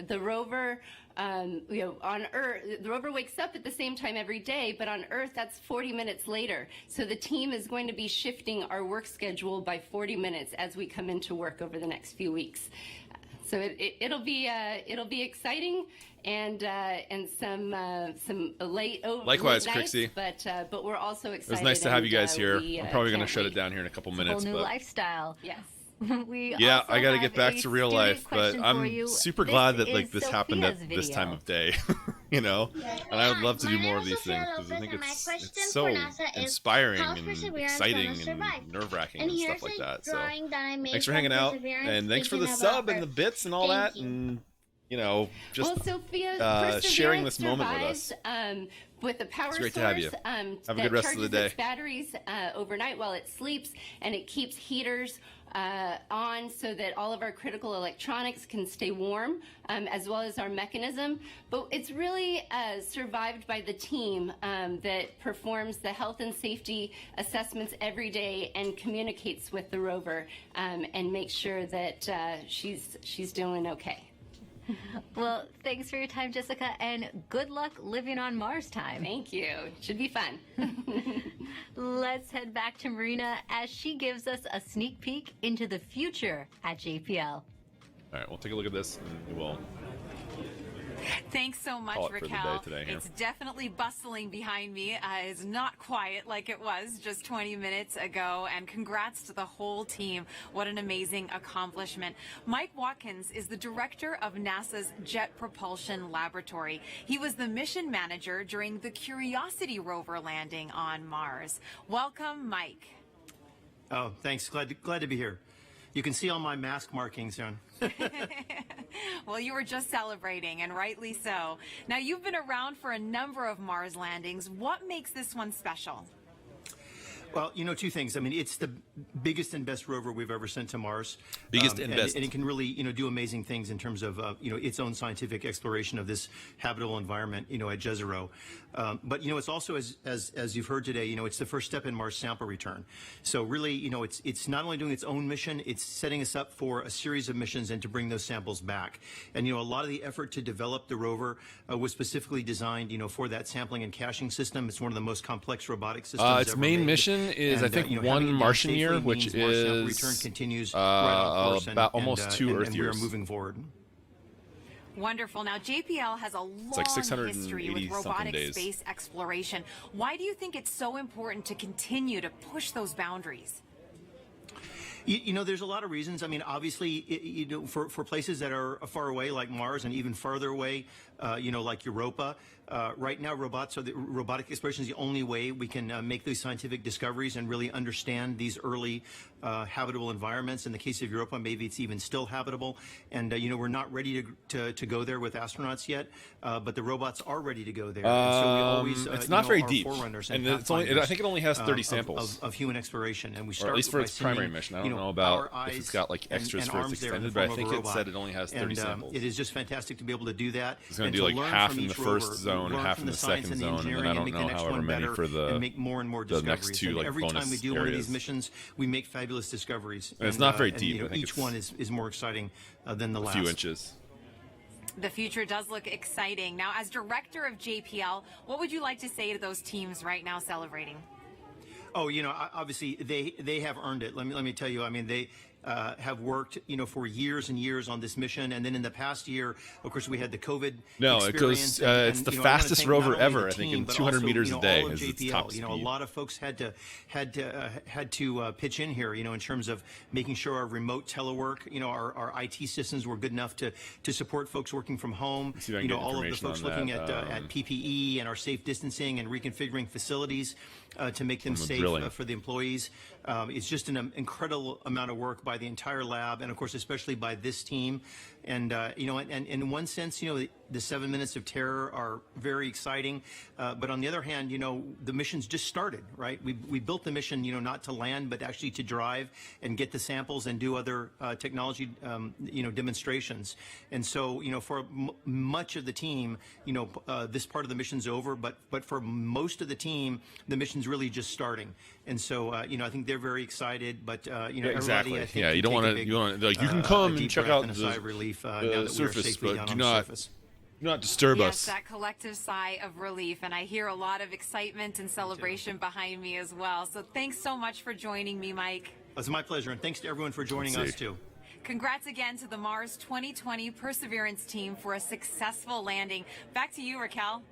The rover, on Earth, the rover wakes up at the same time every day, but on Earth, that's 40 minutes later. So the team is going to be shifting our work schedule by 40 minutes as we come into work over the next few weeks. So it'll be exciting and some late Likewise, late nights, Crixie. but we're also excited. It was nice to have you guys here. I'm I'm probably going to shut it down here in a couple minutes. Whole new but lifestyle. Yes. Yeah, I got to get back to real life, but I'm super glad that this happened at Sophia's this time video. of day, and I would love to do more of these things because I think it's so inspiring and exciting and nerve-wracking and stuff like that. So thanks for hanging out, and thanks for the sub and the bits and all that, and just Sophia, sharing this moment with survives, us. With the power It's great source to have you. Have a that good rest of the charges day. its batteries overnight while it sleeps, and it keeps heaters on so that all of our critical electronics can stay warm, as well as our mechanism. But it's really survived by the team that performs the health and safety assessments every day and communicates with the rover and makes sure that she's doing okay. Well, thanks for your time, Jessica, and good luck living on Mars time. Thank you. Should be fun. Let's head back to Marina as she gives us a sneak peek into the future at JPL. All right, we'll take a look at this, and we'll Thanks so much, call it for the Raquel. day today here. It's definitely bustling behind me. It's not quiet like it was just 20 minutes ago. And congrats to the whole team. What an amazing accomplishment. Mike Watkins is the director of NASA's Jet Propulsion Laboratory. He was the mission manager during the Curiosity rover landing on Mars. Welcome, Mike. Oh, thanks. Glad to be here. You can see all my mask markings on. Well, you were just celebrating, and rightly so. Now, you've been around for a number of Mars landings. What makes this one special? Well, two things. I mean, it's the biggest and best rover we've ever sent to Mars. Biggest and best. And it can really, do amazing things in terms of, its own scientific exploration of this habitable environment, at Jezero. But, it's also, as you've heard today, it's the first step in Mars sample return. So really, it's not only doing its own mission, it's setting us up for a series of missions and to bring those samples back. And, a lot of the effort to develop the rover was specifically designed, for that sampling and caching system. It's one of the most complex robotic systems its ever main made. mission is, I think, one Martian year, which is return continues right on course about almost 2 Earth and years. we are moving forward. Wonderful. Now, JPL has a long like history with 680 robotic days. space exploration. Why do you think it's so important to continue to push those boundaries? There's a lot of reasons. I mean, obviously, for places that are far away, like Mars, and even farther away, like Europa, right now, robotic exploration is the only way we can make these scientific discoveries and really understand these early habitable environments. In the case of Europa, maybe it's even still habitable. And, we're not ready to go there with astronauts yet, but the robots are ready to go there. And so we always, it's not very are deep. forerunners And and it's only, I think it only has 30 samples. Of human exploration. And we or start at least for by its primary sending, mission. I don't know about our if it's got like extras and for its arms there in the extended, but I form of think a it robot. said it only has 30 And, samples. It is just fantastic to be able to do that. It's going and to do like learn half from in the each first rover, zone, learn half from in the science second and zone, and engineering then I and don't make the know next however one many better for the and make more and more the discoveries. next two And like every bonus time we do areas. one of these missions, we make fabulous discoveries. And it's not very and, deep. I think each it's one is more exciting than the a last. few inches. The future does look exciting. Now, as director of JPL, what would you like to say to those teams right now celebrating? Oh, obviously they have earned it. Let me tell you. I mean, they have worked, for years and years on this mission, and then in the past year, of course, we had the COVID. No, it goes. It's the fastest rover ever. I think in 200 meters a day is its top speed. A lot of folks had to pitch in here, in terms of making sure our remote telework, our IT systems were good enough to support folks working from home. All of the folks looking at PPE and our safe distancing and reconfiguring facilities to make them safe for the employees. It's just an incredible amount of work by the entire lab, and of course, especially by this team. And and in one sense, the 7 minutes of terror are very exciting. But on the other hand, the mission's just started, right? We built the mission, not to land, but actually to drive and get the samples and do other technology, demonstrations. And so, for much of the team, this part of the mission's over. But for most of the team, the mission's really just starting. And so, you know, I think they're very excited, but, you know, exactly. everybody, I think, Yeah, you don't want to, like, you can come and check out and a sigh of relief, now the that we are surface, safely but down do on the not, surface. do not disturb Yes, us. that collective sigh of relief, and I hear a lot of excitement and celebration behind me as well. So thanks so much for joining me, Mike. It's my pleasure, and thanks to everyone for joining us, too. Congrats again to the Mars 2020 Perseverance team for a successful landing. Back to you, Raquel.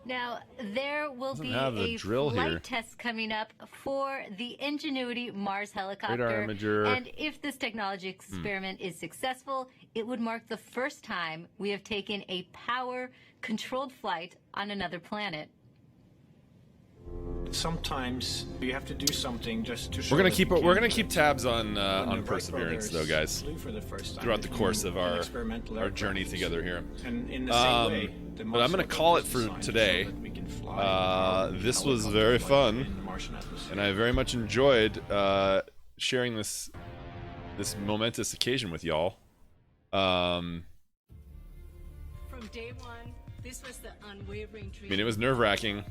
Now, there will be a drill flight here. test coming up for the Ingenuity Mars helicopter. Radar imager. And if this technology experiment is successful, it would mark the first time we have taken a power-controlled flight on another planet. Sometimes you have to do something just to show We're that gonna you keep tabs on Wright Perseverance, though, brothers guys, flew for the first time throughout the course of an our experimental journey aircraft. together here. And in the same way, the But I'm gonna Mars call rocket it was for designed today. so that we can fly This our was helicopter very flight fun, in the Martian atmosphere. and I very much enjoyed sharing this momentous occasion with y'all. From day one, this was the unwavering dream. I mean, it was nerve-wracking,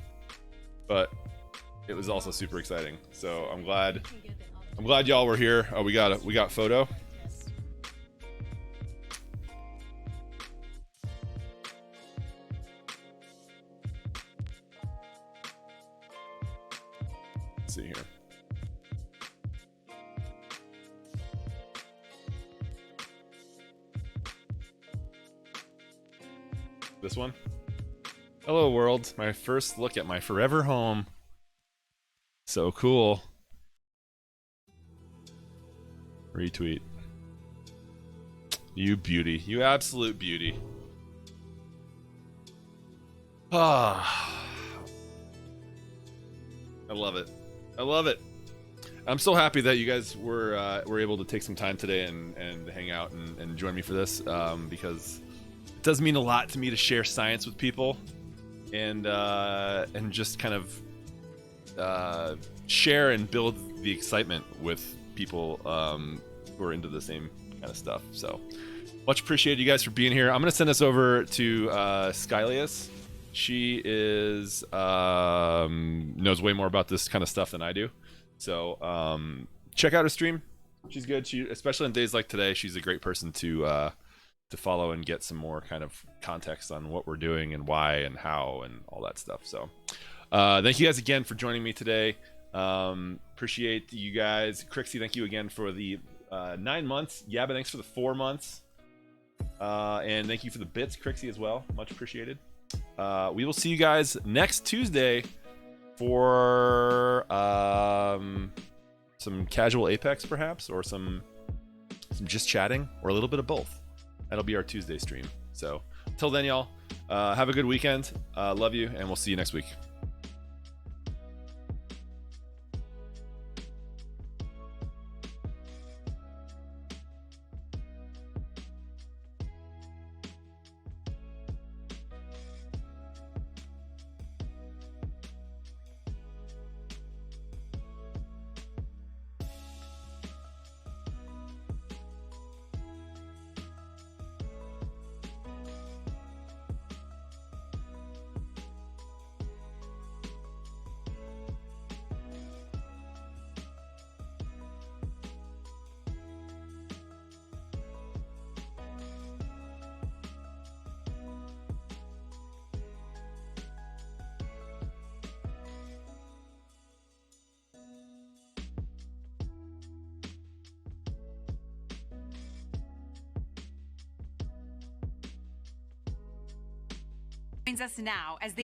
but it was also super exciting. So I'm glad y'all were here. Oh, we got photo. Let's see here. This one. Hello world, my first look at my forever home. So cool. Retweet. You beauty. You absolute beauty. Ah. I love it. I love it. I'm so happy that you guys were able to take some time today and hang out and join me for this, because it does mean a lot to me to share science with people and just kind of share and build the excitement with people who are into the same kind of stuff. So much appreciated you guys for being here. I'm gonna send this over to Skylius. She is knows way more about this kind of stuff than I do. So check out her stream. She's good. She, especially on days like today, she's a great person to follow and get some more kind of context on what we're doing and why and how and all that stuff. So thank you guys again for joining me today. Appreciate you guys. Crixie, thank you again for the 9 months. Yeah, but thanks for the 4 months. And thank you for the bits, Crixie, as well. Much appreciated. We will see you guys next Tuesday for some casual Apex, perhaps, or some just chatting, or a little bit of both. That'll be our Tuesday stream. So till then, y'all, have a good weekend. Love you, and we'll see you next week. Joins us now as the